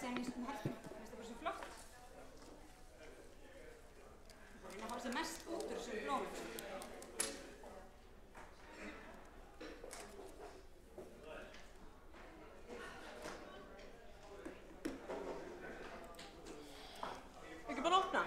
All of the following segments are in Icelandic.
síðan í helfinu. Mér finnst það bara svo flott. Það reyna að fá sér mest út úr þessum blómum. Ekki bara opna?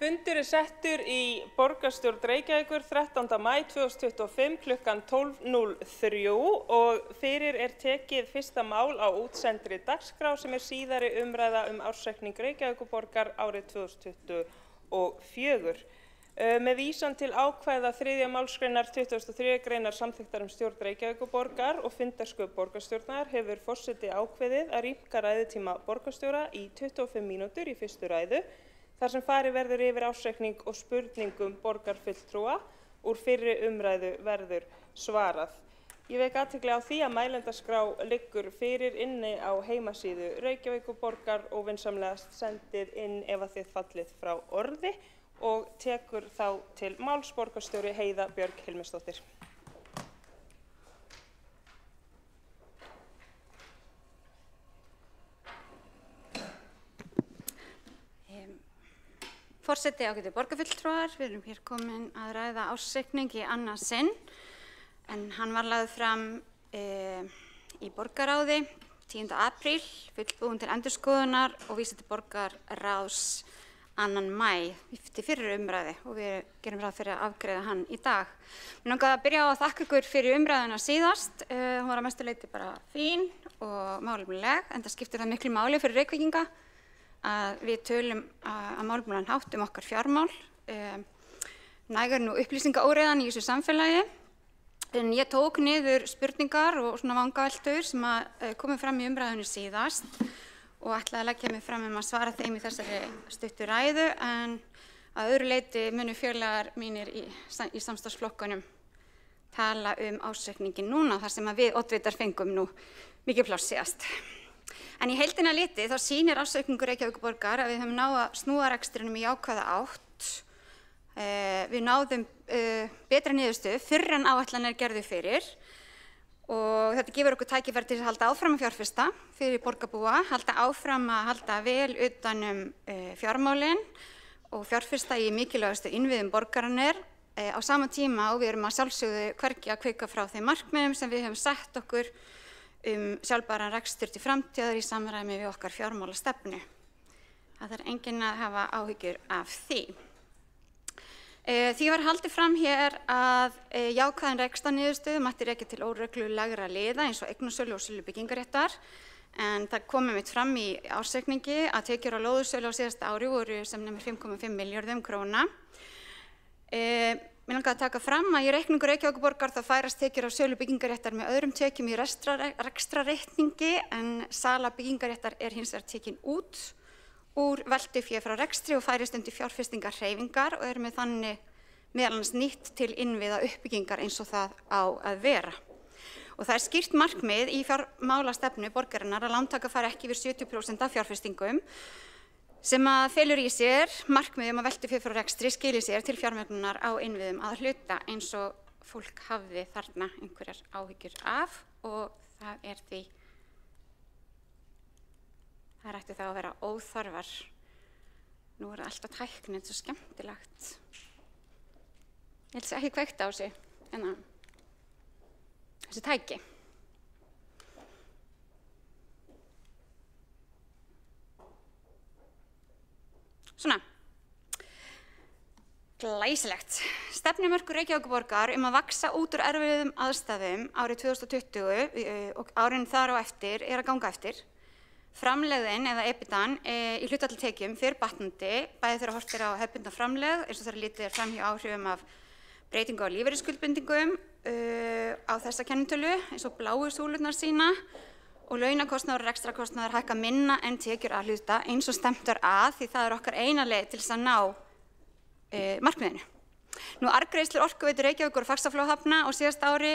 Fundur settur í borgarstjórn Reykjavíkur 13. maí 2025 klukkan 12:03 og fyrir tekið fyrsta mál á útsendri dagskrá sem síðari umræða ársreikning Reykjavíkurborgar árið 2024. Með vísan til ákvæða 3. málsgreinar 23. greinar samþykktar stjórn Reykjavíkurborgar og fundarsköp borgarstjórnar hefur forseti ákveðið að rýmka ræðutíma borgarstjóra í 25 mínútur í fyrstu ræðu, þar sem farið verður yfir ársreikning og spurningum borgarfulltrúa úr fyrri umræðu verður svarað. Ég vek athygli á því að mælendaskrá liggur fyrir inni á heimasíðu Reykjavíkurborgar og vinsamlegast sendið inn ef að þið fallið frá orði og tekur þá til máls borgarstjóri Heiða Björg Hilmisdóttir. Forseti, ágætu borgarfulltrúar, við erum hér komin að ræða ársreikning í annað sinn, en hann var lagður fram í borgarráði 10. apríl, fullbúinn til endurskoðunar og vísað til borgarráðs 2. maí til fyrri umræðu og við gerum ráð fyrir að afgreiða hann í dag. Mér langaði að byrja á að þakka ykkur fyrir umræðuna síðast. Hún var að mestu leyti bara fín og málefnaleg, enda skiptir það miklu máli fyrir Reykvíkinga að við tölum að málefnalegum hátt okkar fjármál. Nægar nú upplýsingaóreiðan í þessu samfélagi, en ég tók niður spurningar og svona vangaveltur sem komu fram í umræðunni síðast og ætlaði að leggja mig fram að svara þeim í þessari stuttu ræðu, en að öðru leyti munu félagar mínir í samstarfsflokkunum tala ársreikninginn núna, þar sem við oddvitar fengum nú mikið pláss síðast. En í heildina litið þá sýnir ársreikningur Reykjavíkurborgar að við höfum náð að snúa rekstrinum í jákvæða átt. Við náðum betra niðurstöðu fyrr en áætlanir gerðu fyrir og þetta gefur okkur tækifæri til að halda áfram að fjárfesta fyrir borgarbúa, halda áfram að halda vel utan fjármálin og fjárfesta í mikilvægustu innviðum borgarinnar á sama tíma og við erum að sjálfsögðu hvergi að kvika frá þeim markmiðum sem við höfum sett okkur sjálfbæran rekstur til framtíðar í samræmi við okkar fjármálastefnu. Það þarf enginn að hafa áhyggjur af því. Því var haldið fram hér að jákvæðan rekstrarniðurstöðu mætti rekja til óreglulegra liða eins og eignasölu og sölu byggingaréttar, en það kom einmitt fram í ársreikningi að tekjur á lóðasölu á síðasta ári voru sem nemur 5,5 milljörðum króna. Mér langaði að taka fram að í reikningu Reykjavíkurborgar þá færast tekjur af sölu byggingaréttar með öðrum tekjum í rekstrarreikningi, en sala byggingaréttar hins vegar tekin út úr veltufé frá rekstri og færist undir fjárfestingarhreyfingar og með þannig meðal annars nýtt til innviða uppbyggingar eins og það á að vera. Og það skýrt markmið í fjármálastefnu borgarinnar að lántaka fari ekki yfir 70% af fjárfestingum, sem að felur í sér markmið að veltufé frá rekstri skili sér til fjármögnunar á innviðum að hluta eins og fólk hafði þarna einhverjar áhyggjur af, og það því það ætti þá að vera óþarfar. Nú það alltaf tæknin svo skemmtilegt. Ég held að ekki kveikt á þessu, en þessi tæki. Svona. Glæsilegt. Stefnumörkur Reykjavíkurborgar að vaxa út úr erfiðum aðstæðum árið 2020 og árin þar á eftir að ganga eftir. Framlegðin eða EBITDAn í hlutfalli tekjum fer batnandi, bæði þegar horft á hefðbundna framlegð eins og þegar litið fram hjá áhrifum af breytingu á lífeyrisskuldbindingum á þessa kennitölu eins og bláu súlurnar sína, og launakostnaður og rekstrakostnaður hækka minna en tekjur að hluta eins og stefnt að, því það okkar eina leið til þess að ná markmiðinu. Arðgreiðslur Orkuveitu Reykjavíkur og Faxaflóahafna á síðasta ári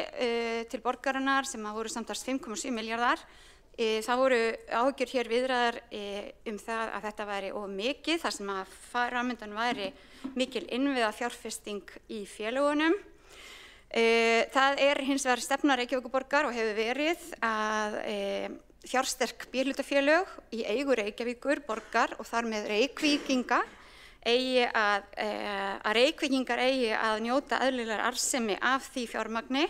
til borgarinnar sem voru samtals 5,7 milljarðar. Það voru áhyggjur hér viðræðar það að þetta væri of mikið, þar sem að framundan væri mikil innviða fjárfesting í félögunum. Það hins vegar stefna Reykjavíkurborgar og hefur verið að fjársterk B-hlutafélög í eigu Reykjavíkurborgar og þar með Reykvíkinga Reykvíkingar eigi að njóta eðlilegar arðsemi af því fjármagni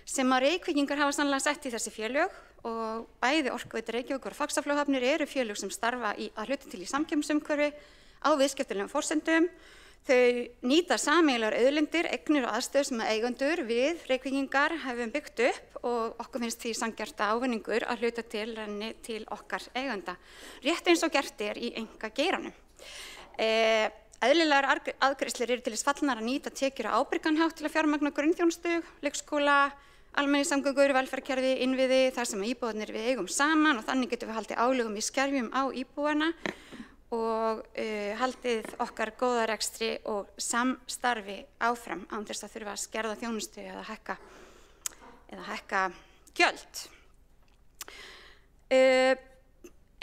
sem að Reykvíkingar hafa sannlega sett í þessi félög, og bæði Orkuveita Reykjavíkur og Faxaflóahafnir eru félög sem starfa að hluta til í samkeppnisumhverfi á viðskiptalegum forsendum. Þau nýta sameiginlegar auðlindir, eignir og aðstöður sem eigendur við Reykvíkingar hefum byggt upp, og okkur finnst því sanngjarnt ávinningur að hluta til renni til okkar eigenda, rétt eins og gert í einkageiranum. Eðlilegar aðgreiðslur eru til þess fallnar að nýta tekjur á ábyrgan hátt til að fjármagna grunnþjónustu, leikskóla, almenningssamgöngur, velferðarkerfi, innviði, þar sem íbúarnir við eigum saman, og þannig getum við haldið álögum í skerfjum á íbúana og haldið okkar góða rekstri og samstarfi áfram án þess að þurfa að skerða þjónustu eða hækka gjöld.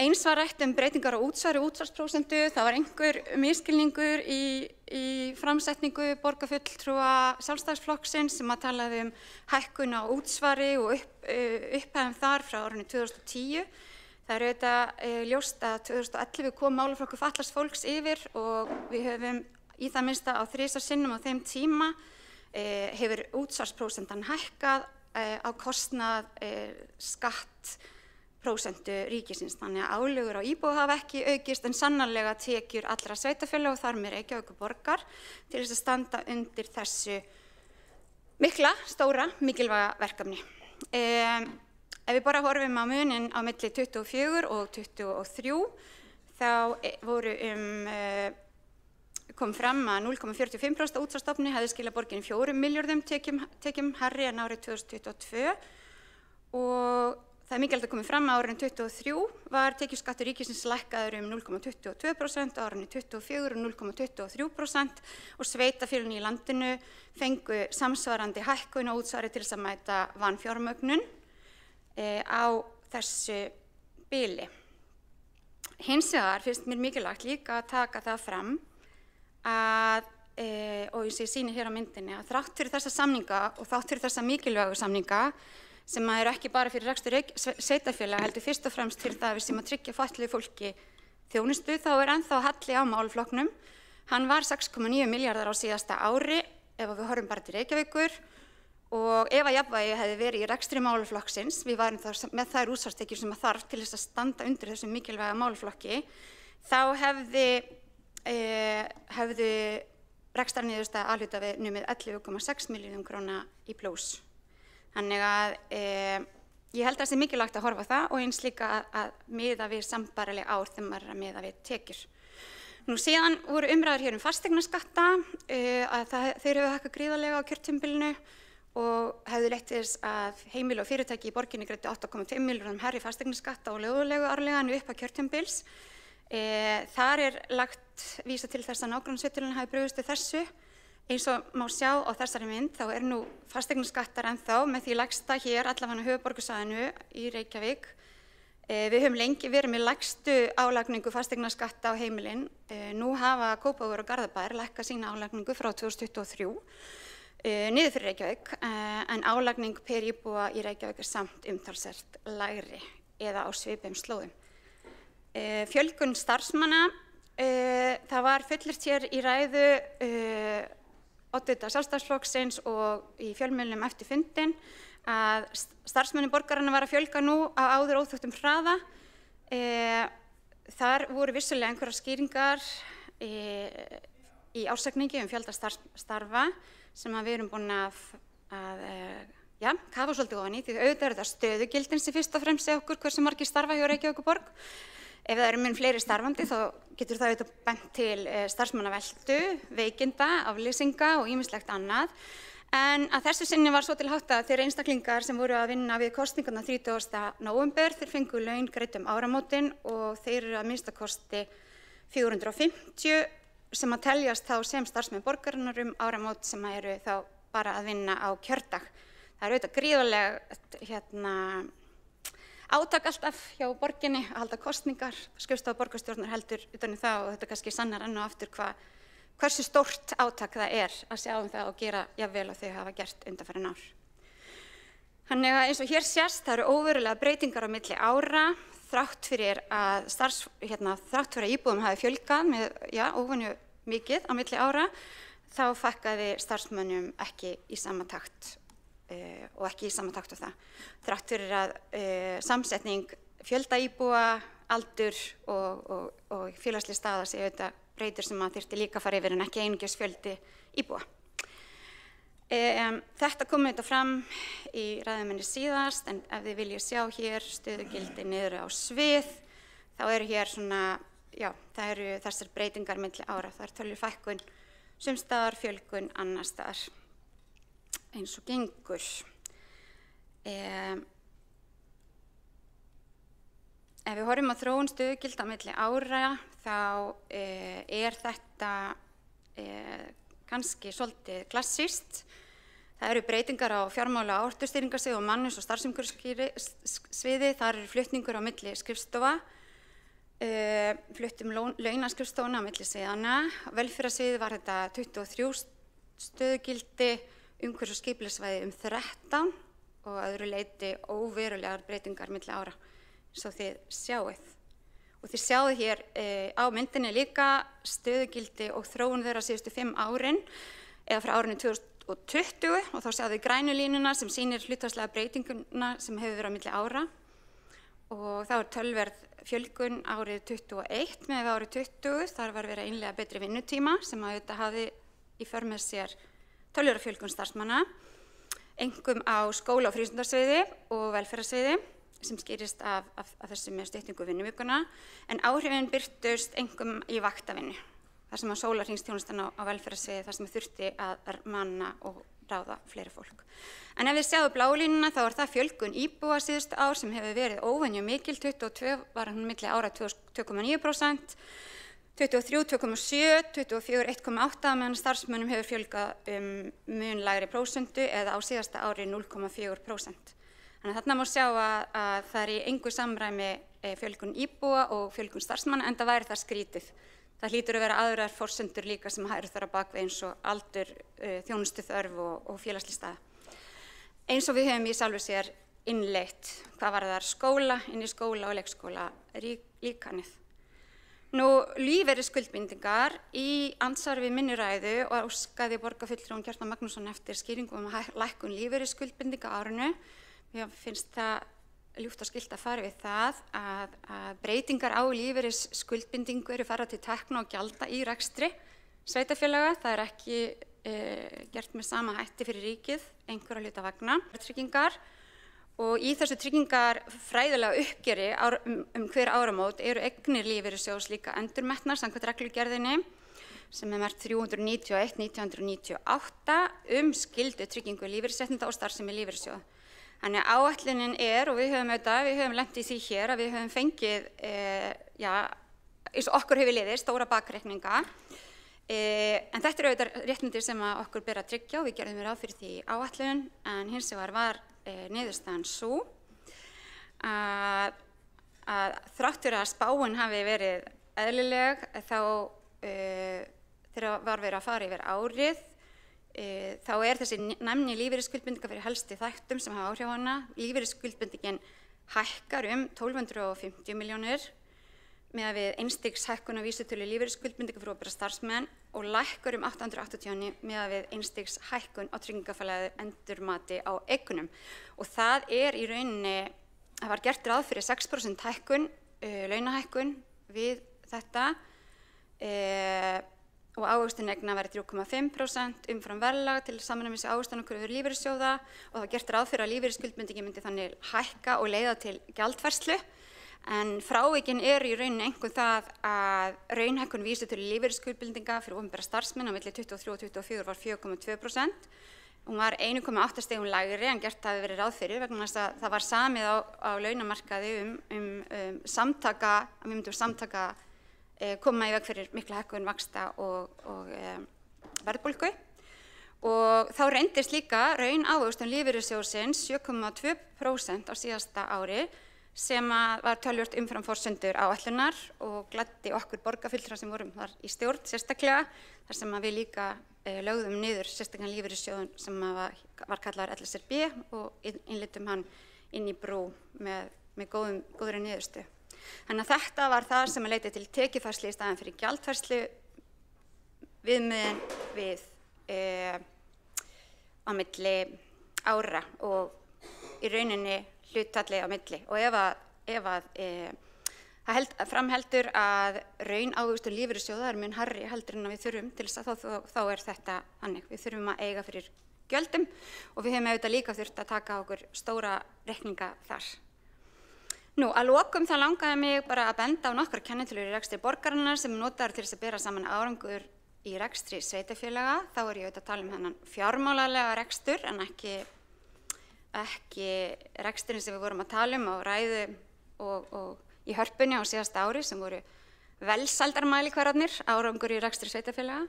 Eins var rætt breytingar á útsvari og útsvarsprósentu. Það var einhver misskilningur í framsetningu borgarfulltrúa Sjálfstæðisflokksins sem að talaði hækkun á útsvari og upphæðum þar frá árinu 2010. Það auðvitað ljóst að 2011 kom málaflokkur fatlaðs fólks yfir, og við höfum í það minnsta á 3 sinnum á þeim tíma hefur útsvarsprósentan hækkað á kostnað skattprósentu ríkisins. Þannig að álögur á íbúa hafa ekki aukist, en sannarlega tekjur allra sveitarfélaga og þar með Reykjavíkurborgar til þess að standa undir þessu mikla, stóra, mikilvæga verkefni. Ef við bara horfum á munin á milli 24 og 23, þá voru kom fram að 0,45% útsvarsstofni hefði skilað borginni 4 milljörðum tekjum hærri en árið 2022, og það mikilvægt að komið fram að árinu 2023 var tekjuskattur ríkisins lækkaður 0,22%, árinu 2024 0,23%, og sveitarfélögin í landinu fengu samsvarandi hækkun á útsvari til þess að mæta vanfjármögnun á þessu bili. Hins vegar finnst mér mikilvægt líka að taka það fram að, og ég sýni hér á myndinni, að þrátt fyrir þessa samninga og þrátt fyrir þessa mikilvægu samninga sem eru ekki bara fyrir rekstur sveitarfélaga heldur fyrst og fremst fyrir það að við séum að tryggja fötluðu fólki þjónustu, þá ennþá halli á málaflokknum. Hann var 6,9 milljarðar á síðasta ári ef við horfum bara til Reykjavíkur, og ef að jafnvægi hefði verið í rekstri málaflokksins, við værum með þær útsvarstekjur sem þarf til þess að standa undir þessum mikilvæga málaflokki, þá hefðu rekstrarniðurstaða A-hluthafa numið 11,6 milljörðum króna í plús. Þannig að ég held að það sé mikilvægt að horfa á það og eins líka að miða við sambærileg ár þegar maður er að miða við tekjur. Nú síðan voru umræður hér fasteignaskatta, að þeir hefðu hækkað gríðarlega á kjörtímabilinu og hefðu leitt til þess að heimili og fyrirtæki í borginni greiddu 8,5 milljörðum hærri fasteignaskatta og leigulegu árlega nú upp á kjörtímabils. Þar er lagt vísa til þess að nágrannasveitarfélögin hafi brugðist við þessu. Eins og má sjá á þessari mynd þá er nú fasteignaskattar ennþá með því lægsta hér allavega á höfuðborgarsvæðinu í Reykjavík. Við höfum lengi verið með lægstu álagningu fasteignaskatta á heimilin. Nú hafa Kópavogur og Garðabær lækkað sína álagningu frá 2023 niður fyrir Reykjavík en álagning per íbúa í Reykjavík er samt umtalsvert lægri eða á svipuðum slóðum. Fjölgun starfsmanna, það var fullyrt hér í ræðu oddvita Sjálfstæðisflokksins og í fjölmiðlum eftir fundinn að starfsmönnum borgaranna var að fjölga nú á áður óþekktum hraða. Þar voru vissulega einhverjar skýringar í ársreikningi fjölda starfa sem við erum búin að kafa svolítið ofan í því auðvitað er þetta stöðugildin sem fyrst og fremst segja okkur hversu margir starfa hjá Reykjavíkurborg. Ef það eru mun fleiri starfandi þá getur það auðvitað bent til starfsmannaveltu, veikinda, aflýsinga og ýmislegt annað. En að þessu sinni var svo til háttað þeir einstaklingar sem voru að vinna við kosningarnar 30. nóvember, þeir fengu laun greidd áramótin og þeir eru að minnsta kosti 450 sem að teljast þá sem starfsmenn borgarinnar áramót sem eru þá bara að vinna á kjördag. Það er auðvitað gríðarlegt átak alltaf hjá borginni að halda kosningar, skrifstofa borgarstjórnar heldur utan það og þetta kannski sannar enn og aftur hversu stórt átak það er að sjá það og gera jafnvel og þau hafa gert undanfarin ár. Þannig að eins og hér sést, það eru óverulega breytingar á milli ára, þrátt fyrir að íbúðum hafi fjölgað með óvenju mikið á milli ára, þá fækkaði starfsmönnum ekki í sama takt. Og ekki í sama takt á það. Þrátt fyrir að samsetning fjölda íbúa, aldur og félagsleg staða sé auðvitað breytur sem að þyrfti líka að fara yfir en ekki einungis fjöldi íbúa. Þetta kom auðvitað fram í ræðu minni síðast en ef þið viljið sjá hér stöðugildi niður á svið þá eru hér það eru þessar breytingar milli ára. Það er töluverð fækkun sums staðar, fjölgun annars staðar. Eins og gengur. Ef við horfum á þróun stöðugilda milli ára þá er þetta kannski svolítið klassískt. Það eru breytingar á fjármála- og orkustýringarsviði og mannus- og starfsumhverfissviði. Þar eru flutningur á milli skrifstofa, fluttum launaskrifstofuna á milli sviðanna. Á velferðarsviði var þetta 23 stöðugildi, umhverfis- og skipulagssvæði 13 og að öðru leyti óverulegar breytingar milli ára, eins og þið sjáið. Og þið sjáið hér á myndinni líka stöðugildi og þróun þeirra síðustu 5 árin, eða frá árinu 2020 og þá sjáðu þið grænu línuna sem sýnir hlutfallslega breytinguna sem hefur verið á milli ára. Og þá er töluverð fjölgun árið 21 með árið 20, þar var verið að innleiða betri vinnutíma sem að þetta hafi í för með sér töluverða fjölgun starfsmanna, einkum á skóla- og frístundarsviði og velferðarsviði sem skýrist af þessu með styttingu vinnuvikuna, en áhrifin birtust einkum í vaktavinnu, þar sem að sólarhringsþjónustan á velferðarsviði, þar sem þurfti að manna og ráða fleiri fólk. En ef við sjáum bláu línuna þá er það fjölgun íbúa síðustu ár sem hefur verið óvenju mikil, 22 var hann milli ára 2,9%, 23 2,7%, 24 1,8% meðan starfsmönnum hefur fjölgað mun lægri prósentu eða á síðasta ári 0,4%. Þannig að þarna má sjá að það er í engu samræmi fjölgun íbúa og fjölgun starfsmanna en það væri það skrítið. Það hlýtur að vera aðrar forsendur líka sem eru þar á bakvið eins og aldur, þjónustuþörf og félagsleg staða. Eins og við höfum í sjálfu sér innleitt hvað varðar skóla, inn í skóla og leikskóla líkanið. Nú, lífeyrisskuldbindingar í andsvari við minni ræðu og óskaði borgarfulltrúinn Kjartan Magnússon eftir skýringum lækkun lífeyrisskuldbindinga á árinu. Mér finnst það ljúft og skylt að fara við það að breytingar á lífeyrisskuldbindingu eru fara til tekna og gjalda í rekstri sveitarfélaga. Það er ekki gert með sama hætti fyrir ríkið, einhverja hluta vegna. Tryggingar og í þessu tryggingarfræðilega uppgjöri hver áramót eru eignir lífeyrissjóðs líka endurmetnar samkvæmt reglugerðinni sem merkt 391/1998 skyldu tryggingu lífeyrisréttinda og starfsemi lífeyrissjóða. Þannig áætlunin og við höfum lent í því hér að við höfum fengið, eins og okkur hefur liðið, stóra bakreikninga. En þetta eru auðvitað réttindir sem okkur ber að tryggja og við gerðum ráð fyrir því áætlun, en hins vegar var niðurstaðan sú að þrátt fyrir að spáin hafi verið eðlileg þá þegar var verið að fara yfir árið þá þessi næmni lífeyrisskuldbindinga fyrir helsti þættum sem hafa áhrif á hana. Lífeyrisskuldbindingin hækkar 1250 milljónir með við einstigs hækkun á vísitölu lífeyrisskuldbindinga fyrir opinbera starfsmenn og lækkar 880 með við einstigs hækkun á tryggingafélagi endurmati á eignum. Og það í rauninni, það var gert ráð fyrir 6% hækkun, launahækkun við þetta og ávöxtun eigna verið 3,5% umfram verðlag til samræmis við ávöxtunarkröfur lífeyrissjóða og það var gert ráð fyrir að lífeyrisskuldbindingin myndi þannig hækka og leiða til gjaldfærslu. En frávikin í rauninni einkum það að raunhækkun vísitölu lífeyrisskuldbindinga fyrir opinbera starfsmenn á milli 23 og 24 var 4,2%. Hún var 1,8 stigum lægri en gert hafi verið ráð fyrir vegna þess að það var samið á launamarkaði samtaka, að við myndum samtaka koma í veg fyrir mikla hækkun vaxta og verðbólgu. Og þá reyndist líka raunávöxtun lífeyrissjóðsins 7,2% á síðasta ári sem var töluvert umfram forsendur áætlunar og gladdi okkur borgarfulltrúa sem vorum þar í stjórn sérstaklega, þar sem við líka lögðum niður sérstaklega lífeyrissjóðun sem var kallaður LSRB og innleiddum hann inn í brú með góðri niðurstöðu. Þannig að þetta var það sem leiddi til tekjufærslu í staðinn fyrir gjaldfærslu viðmiðin við á milli ára og í rauninni hlutfalli á milli. Og ef það framheldur að raunávöxtun lífeyrissjóða mun hærri heldur en við þurfum til þess að þá þetta þannig. Við þurfum að eiga fyrir gjöldum og við höfum auðvitað líka þurft að taka okkur stóra reikninga þar. Nú, að lokum það langaði mig bara að benda á nokkrar kennitölur í rekstri borgarinnar sem notaðar til þess að bera saman árangur í rekstri sveitarfélaga. Þá ég auðvitað að tala þennan fjármálalega rekstur en ekki reksturinn sem við vorum að tala á ræðu og í hörpunni á síðasta ári sem voru velsældarmælikvarðarnir árangur í rekstri sveitarfélaga.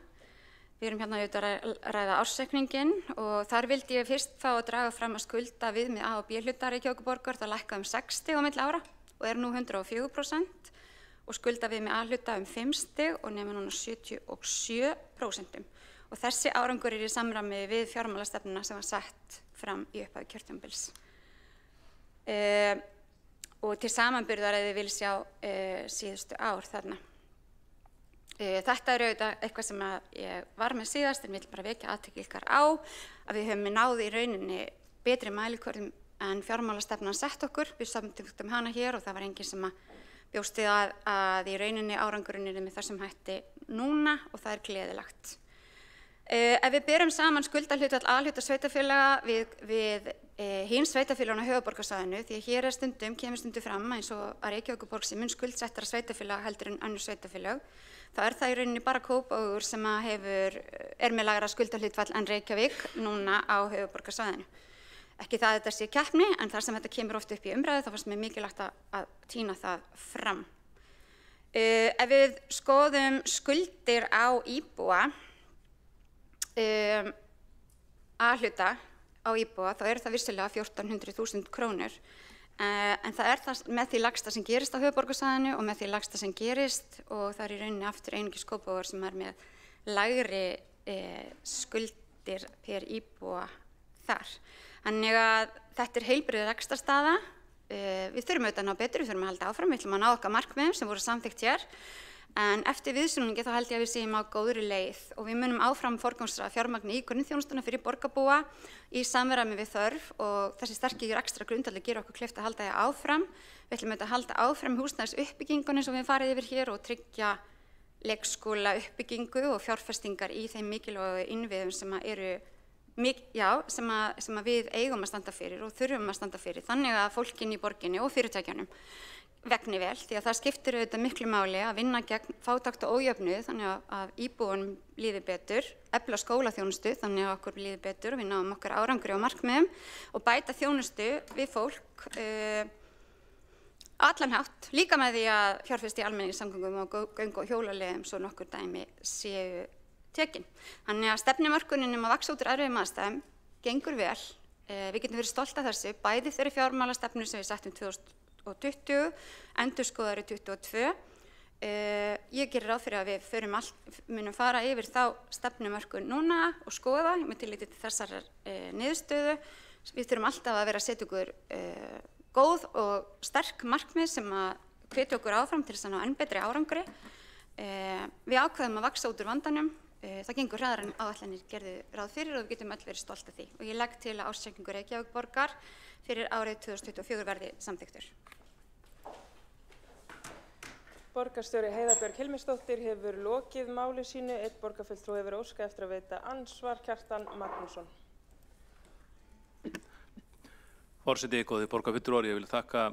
Við erum hérna auðvitað að ræða ársreikninginn og þar vildi ég fyrst fá að draga fram að skulda viðmið A og B hluta Reykjavíkurborgar það lækkaði 6 stig á milli ára og nú 104% og skulda viðmið A hluta 5 stig og nemur núna 77%. Og þessi árangur í samræmi við fjármálastefnuna sem var sett fram í upphafi kjörtímabils. Og til samanburðar ef þið vil sjá síðustu ár þarna. Þetta auðvitað eitthvað sem ég var með síðast en vil bara vekja athygli ykkar á að við höfum náð í rauninni betri mælikvörðum en fjármálastefnan sett okkur. Við samþykktum hana hér og það var enginn sem bjóst við að í rauninni árangurinn með þessum hætti núna og það gleðilegt. Ef við berum saman skuldahlutfall A-hluta sveitarfélaga við hin sveitarfélagana á höfuðborgarsvæðinu því að hér kemur stundum fram eins og að Reykjavíkurborg sé mun skuldsettara sveitarfélag heldur en önnur sveitarfélög. Þá það í rauninni bara Kópavogur sem með lægra skuldahlutfall en Reykjavík núna á höfuðborgarsvæðinu. Ekki það að þetta sé keppni en þar sem þetta kemur oft upp í umræðu þá fannst mér mikilvægt að tína það fram. Ef við skoðum skuldir á íbúa A-hluta á íbúa þá það vissulega 1400.000 krónur en það það með því lægsta sem gerist á höfuðborgarsvæðinu og með því lægsta sem gerist og það í rauninni aftur einungis Kópavogur sem með lægri skuldir per íbúa þar. Þannig að þetta heilbrigð rekstrarstaða. Við þurfum auðvitað að ná betur, við þurfum að halda áfram, við ætlum að ná okkar markmiðum sem voru samþykkt hér. En eftir viðsnúningi þá held ég að við séum á góðri leið og við munum áfram forgangsraða fjármagni í grunnþjónustuna fyrir borgarbúa í samræmi við þörf og þessi sterki rekstra grundvöllur gera okkur kleift að halda því áfram. Við ætlum að halda áfram húsnæðisuppbyggingunni sem við farið yfir hér og tryggja leikskóla uppbyggingu og fjárfestingar í þeim mikilvægu innviðum sem eru sem að við eigum að standa fyrir og þurfum að standa fyrir þannig að fólkin í borginni og fyrirtækjunum vegni vel því að það skiptir auðvitað miklu máli að vinna gegn fátækt og ójöfnuð þannig að íbúunum líði betur, efla skólaþjónustu þannig að okkur líði betur og við náum okkar árangri og markmiðum og bæta þjónustu við fólk allan hátt, líka með því að fjárfesta í almenningssamgöngum og göng- og hjólaleiðum svo nokkur dæmi séu tekin. Þannig að stefnumörkunin að vaxa út úr erfiðum aðstæðum gengur vel. Við getum verið stolt af þessu, bæði þeirri fjármálastefnu sem við settum 2020, endurskoðar í 2022. Ég gerir ráð fyrir að við munum fara yfir þá stefnumörkun núna og skoða með tilliti til þessar niðurstöðu. Við þurfum alltaf að vera að setja okkur góð og sterk markmið sem að hvetja okkur áfram til þess að ná enn betri árangri. Við ákveðum að vaxa út úr vandanum. Það gengur hraðar en áætlanir gerðu ráð fyrir og við getum öll verið stolt af því. Og ég legg til að ársreikningur Reykjavíkurborgar fyrir árið 2024 verði samþykktur. Borgarstjóri Heiða Björg Hilmisdóttir hefur lokið máli sínu. Einn borgarfulltrúi hefur óskað eftir að veita andsvar, Kjartan Magnússon. Forseti, góðir borgarfulltrúar, ég vil þakka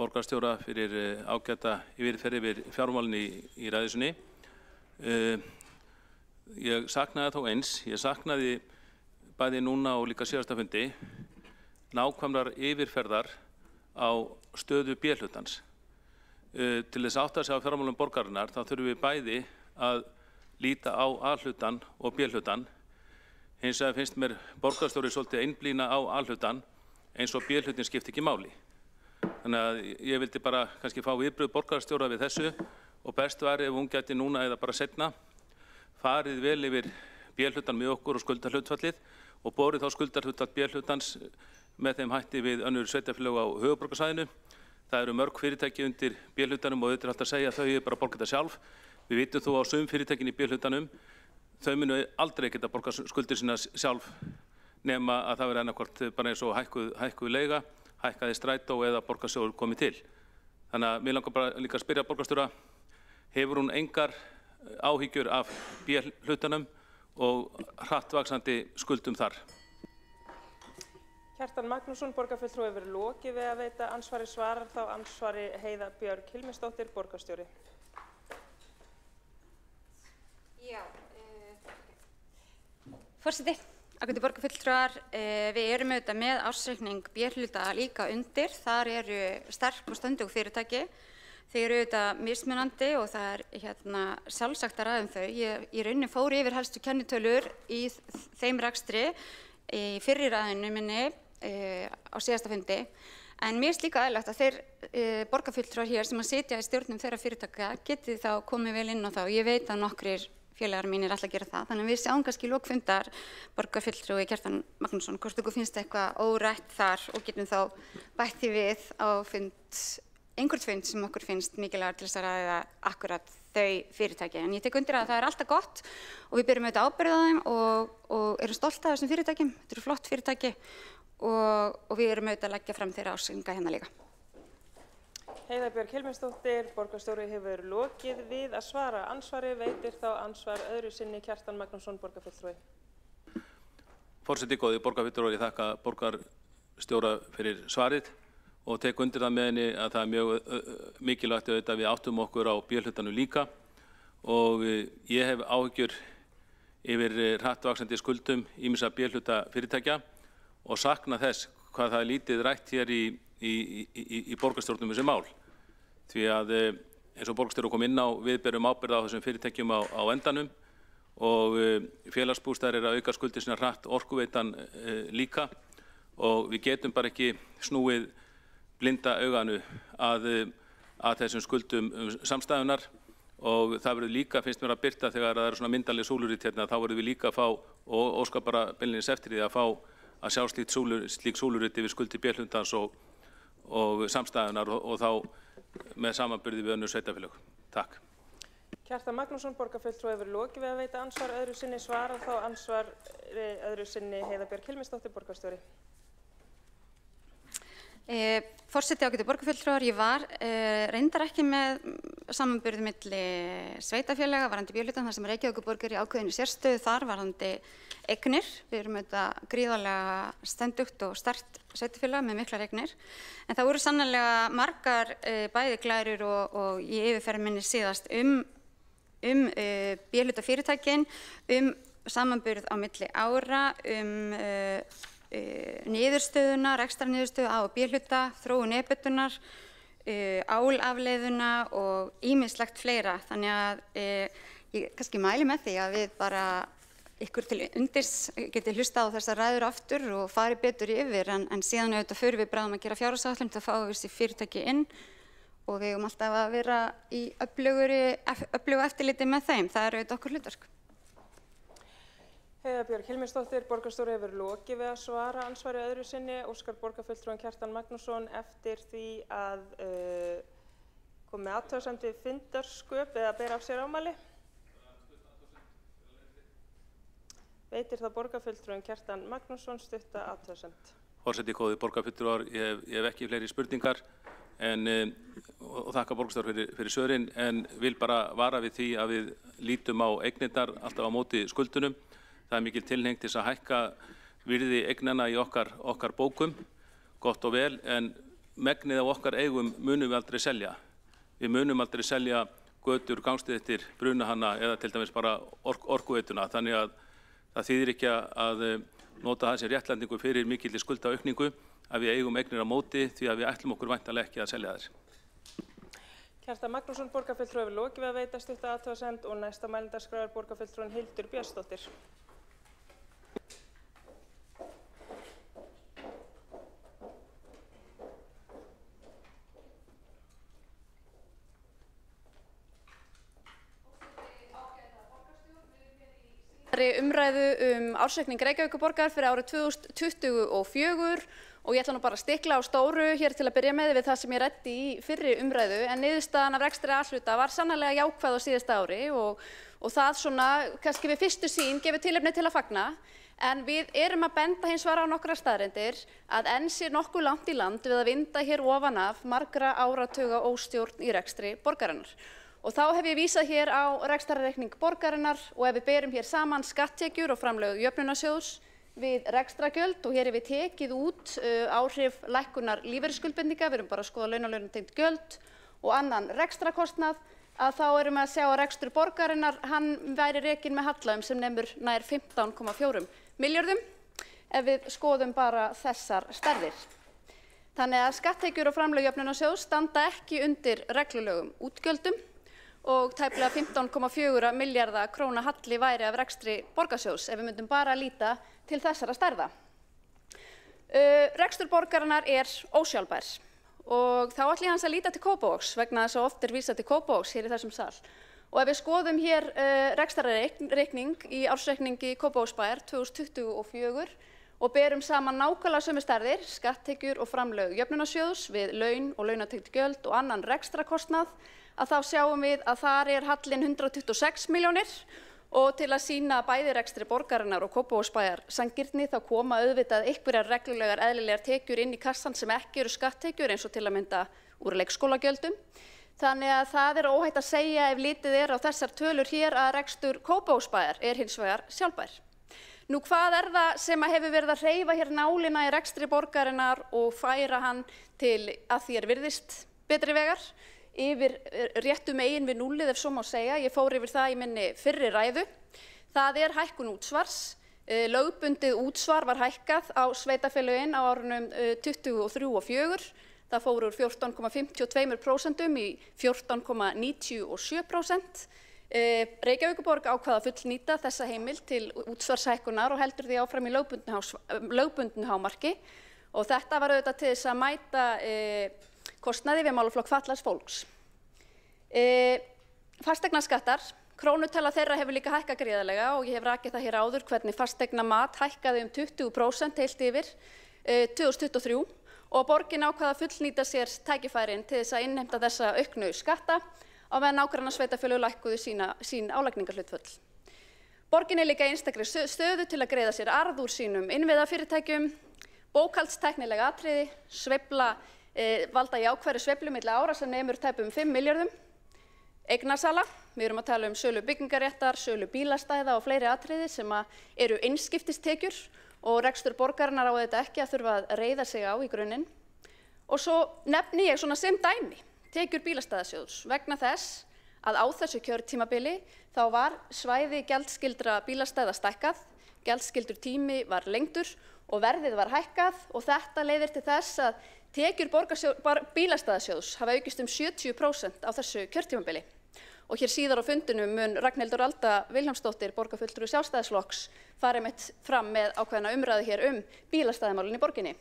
borgarstjóra fyrir ágæta yfirferð yfir fjármálin í ræðusinni. Ég saknaði þó eins, ég saknaði bæði núna og líka síðasta fundi nákvæmrar yfirferðar á stöðu B-hlutans. Til þess að átta sig á fjármálum borgarinnar þá þurfum við bæði að líta á A-hlutan og B-hlutan. Hins vegar finnst mér borgarstjóri svolítið einblína á A-hlutan eins og B-hlutin skipti ekki máli. Þannig að ég vildi bara kannski fá viðbrögð borgarstjóra við þessu og best var ef hún gæti núna eða bara seinna farið vel yfir B-hlutan með okkur og skuldahlutfallið og borið þá skuldahlutfall B-hlutans með þeim hætti við önnur sveitarfélög á höfuðborgarsvæðinu. Það eru mörg fyrirtæki undir B-hlutanum og auðvitað alltaf að segja að þau bara borga þetta sjálf. Við vitum þó á sum fyrirtækin í B-hlutanum, þau munu aldrei geta borga skuldir sína sjálf nema að það verði annarkvort bara eins og hækkuð leiga, hækkaði strætó eða borgarsjóður komið til. Þannig að mér langar bara líka að spyrja borgarstjóra, hefur hún engar áhyggjur af B-hlutanum og hrattvaxandi skuldum þar? Kjartan Magnússon, borgarfulltrúi hefur lokið við að veita ansvari, svarar þá ansvari Heiða Björg Hilmisdóttir, borgarstjóri. Já, forseti, ágætu borgarfulltrúar, við erum auðvitað með ársreikning B-hluta líka undir. Þar eru sterk og stöndug fyrirtæki. Þau eru auðvitað mismunandi og það er sjálfsagt að ræða þau. Ég í rauninni fór yfir helstu kennitölur í þeim rekstri í fyrri ræðinu minni á síðasta fundi. En mér finnst líka eðlilegt að þeir borgarfulltrúar hér sem að sitja í stjórnum þeirra fyrirtækja geti þá komið vel inn á þá. Ég veit að nokkrir félagar mínir ætla að gera það. Þannig að við sjáum kannski í lok fundar borgarfulltrúi Kjartan Magnússon hvort ykkur finnst eitthvað órætt þar og getum þá bætt því við á einhvern fund sem okkur finnst mikilvægur til þess að ræða akkurat þau fyrirtæki. En ég tek undir að það er alltaf gott og við berum auðvitað ábyrgð á þeim og erum stolt af þessum fyrirtækjum. Þetta eru flott fyrirtæki og við erum auðvitað að leggja fram þeirra ársreikninga hérna líka. Heiða Björg Hilmisdóttir, borgarstjóri hefur lokið við að svara ansvari, veitir þá ansvar öðru sinni Kjartan Magnússon, borgarfulltrúi. Forseti, góðir borgarfulltrúar, ég þakka borgarstjóra fyrir svarið og tek undir það með henni að það er mjög mikilvægt að við áttum okkur á B-hlutanum líka og ég hef áhyggjur yfir hrattvaxandi skuldum ýmissa B-hluta fyrirtækja og sakna þess hvað það er lítið rætt hér í borgarstjórnum þessi mál. Því að eins og borgarstjóri kom inn á, við berum ábyrgð á þessum fyrirtækjum á endanum og félagsbústaðir eru að auka skuldir sínar hratt, Orkuveitan líka og við getum bara ekki snúið blinda auganu að þessum skuldum samstæðunar og það verður líka, finnst mér að birta þegar það eru svona myndarleg súluritt hérna, þá verður við líka að fá og óska bara beinlínis eftir því að fá að sjá slík súluritt yfir skuldi B-hlutans og samstæðunar og þá með samanburði við önnur sveitarfélög. Takk. Kjartan Magnússon, borgarfulltrúi, hefur lokið við að veita ansvar öðru sinni. Svarar þá ansvari öðru sinni Heiða Björg Hilmisdóttir, borgarstjóri. Forseti, ágætu borgarfulltrúar, ég var reyndar ekki með samanburði milli sveitarfélaga varðandi bíóhlutann þar sem Reykjavíkurborg í ákveðinni sérstöðu þar varðandi eignir. Við erum auðvitað gríðarlega stendugt og sterkt sveitarfélag með miklar eignir. En það voru sannarlega margar bæði glærur og í yfirferð minni síðast bíóhlutafyrirtækin, samanburð á milli ára, niðurstöðuna, rekstrarniðurstöðu A- og B-hluta, þróun e-butunar, álafleiðuna og ýmislegt fleira. Þannig að ég kannski mæli með því að við bara ykkur til undis geti hlustað á þessar ræður aftur og fari betur yfir en síðan auðvitað förum við bráðum að gera fjárhagsáætlun til að fá þessi fyrirtæki inn og við eigum alltaf að vera í öflugu eftirliti með þeim. Það auðvitað okkur hlutverk. Heiða Björg Hilmisdóttir, borgarstjóri, hefur lokið við að svara ansvari öðru sinni. Óskar borgarfulltrúinn Kjartan Magnússon eftir því að komi athugasemd við fundarsköp eða bera af sér ámæli. Veitir það borgarfulltrúinn Kjartan Magnússon stutta athugasemd. Forseti, góðir borgarfulltrúar, ég hef ekki fleiri spurningar og þakka borgarstjóra fyrir svörin, en vil bara vara við því að við lítum á eignirnar alltaf á móti skuldunum. Það er mikil tilhneiging til að hækka virði eignanna í okkar bókum, gott og vel, en megnið af okkar eigum munum við aldrei selja. Við munum aldrei selja götur, gangstéttir, brunahanna eða til dæmis bara orkuveituna. Þannig að það þýðir ekki að nota þessi réttlætingu fyrir mikilli skuldaaukningu að við eigum eignir á móti því að við ætlum okkur væntanlega ekki að selja þær. Kjartan Magnússon, borgarfulltrúi, hefur lokið við að veita stutta athugasemd og næsta mælendaskrá er borgarfulltrúinn Hildur Björnsdóttir. Umræðu ársreikning Reykjavíkurborgar fyrir árið 2024 og ég ætla nú bara að stikla á stóru hér til að byrja með við það sem ég ræddi í fyrri umræðu, en niðurstaðan af rekstri A-hluta var sannarlega jákvæð á síðasta ári og það svona kannski við fyrstu sýn gefur tilefni til að fagna, en við erum að benda hins vegar á nokkrar staðreyndir að enn sé nokkuð langt í land við að vinda hér ofan af margra áratuga óstjórn í rekstri borgarinnar. Og þá hef ég vísað hér á rekstrarreikning borgarinnar og ef við berum hér saman skatttekjur og framlög jöfnunarsjóðs við rekstrargjöld og hér hef við tekið út áhrif lækkunar lífeyrisskuldbindinga, við erum bara að skoða launatengd gjöld og annan rekstrakostnað, að þá erum við að sjá að rekstur borgarinnar, hann væri rekinn með halla sem nemur nær 15,4 milljörðum ef við skoðum bara þessar stærðir. Þannig að skatttekjur og framlög jöfnunarsjóðs standa ekki undir reglulegum útgjöldum og tæplega 15,4 milljarða króna halli væri af rekstri borgarsjóðs ef við myndum bara líta til þessara stærða. Rekstur borgarinnar er ósjálfbær og þá ætla ég aðeins að líta til Kópavogs vegna þess að oft er vísað til Kópavogs hér í þessum sal. Og ef við skoðum hér rekstrarreikning í ársreikningi Kópavogsbæjar 2024 og berum saman nákvæmlega sömu stærðir, skatttekjur og framlög jöfnunarsjóðs við laun og launatengd gjöld og annan rekstrakostnað, að þá sjáum við að þar er hallinn 126 milljónir og til að sýna bæði rekstri borgarinnar og Kópavogsbæjar sanngirni þá koma auðvitað einhverjar reglulegar eðlilegar tekjur inn í kassan sem ekki eru skatttekjur eins og til að mynda úr leikskólagjöldum. Þannig að það er óhætt að segja ef litið er á þessar tölur hér að rekstur Kópavogsbæjar er hins vegar sjálfbær. Nú hvað er það sem hefur verið að hreyfa hér nálina í rekstri borgarinnar og færa hann til að því virðist betri vegar? Yfir réttu megin við núllið ef svo má segja. Ég fór yfir það í minni fyrri ræðu. Það er hækkun útsvars. Lögbundið útsvar var hækkað á sveitarfélögin á árunum 23 og 4. Það fór úr 14,52% í 14,97%. Reykjavíkurborg ákvað að fullnýta þessa heimild til útsvarshækkunar og heldur því áfram í lögbundnu hámarki og þetta var auðvitað til þess að mæta kostnaði við málaflokk fatlaðs fólks. Fasteignaskattar, krónutala þeirra hefur líka hækkað gríðarlega og ég hef rakið það hér áður hvernig fasteignamat hækkaði 20% heilt yfir 2023 og borgin ákvað að fullnýta sér tækifærin til þess að innheimta þessa auknu skatta á meðan nágrannasveitarfélög lækkuðu sín álagningarhlutföll. Borgin er líka í einstakri stöðu til að greiða sér arð úr sínum innviðafyrirtækjum, bókhaldstæknileg atriði, valda jákvæðri sveiflu milli ára sem nemur tæpum 5 milljörðum, eignasala, við erum að tala sölu byggingaréttar, sölu bílastæða og fleiri atriði sem eru einskiptistekjur og rekstur borgarinnar á þetta ekki að þurfa að reiða sig á í grunninn. Og svo nefni ég svona sem dæmi tekjur bílastæðasjóðs vegna þess að á þessu kjörtímabili þá var svæði gjaldskyldra bílastæða stækkað, gjaldskyldur tími var lengdur og verðið var hækkað og þetta leiðir til þess að tekjur bílastæðasjóðs hafa aukist 70% á þessu kjörtímabili. Og hér síðar á fundinum mun Ragnhildur Alda Vilhjálmsdóttir, borgarfulltrúi Sjálfstæðisflokks, fara einmitt fram með ákveðna umræðu hér bílastæðamálin í borginni.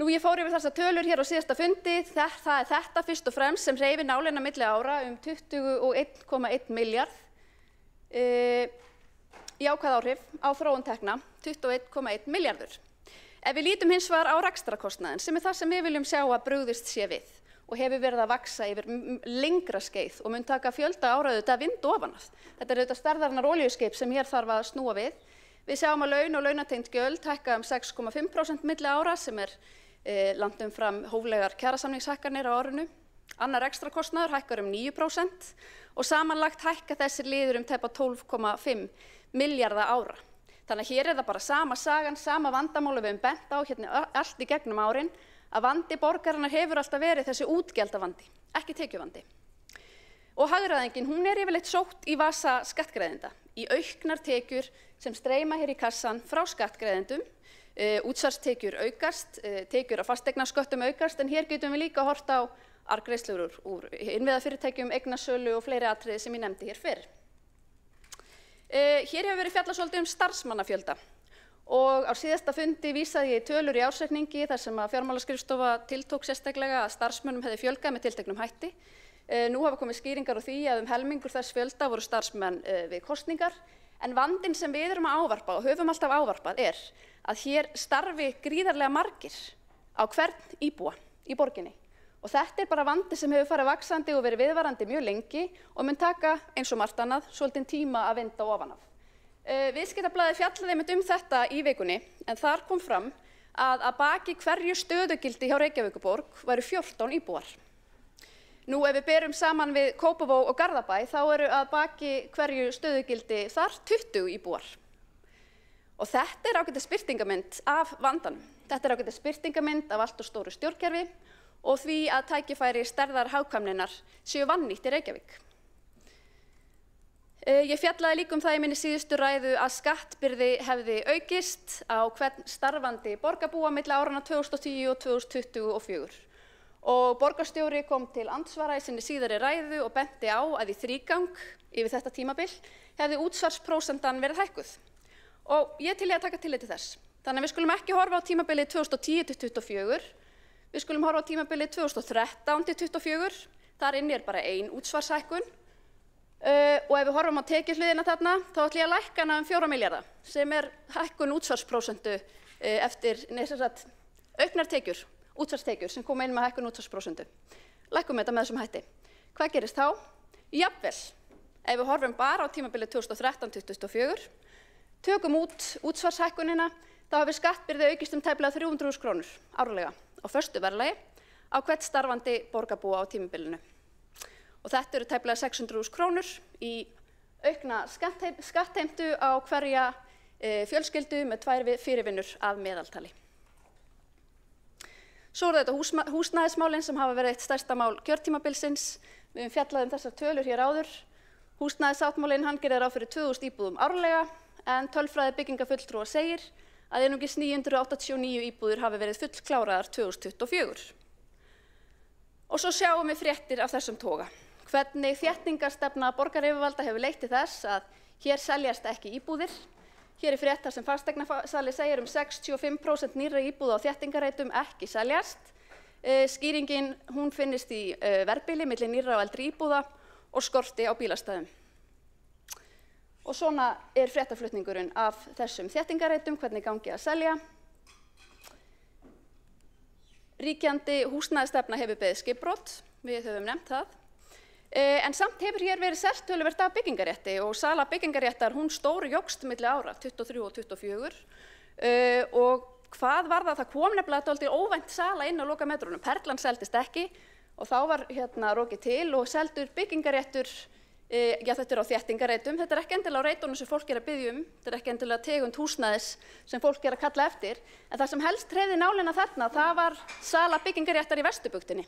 Nú, ég fór yfir þessar tölur hér á síðasta fundi. Það er þetta fyrst og fremst sem hreyfir nálina milli ára 21,1 milljarð jákvæð áhrif á þróun tekna, 21,1 milljarður. Ef við lítum hins vegar á rekstrarkostnaðinn, sem er það sem við viljum sjá að brugðist sé við og hefur verið að vaxa yfir lengra skeið og mun taka fjölda ára auðvitað vind ofan af. Þetta er auðvitað stærðarinnar olíuskip sem hér þarf að snúa við. Við sjáum að laun og launatengd gjöld hækka 6,5% milli ára sem er langt umfram hóflegar kjarasamningshækkanir á árinu. Annar rekstrarkostnaður hækkar 9% og samanlagt hækka þessir liður tæpa 12,5 milljarða ára. Þannig að hér er það bara sama sagan, sama vandamáli við höfum bent á hérna allt í gegnum árin, að vandi borgarinnar hefur alltaf verið þessi útgjaldavandi, ekki tekjuvandi. Og hagræðingin, hún er yfirleitt sótt í vasa skattgreiðenda, í auknar tekjur sem streyma hér í kassan frá skattgreiðendum, útsvarstekjur aukast, tekjur af fasteignasköttum aukast, en hér getum við líka horft á arðgreiðslur úr innviðafyrirtækjum, eignasölu og fleiri atriði sem ég nefndi hér fyrr. Hér hefur verið fjallað svolítið starfsmannafjölda og á síðasta fundi vísaði ég tölur í ársreikningi þar sem að fjármálaskrifstofa tiltók sérstaklega að starfsmönnum hefði fjölgað með tilteknum hætti. Nú hafa komið skýringar á því að helmingur þess fjölda voru starfsmenn við kosningar, en vandinn sem við erum að ávarpa og höfum alltaf ávarpað er að hér starfi gríðarlega margir á hvern íbúa í borginni. Og þetta er bara vandi sem hefur farið vaxandi og verið viðvarandi mjög lengi og mun taka, eins og margt annað, svolítinn tíma að vinda ofan af. Viðskiptablaðið fjallaði einmitt þetta í vikunni, en þar kom fram að baki hverju stöðugildi hjá Reykjavíkurborg væru 14 íbúar. Nú, ef við berum saman við Kópavog og Garðabæ, þá eru að baki hverju stöðugildi þar 20 íbúar. Og þetta er ágætis birtingarmynd af vandanum. Þetta er ágætis birtingarmynd af allt og stóru stjórnkerfi og því að tækifæri stærðar hagkvæmninnar séu vannýtt í Reykjavík. Ég fjallaði líka það í minni síðustu ræðu að skattbyrði hefði aukist á hvern starfandi borgarbúa milli áranna 2010 og 2024. Og borgarstjóri kom til andsvara í sinni síðari ræðu og benti á að í þrígang yfir þetta tímabil hefði útsvarsprósentan verið hækkuð. Og ég til ég að taka tillit til þess. Þannig að við skulum ekki horfa á tímabilið 2010 til 2024. Við skulum horfa á tímabilið 2013 til 2024. Þar inni er bara ein útsvarshækkun. Og ef við horfum á tekjuhliðina þarna, þá ætla ég að lækka hana 4 milljarða, sem er hækkun útsvarsprósentu eftir auknar tekjur, útsvarstekjur sem koma inn með hækkun útsvarsprósentu. Lækkum þetta með þessum hætti. Hvað gerist þá? Jafnvel, ef við horfum bara á tímabilið 2013 til 2024, tökum út útsvarshækkunina, þá hefur skattbyrði aukist tæplega 300.000 krónur árlega á föstu verðlagi á hvern starfandi borgarbúa á tímabilinu. Og þetta eru tæplega 600.000 krónur í aukna skattheimtu á hverja fjölskyldu með 2 fyrirvinnur að meðaltali. Svo eru þetta húsnæðismálin sem hafa verið eitt stærsta mál kjörtímabilsins. Við höfum fjallað þessar tölur hér áður. Húsnæðissáttmálinn hann gerir ráð fyrir 2000 íbúðum árlega, en tölfræði byggingafulltrúa segir að einungis 989 íbúðir hafi verið fullkláraðar 2024. Og svo sjáum við fréttir af þessum toga. Hvernig þéttingarstefna borgaryfirvalda hefur leitt til þess að hér seljast ekki íbúðir. Hér er frétt þar sem fasteignasali segir 65% nýrra íbúða á þéttingarreitum ekki seljast. Skýringin hún finnist í verðbili milli nýrra og eldri íbúða og skorti á bílastæðum. Og svona er fréttaflutningurinn af þessum þéttingarreitum, hvernig gangi að selja. Ríkjandi húsnæðisstefna hefur beðið skipbrot, við höfum nefnt það. En samt hefur hér verið selt töluvert af byggingarétti og sala byggingaréttar hún stórjókst milli ára 23 og 24 og hvað var það kom nefnilega dálítið óvænt sala inn á lokametrunum. Perlan seldist ekki og þá var rokið til og seldur byggingaréttur, þetta á þéttingareitum, þetta ekki endilega á reitunum sem fólk að biðja þetta ekki endilega tegund húsnæðis sem fólk að kalla eftir, en það sem helst hreyfði nálina þarna, það var sala byggingaréttar í Vesturbuktinni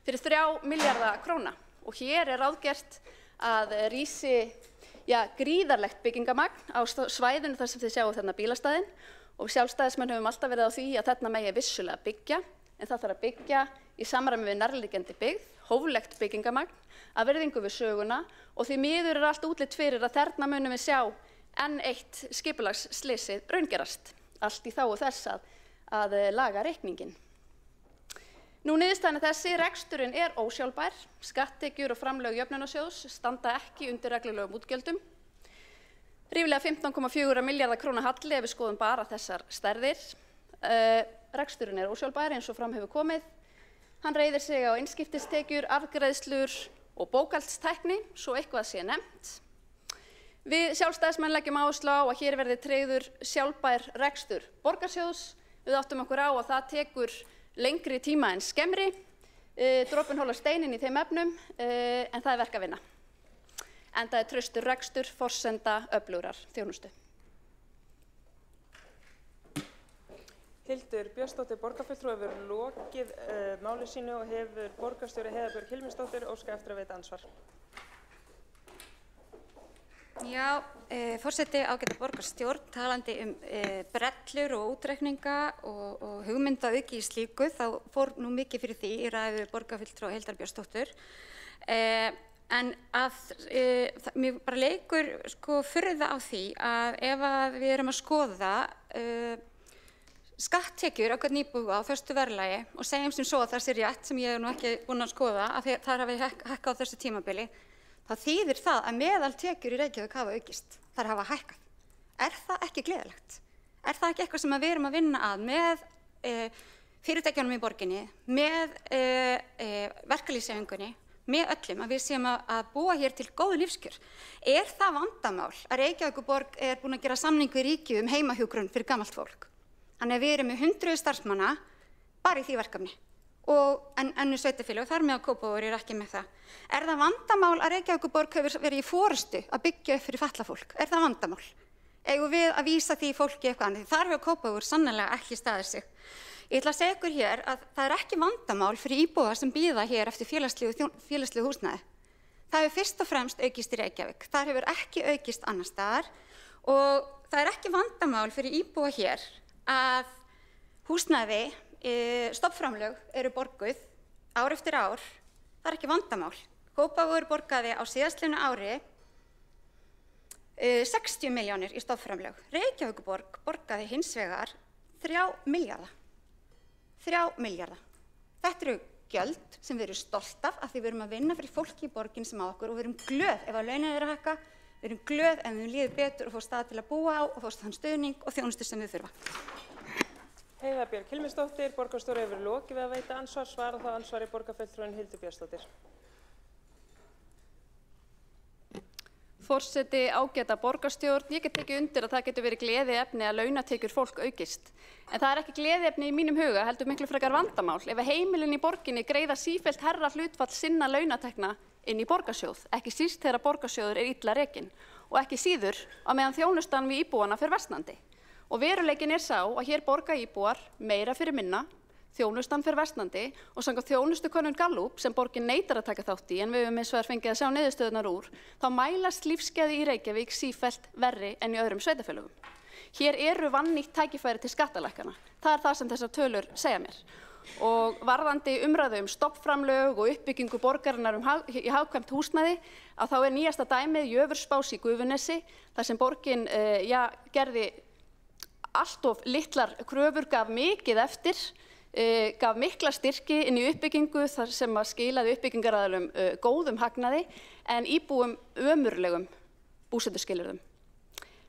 fyrir 3 milljarða króna. Og hér ráðgert að rísi gríðarlegt byggingamagn á svæðinu þar sem þið sjáu þarna bílastæðin og sjálfstæðismenn höfum alltaf verið á því að þarna megi vissulega byggja, en það þarf að byggja í samræmi við nærliggjandi byggð, hóflegt byggingamagn, að virðingu við söguna og því miður allt útlit fyrir að þarna munum við sjá enn eitt skipulagsslysið raungerast, allt í þágu þess að laga reikningin. Nú niðurstaðan þessi, reksturinn ósjálfbær, skatttekjur og framlög jöfnunarsjóðs standa ekki undir reglulegum útgjöldum. Ríflega 15,4 milljarða króna halli ef við skoðum bara þessar stærðir. Reksturinn ósjálfbær eins og fram hefur komið. Hann reiðir sig á innskiptistekjur, arðgreiðslur og bókhaldstækni, svo eitthvað sé nefnt. Við sjálfstæðismenn leggjum áherslu á að hér verði tryggður sjálfbær rekstur borgarsjóðs. Við áttum okkur á að það tekur lengri tíma en skemmri, dropinn holar steininn í þeim efnum, en það verk að vinna. Enda traustur rekstur forsenda öflugrar þjónustu. Hildur Björnsdóttir borgarfulltrúi hefur lokið máli sínu og hefur borgarstjóri Heiða Björg Hilmisdóttir óskað eftir að veita andsvar. Já, forseti ágæta borgarstjórn, talandi brellur og útreikninga og hugmyndaauki í slíku, þá fór nú mikið fyrir því í ræðu borgarfulltrúa Hildar Björnsdóttur. En mér bara leikur furða á því að ef við erum að skoða skatttekjur á hvern íbúa á föstu verðlagi og segjum sem svo að það sé rétt sem ég nú ekki búin að skoða að þar hafi hækkað á þessu tímabili, þá þýðir það að meðaltekjur í Reykjavík hafa aukist, þær hafa hækkað. Er það ekki gleðilegt? Er það ekki eitthvað sem við erum að vinna að með fyrirtækjunum í borginni, með verkalýðshreyfingunni, með öllum, að við séum að búa hér til góð lífskjör? Er það vandamál að Reykjavíkurborg búin að gera samning við ríkið heimahjúkrun fyrir gamalt fólk? Þannig að við erum með 100 starfsmanna bara í því verkefni. En önnur sveitarfélög, þar með að Kópavogur ekki með það. Er það vandamál að Reykjavíkurborg hefur verið í forystu að byggja upp fyrir fatlað fólk? Er það vandamál? Eigum við að vísa því fólki eitthvað annað? Þar hefur Kópavogur sannarlega ekki staðið sig. Ég ætla að segja ykkur hér að það ekki vandamál fyrir íbúa sem bíða hér eftir félagslegu húsnæði. Það hefur fyrst og fremst aukist í Reykjavík. Þar hefur ekki aukist annars staðar og það ekki vandamál fyrir íbúa hér að húsnæði stofnframlög eru borguð ár eftir ár, það ekki vandamál. Kópavogur borgaði á síðastliðnu ári 60 milljónir í stofnframlög. Reykjavíkurborg borgaði hins vegar 3 milljarða. 3 milljarða. Þetta eru gjöld sem við erum stolt af því við erum að vinna fyrir fólki í borgin sem á okkur og við erum glöð ef að launin eru að hækka, við erum glöð ef við líður betur og fá stað til að búa á og fá þann stuðning og þjónustu sem við þurfa. Heiða Björg Hilmisdóttir, borgarstjóri hefur lokið við að veita ansvar, svara þá ansvari borgarfulltrúin Hildur Björnsdóttir. Forseti ágæta borgarstjórn, ég get tekið undir að það getur verið gleðiefni að launatekjur fólk aukist. En það ekki gleðiefni í mínum huga, heldur miklu frekar vandamál. Ef heimilin í borginni greiða sífellt herra hlutfall sinna launatekna inn í borgarsjóð, ekki síst þegar borgarsjóður illa rekinn og ekki síður á meðan þjónustan við íbúana fer versnandi. Og veruleikinn sá að hér borga íbúar meira fyrir minna, þjónustan fer versnandi og samkvæmt þjónustukönnun Gallup sem borgin neitar að taka þátt í en við höfum hins vegar fengið að sjá niðurstöðurnar úr, þá mælast lífsgæði í Reykjavík sífellt verri en í öðrum sveitarfélögum. Hér eru vannýtt tækifæri til skattalækkana. Það það sem þessar tölur segja mér. Og varðandi umræðu stofnframlög og uppbyggingu borgarinnar í hagkvæmt húsnæði, að þá nýjasta dæmið Jöfursbás í Gufunesi, þar sem borgin gerði allt of litlar kröfur, gaf mikið eftir, gaf mikla styrki inn í uppbyggingu þar sem skilaði uppbyggingaraðilum góðum hagnaði en íbúum ömurlegum búsetuskilyrðum.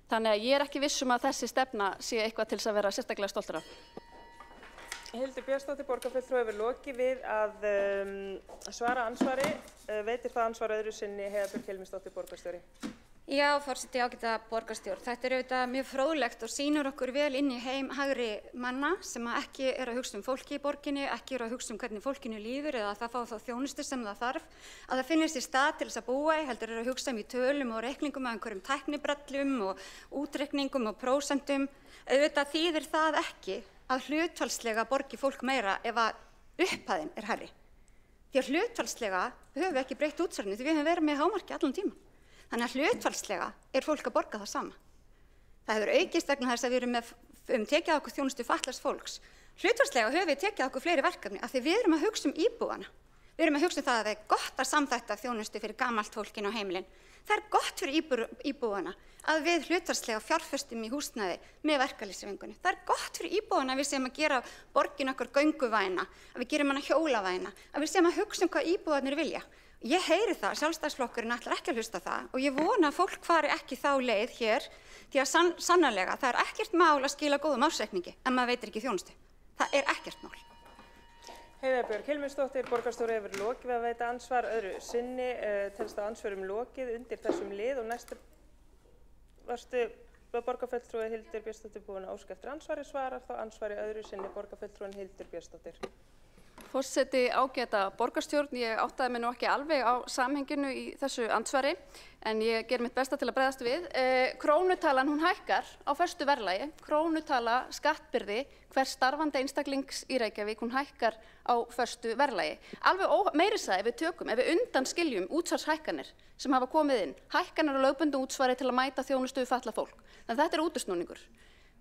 Þannig að ég ekki viss að þessi stefna sé eitthvað til að vera sérstaklega stoltur af. Hildur Björnsdóttir, borgarfulltrúi, hefur lokið við að svara ansvari. Veitir það ansvar öðru sinni Heiða Björk Hilmisdóttir, borgarstjóri? Já, forseti, ágæta borgarstjórn. Þetta auðvitað mjög fróðlegt og sýnir okkur vel inn í heim hægri manna sem ekki að hugsa fólki í borginni, ekki að hugsa hvernig fólkinu líður eða að það fá þá þjónustu sem það þarf, að það finnir sér stað til þess að búa í, heldur að hugsa í tölum og reikningum af einhverjum tæknibrellum og útreikningum og prósentum. Auðvitað þýðir það ekki að hlutfallslega borgi fólk meira ef að upphæðin hærri. Því að hlutfallslega höfum við ekki breytt útsvarinu því við höfum verið með hámarki allan tímann. Þannig að hlutfallslega fólk að borga það sama. Það hefur aukist vegna þess að við erum tekið á okkur þjónustu fatlaðs fólks. Hlutfallslega höfum við tekið á okkur fleiri verkefni af því við erum að hugsa íbúana. Við erum að hugsa það að það gott að samþætta þjónustu fyrir gamalt fólkinu á heimilin. Það gott fyrir íbúana að við hlutfallslega fjárfestum í húsnæði með verkalýðshreyfingunni. Það gott fyrir íbúana að við séum að gera borgin okkar gönguvæna, að við gerum hana hjólavæna, að við séum að hugsa hvað íbúarnir vilja. Ég heyri það, Sjálfstæðisflokkurinn ætlar ekki að hlusta það og ég vona að fólk fari ekki þá leið hér því að sannarlega það ekkert mál að skila góðum ársreikningi en maður veitir ekki þjónustu. Það ekkert mál. Heiða Björk Hilmisdóttir, borgarstjóri, hefur lokið við að veita ansvar öðru sinni. Telst á ansvörum lokið undir þessum lið og næstu varstu borgarfulltrúi Hildur Björnsdóttir búin að óska eftir ansvari, svarar þá ansvari öðru sinni borgarfulltrúin Hildur Björnsdóttir. Forseti, ágæta borgarstjórn, ég áttaði mig nú ekki alveg á samhenginu í þessu andsvari en ég ger mitt besta til að bregðast við. Krónutalan hún hækkar á föstu verðlagi, krónutala skattbyrði hvers starfandi einstaklings í Reykjavík hún hækkar á föstu verðlagi. Alveg meiri segja ef við undanskiljum útsvarshækkanir sem hafa komið inn, hækkanir og lögbundnu útsvari til að mæta þjónustu við fatlað fólk. Þannig þetta útúrsnúningur.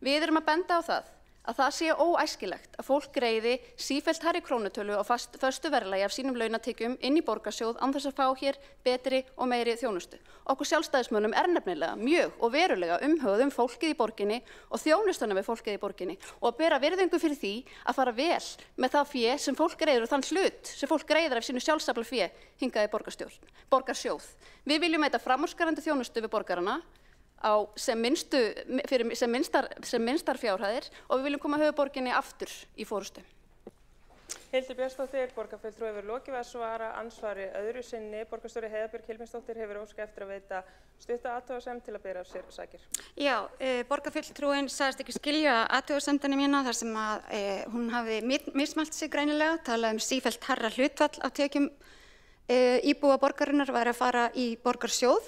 Við erum að benda á það að það sé óæskilegt að fólk greiði sífellt hærri krónutölu á föstu verðlagi af sínum launatekjum inn í borgarsjóð án þess að fá hér betri og meiri þjónustu. Okkur sjálfstæðismönnum nefnilega mjög og verulega umhugað fólkið í borginni og þjónustuna við fólkið í borginni og að bera virðingu fyrir því að fara vel með það fé sem fólk greiðir og þann hlut sem fólk greiðir af sínu sjálfsafla fé hingað í borgarsjóð. Við viljum veita framúrskarandi þjónustu við borgarana á sem minnstar fjárhæðir og við viljum koma höfuðborginni aftur í forystu. Hildur Björnsdóttir, borgarfulltrúi, hefur lokið við að svara ansvari öðru sinni. Borgarstjóri Heiða Björk Hilmisdóttir hefur óskað eftir að veita stutta athugasemd til að bera af sér sakir. Já, borgarfulltrúin sagðist ekki skilja athugasemdina mína þar sem að hún hafi mismælt sig greinilega, talað sífellt hærra hlutfall af tekjum íbúa borgarinnar væri að fara í borgarsjóð.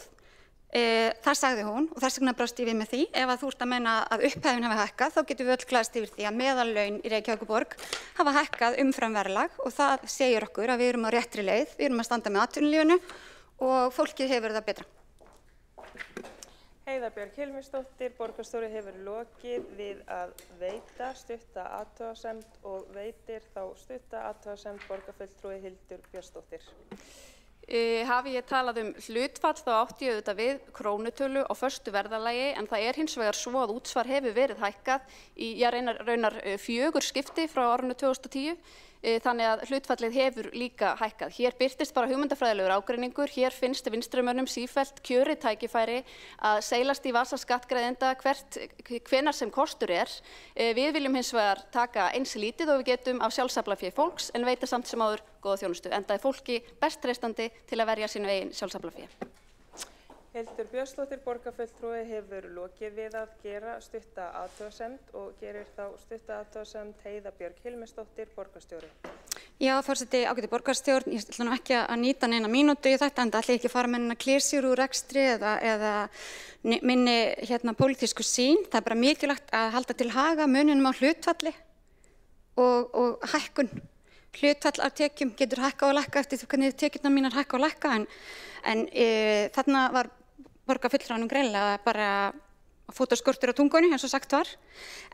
Það sagði hún og þess vegna brást ég við með því. Ef að þú ert að meina að upphæðin hafi hækkað þá getum við öll glaðst yfir því að meðallaun í Reykjavíkurborg hafa hækkað umfram verðlag og það segir okkur að við erum á réttri leið, við erum að standa með atvinnulífinu og fólkið hefur það betra. Heiða Björk Hilmisdóttir, borgarstjóri, hefur lokið við að veita stutta athugasemd og veitir þá stutta athugasemd borgarfulltrúi Hildur Björnsdóttir. Hafi ég talað hlutfall þá átti ég auðvitað við krónutölu á föstu verðalagi en það hins vegar svo að útsvar hefur verið hækkað í raunar 4 skipti frá árinu 2010 þannig að hlutfallið hefur líka hækkað. Hér birtist bara hugmyndafræðilegur ágreiningur, hér finnst vinstrimönnum sífellt kjörið tækifæri að seilast í vasa skattgreiðenda hvenær sem kostur Við viljum hins vegar taka eins lítið og við getum af sjálfsaflafé fólks en veita samt sem áður góða þjónustu, enda fólki best treystandi til að verja sínu eigin sjálfsaflafé. Hildur Björnsdóttir, borgarfulltrúi, hefur lokið við að gera stutta athugasemd og gerir þá stutta athugasemd Heiða Björk Hilmisdóttir, borgarstjóri. Já, forseti, ágæti borgarstjórn, ég ætla nú ekki að nýta neina mínútu í þetta en það ætla ekki að fara með neina klésjur úr rekstri eða minni pólitísku sýn. Það bara mikilvægt að halda til haga muninum á hlutfalli og hækkun. Hlutfall af tekjum getur hækkað og lækkað eftir hvernig tekjurnar mínar hækka og lækka en þarna var borgarfulltrúanum greinilega bara fótaskortur á tungunni eins og sagt var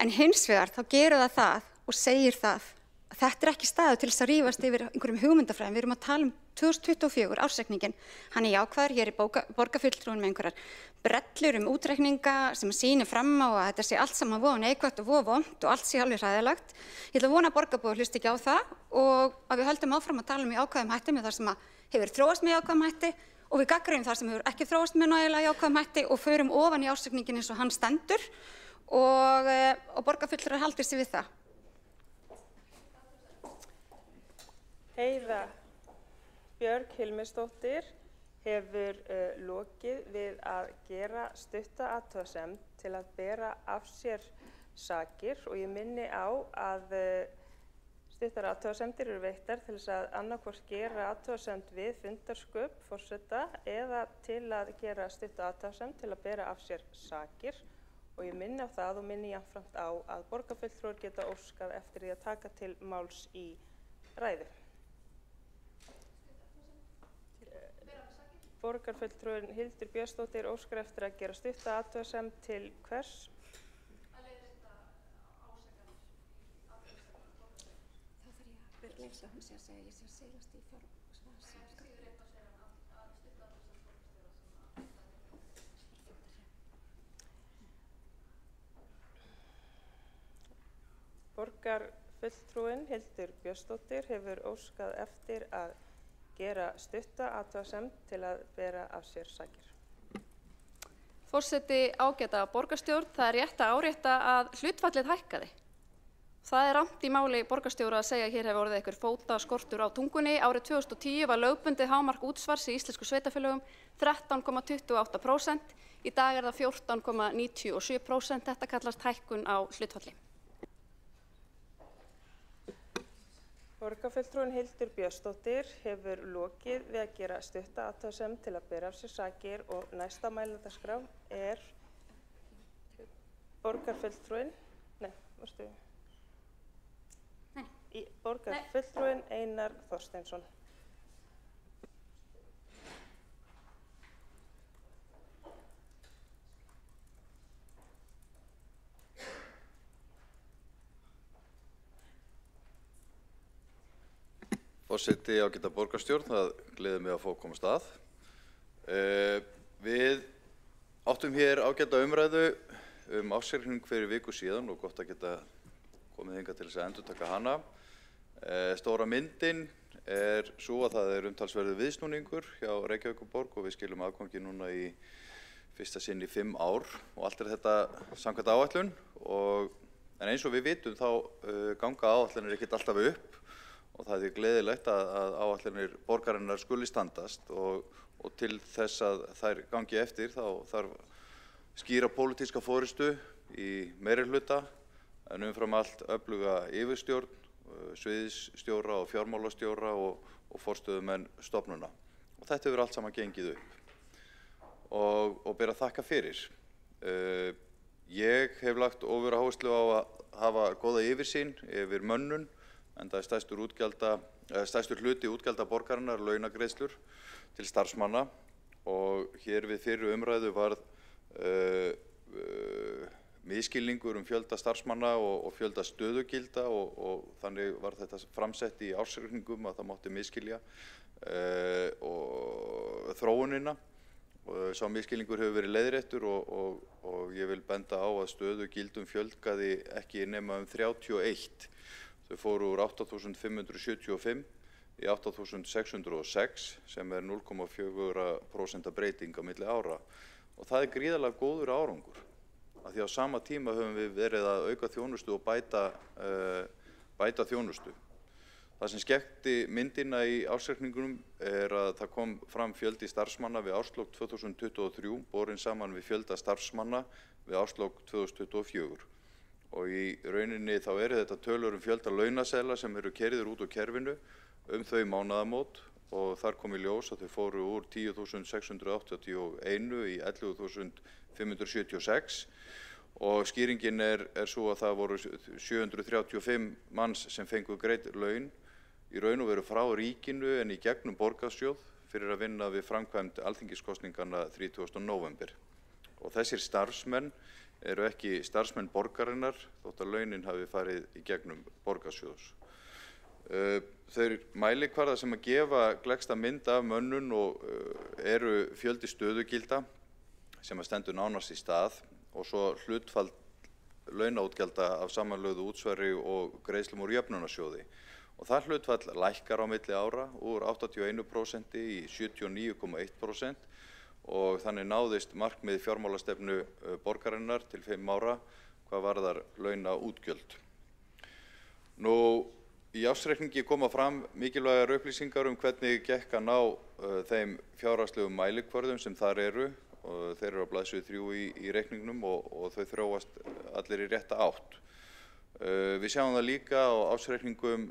en hins vegar þá gerur það og segir það að þetta ekki staður til þess að rífast yfir einhverjum hugmyndafræðum. Við erum að tala 2024 ársreikningin, hann jákvæður, ég í borgarfulltrúanum með einhverjar brellur útreikninga sem sýnir fram á að þetta sé allt saman voða neikvætt og voða vont og allt sé alveg hræðilegt. Ég ætla að vona að borgarbúar hlusti ekki á það og að við höldum áfram að tala í ákvæðum hætti með það sem hefur þróast með ákvæðum hætti og við gagnrýnum það sem hefur ekki þróast með nægilega ákvæðum hætti og förum ofan í ársreikningin eins og hann stendur og borgarfulltrúar haldir sig við það. Heiða Björg Hilmisdóttir hefur lokið við að gera stutta athugasemd til að bera af sér sakir og ég minni á að stuttar athugasemdir eru veittar til þess að annaðhvort gera athugasemd við fundarsköp forseta eða til að gera stutta athugasemd til að bera af sér sakir og ég minni á það og minni jafnframt á að borgarfulltrúar geta óskað eftir því að taka til máls í ræðu. Borgarfulltrúin Hildur Björnsdóttir óskar eftir að gera stutta athugasemd til hvers? Þá þarf ég að leysa hún sé að segja ég sé að seilast í Borgarfulltrúin Hildur Björnsdóttir hefur óskað eftir að gera stutta athugasemd til að bera af sér sakir. Forseti, ágæta borgarstjórn, það er rétt að árétta að hlutfallið hækkaði. Það er rangt í máli borgarstjóra að segja að hér hefur orðið einhver fótaskortur á tungunni. Árið 2010 var lögbundið hámark útsvars í íslensku sveitarfélögum 13,28%. Í dag er það 14,97%. Þetta kallast hækkun á hlutfalli. Borgarfulltrúin Hildur Björnsdóttir hefur lokið við að gera stutta athugasemd til að bera af sér sakir og næsta mælendaskrá er borgarfulltrúin, borgarfulltrúin Einar Þorsteinsson. Forseti, ágæta borgarstjórn, það gleður mig að fá að komast að. Við áttum hér ágæta umræðu ársreikning fyrir viku síðan og gott að geta komið hingað til þess að endurtaka hana. Stóra myndin er svo að það er umtalsverður viðsnúningur hjá Reykjavíkurborg og við skilum afgangi núna í fyrsta sinn í 5 ár og allt er þetta samkvæmt áætlun en eins og við vitum þá ganga áætlunir ekkert alltaf upp og það er gleðilegt að áætlunir borgarinnar skuli standast og til þess að þær gangi eftir þá þarf skýra pólitíska forystu í meirihluta en umfram allt öfluga yfirstjórn, sviðsstjóra og fjármálastjóra og forstöðumenn stofnana. Og þetta hefur allt saman gengið upp og ber að þakka fyrir. Ég hef lagt ofuráherslu á að hafa góða yfirsýn yfir mönnun enda er stærstur hluti útgjalda borgarinnar launagreiðslur til starfsmanna og hér við fyrri umræðu varð misskilningur fjölda starfsmanna og fjölda stöðugilda og þannig var þetta framsett í ársreikningum að það mátti misskilja og þróunina og sá misskilningur hefur verið leiðréttur og ég vil benda á að stöðugildum fjölgaði ekki nema 31. Þau fóru úr 8.575 í 8.606 sem er 0,4% breyting á milli ára og það er gríðarlega góður árangur af því á sama tíma höfum við verið að auka þjónustu og bæta þjónustu. Það sem skekkti myndina í ársreikningunum er að það kom fram fjöldi starfsmanna við árslok 2023 borinn saman við fjölda starfsmanna við árslok 2024. Og í rauninni þá eru þetta tölur fjölda launaseðla sem eru keyrðir út úr kerfinu þau mánaðamót og þar kom í ljós að þau fóru úr 10.681 í 11.576 og skýringin er svo að það voru 735 manns sem fengu greidd laun í raun og veru frá ríkinu en í gegnum borgarsjóð fyrir að vinna við framkvæmd alþingiskosninganna 30. nóvember. Og þessir starfsmenn eru ekki starfsmenn borgarinnar þótt að launin hafi farið í gegnum borgarsjóðs. Þeir mælikvarðar sem að gefa gleggsta mynd af mönnun og eru fjöldi stöðugilda sem að stendur nánast í stað og svo hlutfall launaútgjalda af samanlögðu útsvari og greiðslum úr jöfnunarsjóði. Og það hlutfall lækkar á milli ára úr 81% í 79,1% og þannig náðist markmið fjármálastefnu borgarinnar til 5 ára hvað varðar launaútgjöld. Nú, Í ársreikningi koma fram mikilvægar upplýsingar hvernig gekk að ná þeim fjárhagslegum mælikvörðum sem þar eru. Og þeir eru á blaðsíðu 3 í reikningnum og þau þróast allir í rétta átt. Við sjáum það líka á ársreikningum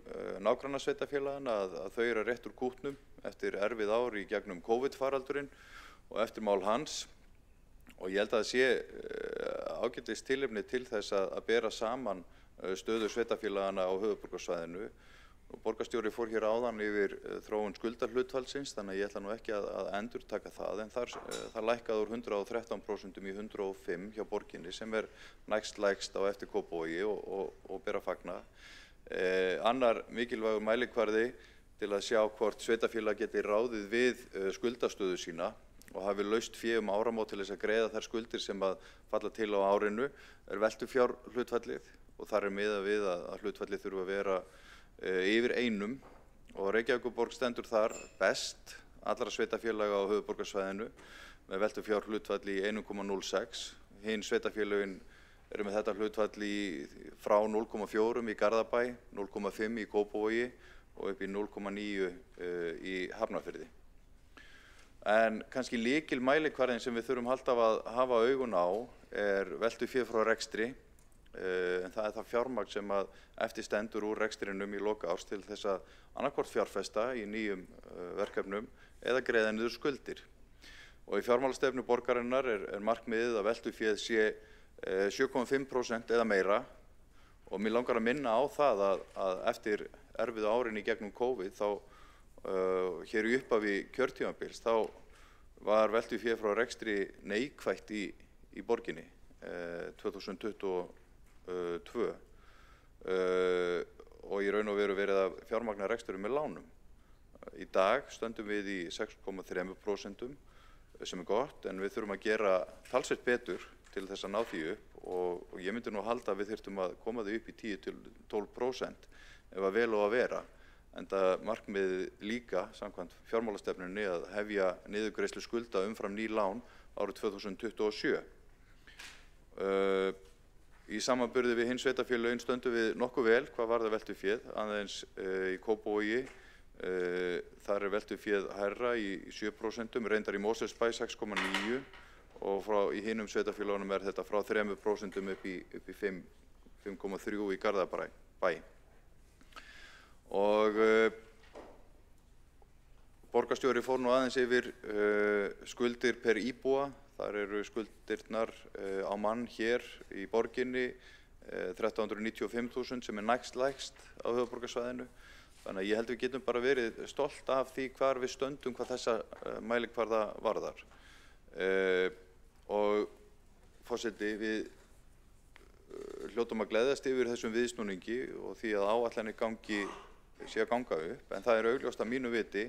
nágrannasveitarfélaganna að þau eru rétt úr kútnum eftir erfið ár í gegnum COVID-faraldurinn og eftirmál hans. Og ég held að það sé ágætis tilefni til þess að bera saman stöðu sveitarfélagana á höfuðborgarsvæðinu. Borgarstjóri fór hér áðan yfir þróun skuldahlutfallsins, þannig að ég ætla nú ekki að endurtaka það, en það lækkaði úr 113% í 105 hjá borginni sem næstlægst á eftir Kópavogi og ber að fagna. Annar mikilvægur mælikvarði til að sjá hvort sveitarfélag geti ráðið við skuldastöðu sína og hafi laust fé áramót til þess að greiða þær skuldir sem að falla til á árinu veltufjárhlutfallið og þar miðað við að hlutfallið þurfa að vera yfir 1 og Reykjavíkurborg stendur þar best allra sveitarfélaga á höfuðborgarsvæðinu með veltufjárhlutfall í 1,06. Hin sveitarfélögin eru með þetta hlutfall frá 0,4 í Garðabæ, 0,5 í Kópavogi og upp í 0,9 í Hafnarfirði. En kannski lykilmælikvarðinn sem við þurfum alltaf að hafa augun á veltufé frá rekstri. En það það fjármagn sem að eftir stendur úr rekstrinum í loka árs til þess að annaðhvort fjárfesta í nýjum verkefnum eða greiða niður skuldir. Og í fjármálastefnu borgarinnar markmiðið að veltuféð sé 7,5% eða meira og mér langar að minna á það að eftir erfiðu árin í gegnum COVID þá hér í upphafi kjörtímabils þá var veltuféð frá rekstri neikvætt í borginni 2022 og í raun og veru verið að fjármagna reksturum með lánum. Í dag stöndum við í 6,3% sem gott en við þurfum að gera talsvert betur til þess að ná því upp og ég myndi nú halda að við þyrftum að koma því upp í 10–12% ef að vel á að vera. Enda markmiðið líka samkvæmt fjármálastefnunni að hefja niðurgreiðslu skulda umfram ný lán árið 2027. Í samanburði við hin sveitarfélögin stöndum við nokkuð vel hvað varðar veltuféð, aðeins í Kópavogi, þar veltuféð hærra í 7%, reyndar í Mosfellsbæ 6,9% og í hinum sveitarfélögunum þetta frá 3% upp í 5,3% í Garðabæ. Og borgarstjóri fór nú aðeins yfir skuldir per íbúa. Þar eru skuldirnar á mann hér í borginni 1395.000 sem næstlægst á höfuðborgarsvæðinu. Þannig að ég held við getum bara verið stolt af því hvar við stöndum hvað þessa mælikvarða varðar. Og forseti, við hljótum að gleðjast yfir þessum viðsnúningi og því að áætlanir sé að ganga upp, en það augljóst að mínu viti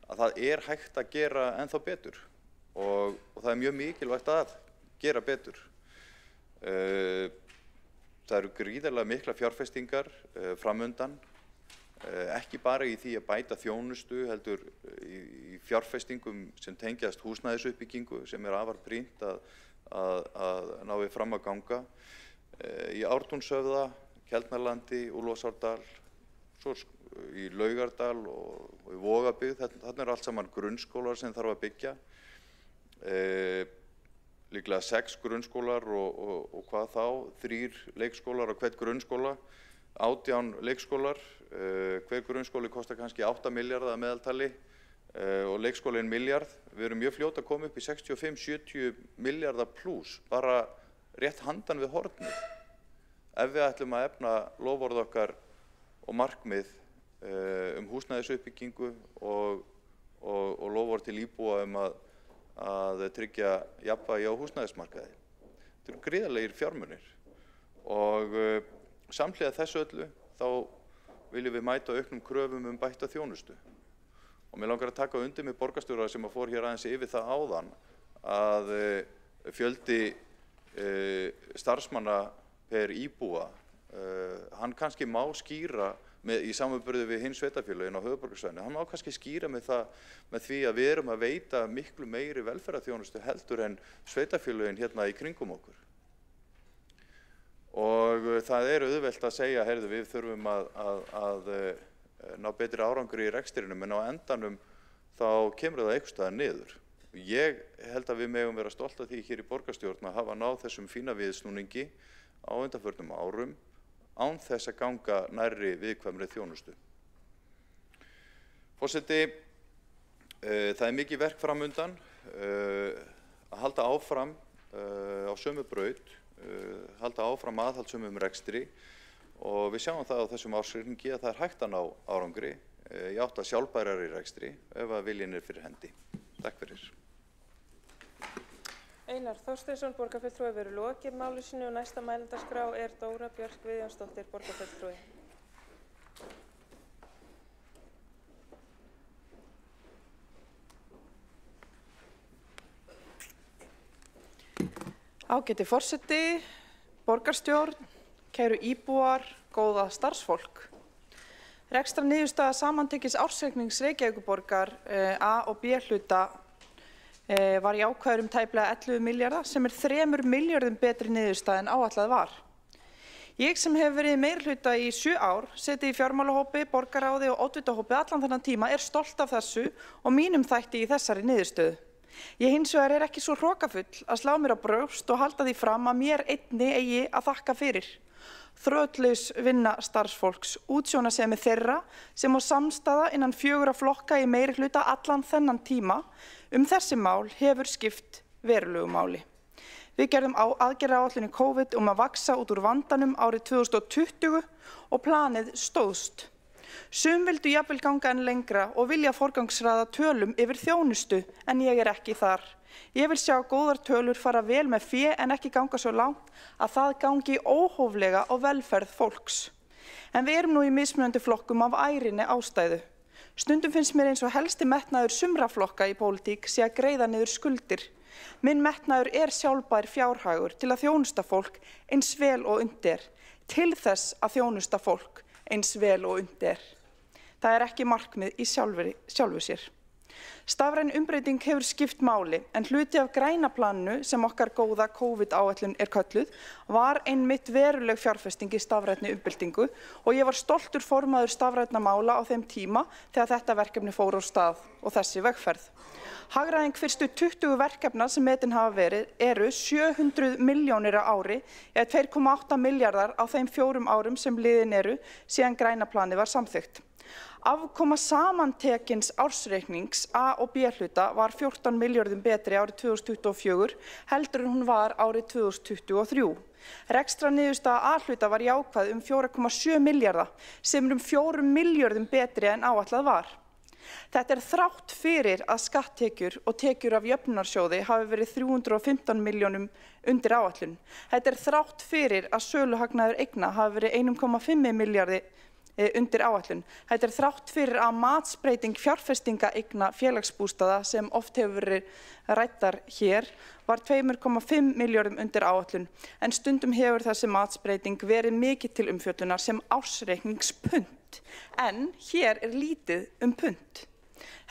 að það hægt að gera ennþá betur. Og það mjög mikilvægt að gera betur. Það eru gríðarlega mikla fjárfestingar framundan, ekki bara í því að bæta þjónustu, heldur í fjárfestingum sem tengjast húsnæðisuppbyggingu sem afar brýnt að ná við fram að ganga. Í Ártúnshöfða, Keldnalandi, Úlfarsárdal, svo í Laugardal og í Vogabyggð, þarna allt saman grunnskólar sem þarf að byggja. Líklega 6 grunnskólar og hvað þá, 3 leikskólar á hvern grunnskóla, 18 leikskólar, hver grunnskóli kostar kannski 8 milljarða að meðaltali og leikskólinn milljarð. Við erum mjög fljót að koma upp í 65–70 milljarða pluss, bara rétt handan við hornið. Ef við ætlum að efna loforð okkar og markmið húsnæðisuppbyggingu og loforð til íbúa að tryggja jafnvægi á húsnæðismarkaði. Þetta eru gríðarlegir fjármunir og samhliða þessu öllu þá viljum við mæta auknum kröfum bætta þjónustu. Og mér langar að taka undir með borgarstjóra sem fór hér aðeins yfir það áðan að fjöldi starfsmanna per íbúa, hann kannski má skýra í samanburði við hin sveitarfélögin á höfuðborgarsvæðinu, hann má kannski skýra með því að við erum að veita miklu meiri velferðarþjónustu heldur en sveitarfélögin hérna í kringum okkur. Og það auðvelt að segja, heyrðu, við þurfum að ná betri árangri í rekstrinum, en á endanum þá kemur það einhvers staðar niður. Ég held að við megum vera stolt af því hér í borgarstjórn að hafa náð þessum fína viðsnúningi á undanförnum árum án þess að ganga nærri viðkvæmri þjónustu. Forseti, það mikið verk framundan að halda áfram á sömu braut, halda áfram aðhaldssömum rekstri og við sjáum það á þessum ársreikningi að það hægt að ná árangri í átt að sjálfbærari rekstri ef að viljinn fyrir hendi. Takk fyrir. Einar Þorsteinsson, borgarfulltrúi, verður lokið máli sínu og næsta mælendaskrá Dóra Björk Guðjónsdóttir, borgarfulltrúi. Ágæti forseti, borgarstjórn, kæru íbúar, góða starfsfólk. Rekstrarniðurstaða samantekins ársreiknings Reykjavíkurborgar A- og B-hluta var jákvæður tæplega 11 milljarða sem 3 milljörðum betri niðurstaða en áætlað var. Ég sem hef verið meirihluta í 7 ár, setið í fjármálahópi, borgarráði og oddvitahópi allan þennan tíma, stolt af þessu og mínum þætti í þessari niðurstöðu. Ég hins vegar ekki svo hrokafull að slá mér á brjóst og halda því fram að mér einni eigi að þakka fyrir. Þrotlaus vinna starfsfólks, útsjónasemi þeirra sem á samstaða innan 4 flokka í meirihluta allan þennan tíma þessi mál hefur skipt verulegu máli. Við gerðum aðgerðaáætlun í COVID að vaxa út úr vandanum árið 2020 og planið stóðst. Sum vildu jafnvel ganga enn lengra og vilja forgangsraða tölum yfir þjónustu en ég ekki þar. Ég vil sjá góðar tölur fara vel með fé en ekki ganga svo langt að það gangi óhóflega á velferð fólks. En við nú í mismunandi flokkum af ærinni ástæðu. Stundum finnst mér eins og helsti metnaður sumra flokka í pólitík sé að greiða niður skuldir. Minn metnaður sjálfbær fjárhagur til að þjónusta fólk eins vel og undir. Til þess að þjónusta fólk eins vel og undir. Það ekki markmið í sjálfu sér. Stafræn umbreyting hefur skipt máli en hluti af græna planinu sem okkar góða COVID-áætlun kölluð var einmitt veruleg fjárfesting í stafrænni umbyltingu og ég var stoltur formaður stafrænna mála á þeim tíma þegar þetta verkefni fór á stað og þessi vegferð. Hagræðing fyrstu 20 verkefna sem metin hafa verið 700 milljónir á ári eða 2,8 milljarðar á þeim 4 árum sem liðin síðan græna planið var samþykkt. Afkoma samantekins ársreiknings A- og B-hluta var 14 milljörðum betri árið 2024 heldur en hún var árið 2023. Rekstrarniðurstaða A-hluta var jákvæð 4,7 milljarða sem 4 milljörðum betri en áætlað var. Þetta þrátt fyrir að skatttekjur og tekjur af jöfnunarsjóði hafi verið 315 milljónum undir áætlun. Þetta þrátt fyrir að söluhagnaður eigna hafi verið 1,5 milljarði undir áætlun. Þetta þrátt fyrir að matsbreyting fjárfestinga eigna félagsbústaða sem oft hefur verið ræddar hér var 2,5 milljörðum undir áætlun en stundum hefur þessi matsbreyting verið mikið til umfjöllunar sem ársreikningspund en hér lítið pund.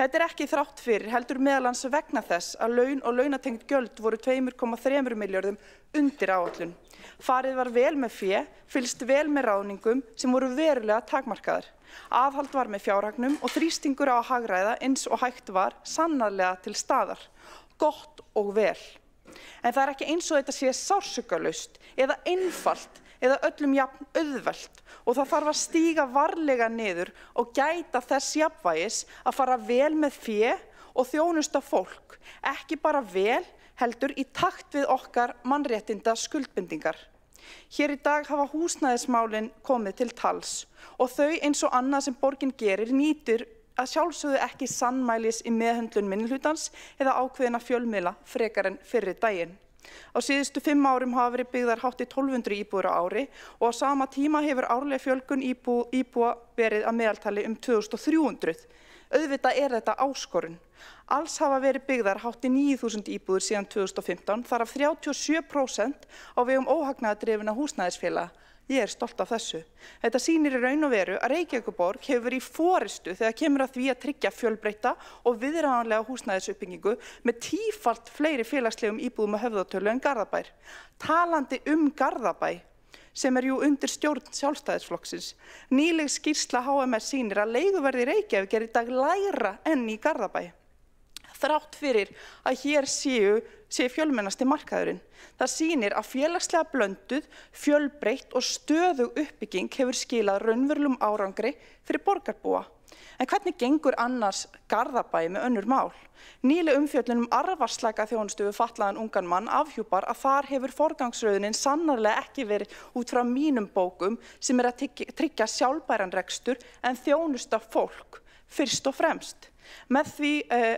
Þetta ekki þrátt fyrir heldur meðalans vegna þess að laun og launatengd gjöld voru 2,3 milljörðum undir áætlun. Farið var vel með fé, fylgst vel með ráðningum sem voru verulega takmarkaðar. Aðhald var með fjárhagnum og þrýstingur á að hagræða eins og hægt var sannarlega til staðar. Gott og vel. En það ekki eins og þetta sé sársaukalaust eða einfalt eða öllum jafn auðvelt og það þarf að stíga varlega niður og gæta þess jafnvægis að fara vel með fé og þjónusta fólk, ekki bara vel heldur í takt við okkar mannréttinda skuldbindingar. Hér í dag hafa húsnæðismálin komið til tals og þau eins og annað sem borgin gerir nýtur að sjálfsögðu ekki sannmælis í meðhöndlun minnihlutans eða ákveðina fjölmiðla frekar en fyrri daginn. Á síðustu 5 árum hafa verið byggðar hátt í 1200 íbúðir á ári og á sama tíma hefur árleg fjölgun íbúa verið að meðaltali 2300. Auðvitað þetta áskorun. Alls hafa verið byggðar hátt í 9000 íbúðir síðan 2015, þar af 37% á vegum óhagnaðardrifinna húsnæðisfélaga. Ég stolt af þessu. Þetta sýnir í raun og veru að Reykjavíkurborg hefur verið í forystu þegar kemur að því að tryggja fjölbreytta og viðráðanlega húsnæðisuppbyggingu með tífalt fleiri félagslegum íbúðum að höfðatölu en Garðabær. Talandi Garðabæ. sem jú undir stjórn Sjálfstæðisflokksins. Nýleg skýrsla HMS sýnir að leiguverð í Reykjavík í dag lægra en í Garðabæ. Þrátt fyrir að hér sé fjölmennasti markaðurinn. Það sýnir að félagslega blönduð, fjölbreytt og stöðug uppbygging hefur skilað raunverulegum árangri fyrir borgarbúa. En hvernig gengur annars Garðabæ með önnur mál? Nýleg umfjöllun arfarslæka þjónustu við fatlaðan ungan mann afhjúpar að þar hefur forgangsröðunin sannarlega ekki verið út frá mínum bókum sem að tryggja sjálfbæran rekstur en þjónusta fólk fyrst og fremst. Með því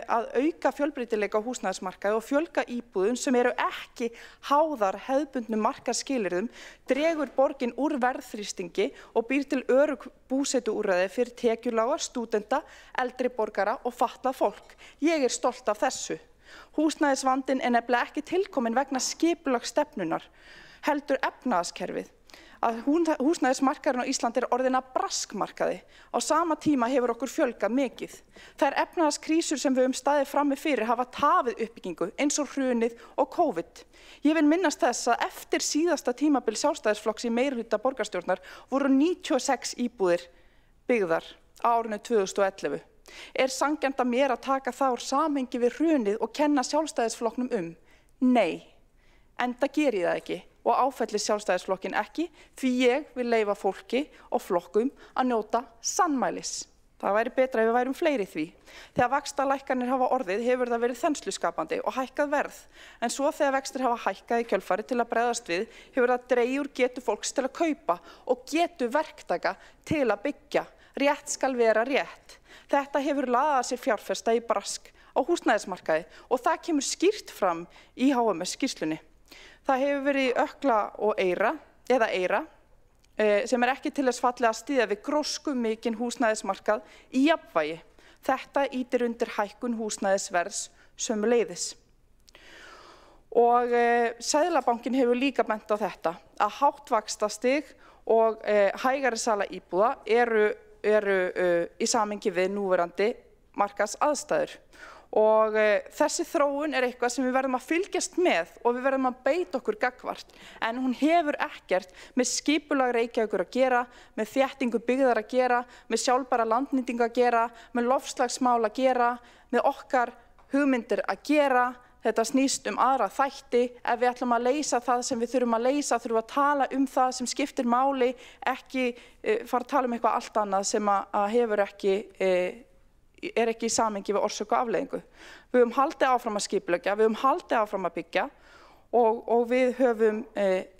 að auka fjölbreytileika á húsnæðismarkaði og fjölga íbúðum sem eru ekki háðar hefðbundnum markaðsskilyrðum dregur borgin úr verðþrýstingi og býr til örugg búsetuúrræði fyrir tekjulága, stúdenta, eldri borgara og fatlað fólk. Ég stolt af þessu. Húsnæðisvandinn nefnilega ekki tilkominn vegna skipulagsstefnunar, heldur efnahagskerfið. Að húsnæðismarkaðurinn á Íslandi orðin að braskmarkaði. Á sama tíma hefur okkur fjölgað mikið. Þær efnahagskrísur sem við staðið frammi fyrir hafa tafið uppbyggingu eins og hrunið og COVID. Ég vil minnast þess að eftir síðasta tímabil Sjálfstæðisflokks í meirihluta borgarstjórnar voru 96 íbúðir byggðar á árinu 2011. Sanngjarnt að mér að taka það úr samhengi við hrunið og kenna Sjálfstæðisflokknum Nei, enda ger ég það ekki. Og áfellir Sjálfstæðisflokkinn ekki því ég vil leyfa fólki og flokkum að njóta sannmælis. Það væri betra ef við værum fleiri því. Þegar vaxtalækkanir hafa orðið hefur það verið þensluskapandi og hækkað verð. En svo þegar vextir hafa hækkað í kjölfarið til að bregðast við hefur það dregið úr getu fólks til að kaupa og getu verktaka til að byggja. Rétt skal vera rétt. Þetta hefur laðað að sér fjárfesta í brask á húsnæðismarkaði og það kemur skýrt fram í HMS skýrslunni. Það hefur verið ökla og eyra sem ekki til þess fallið að styðja við gróskumikinn húsnæðismarkað í jafnvægi. Þetta ýtir undir hækkun húsnæðisverðs sömuleiðis. Og Seðlabankinn hefur líka bent á þetta að hátt vaxtastig og hægari sala íbúða eru í samhengi við núverandi markaðsaðstæður. Og þessi þróun eitthvað sem við verðum að fylgjast með og við verðum að beita okkur gagnvart. En hún hefur ekkert með skipulag Reykjavíkur að gera, með þéttingu byggðar að gera, með sjálfbæra landnýtingu að gera, með loftslagsmál að gera, með okkar hugmyndir að gera. Þetta snýst aðra þætti. Ef við ætlum að leysa það sem við þurfum að leysa, þurfum við að tala það sem skiptir máli, ekki fara að tala eitthvað allt annað sem hefur ekki ekki í samhengi við orsök og afleiðingu. Við höfum haldið áfram að skipuleggja, við höfum haldið áfram að byggja og við höfum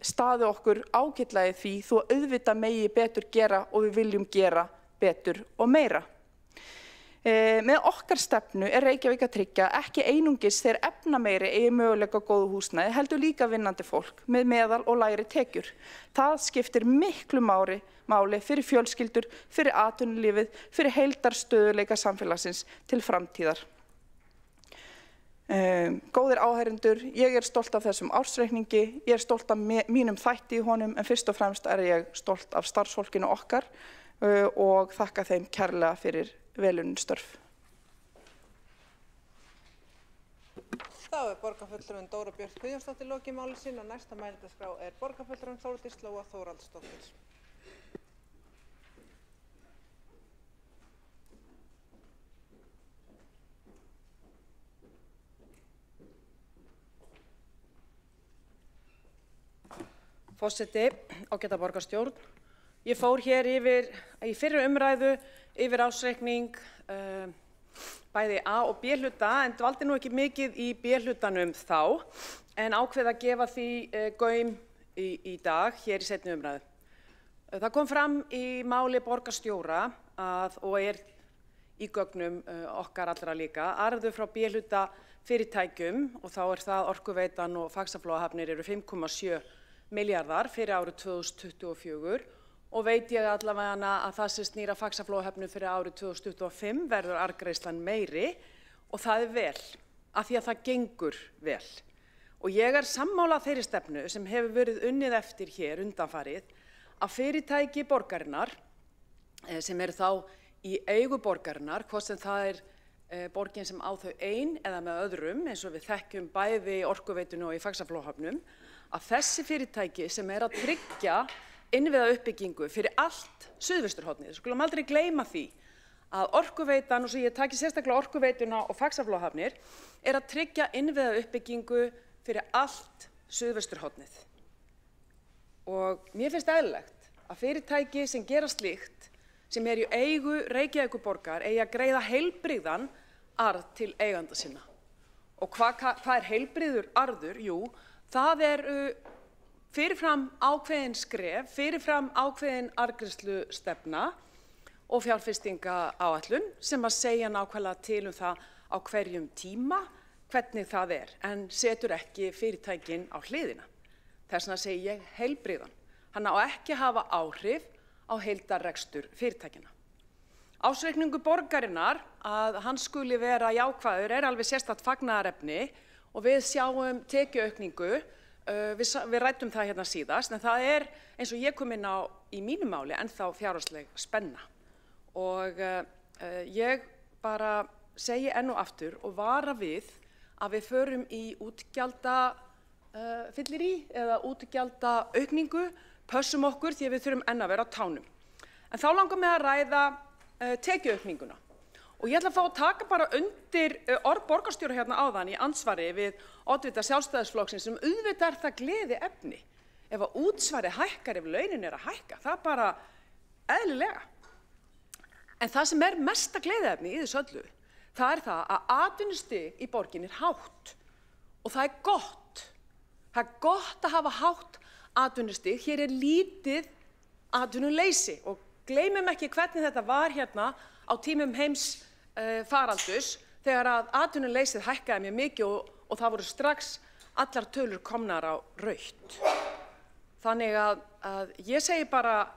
staðið okkur ágætlega í því þó auðvitað megi betur gera og við viljum gera betur og meira. Með okkar stefnu Reykjavík að tryggja ekki einungis þeir efnameiri eigi möguleika á góðu húsnæði, heldur líka vinnandi fólk með meðal og lægri tekjur. Það skiptir miklu máli fyrir fjölskyldur, fyrir atvinnulífið, fyrir heildarstöðuleika samfélagsins til framtíðar. Góðir áheyrendur, ég stolt af þessum ársreikningi, ég stolt af mínum þætti í honum, en fyrst og fremst ég stolt af starfsfólkinu okkar og þakka þeim kærlega fyrir velunnin störf. Þá borgarfulltrúinn Dóra Björt Guðjónsdóttir lokið máli sínu og næsta mælendaskrá borgarfulltrúinn Þórdís Lóa Þórhallsdóttir. Forseti, ágæta borgarstjórn. Ég fór hér í fyrri umræðu yfir ársreikning bæði A- og B-hluta en dvaldi nú ekki mikið í B-hlutanum þá en ákveð að gefa því gaum í dag hér í seinni umræðu. Það kom fram í máli borgarstjóra og í gögnum okkar allra líka arður frá B-hluta fyrirtækjum og þá það Orkuveitan og Faxaflóahafnir eru 5,7 milljarðar fyrir árið 2024 og veit ég allavega að það sem snýr að Faxaflóahöfnu fyrir árið 2025 verður arðgreiðslan meiri og það vel, af því að það gengur vel. Og ég sammála þeirri stefnu sem hefur verið unnið eftir hér undanfarið að fyrirtæki borgarinnar sem eru þá í eigu borgarinnar, hvort sem það borgin sem á þau ein eða með öðrum, eins og við þekkjum bæði í Orkuveitunni og í Faxaflóahöfnum, að þessi fyrirtæki sem að tryggja innviða uppbyggingu fyrir allt suðvesturhornið, skulum aldrei gleyma því að Orkuveitan, og svo ég taki sérstaklega Orkuveituna og Faxaflóahafnir, að tryggja innviða uppbyggingu fyrir allt suðvesturhornið. Og mér finnst eðlilegt að fyrirtæki sem gera slíkt, sem í eigu Reykjavíkurborgar, eigi að greiða heilbrigðan arð til eiganda sinna. Og hvað heilbrigður arður? Jú, það fyrirfram ákveðin skref, fyrirfram ákveðin arðgreiðslustefna og fjárfestingaáætlun sem að segja nákvæmlega til það á hverjum tíma hvernig það en setur ekki fyrirtækin á hliðina. Þess vegna segi ég heilbrigðan. Hann á ekki að hafa áhrif á heildarrekstur fyrirtækjanna. Ársreikningur borgarinnar að hann skuli vera jákvæður alveg sérstakt fagnaðarefni og við sjáum tekjuaukningu, við ræddum það hérna síðast, en það eins og ég kom inn á í mínu máli ennþá fjárhagsleg spenna. Og ég bara segi enn og aftur og vara við að við förum í útgjaldafyllirí eða útgjaldaaukningu, pössum okkur því að við þurfum enn að vera á tánum. En þá langar mig að ræða tekjuaukninguna. Og ég ætla að fá að taka bara undir orð borgarstjóra hérna áðan í andsvari við oddvita Sjálfstæðisflokksins sem auðvitað það gleði efni. Ef að útsvarið hækkar, ef launin að hækka, það bara eðlilega. En það sem mesta gleðiefni í þessu öllu, það það að atvinnustig í borginni hátt. Og það gott. Það gott að hafa hátt atvinnustig. Hér lítið atvinnuleysi og gleymum ekki hvernig þetta var hérna á tímum heimsfaraldurs þegar að atvinnuleysið hækkaði mjög mikið og það voru strax allar tölur komnar á rautt. Þannig að ég segi bara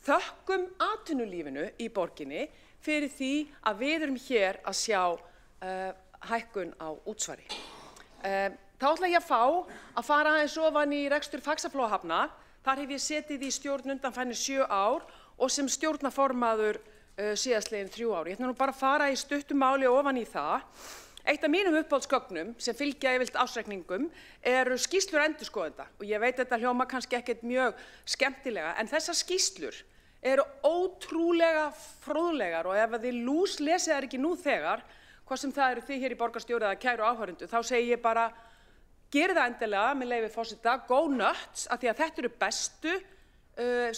þökkum atvinnulífinu í borginni fyrir því að við erum hér að sjá hækkun á útsvari. Þá ætla ég að fara aðeins ofan í rekstur Faxaflóahafna. Þar hef ég setið í stjórn undanfarin 7 ár og sem stjórnarformaður síðastliðin 3 ár. Ég ætla nú bara að fara í stuttu máli ofan í það. Eitt af mínum uppáhaldsgögnum sem fylgja yfirleitt ársreikningum eru skýrslur endurskoðenda og ég veit þetta hljóma kannski ekkert mjög skemmtilega en þessar skýrslur eru ótrúlega fróðlegar og ef þið lúslesið þær ekki nú þegar, hvað sem það eru þið hér í borgarstjóri eða kæru áhorfendur, þá segi ég bara gerið það endilega með leyfi forseta, go nuts, af því að þetta eru bestu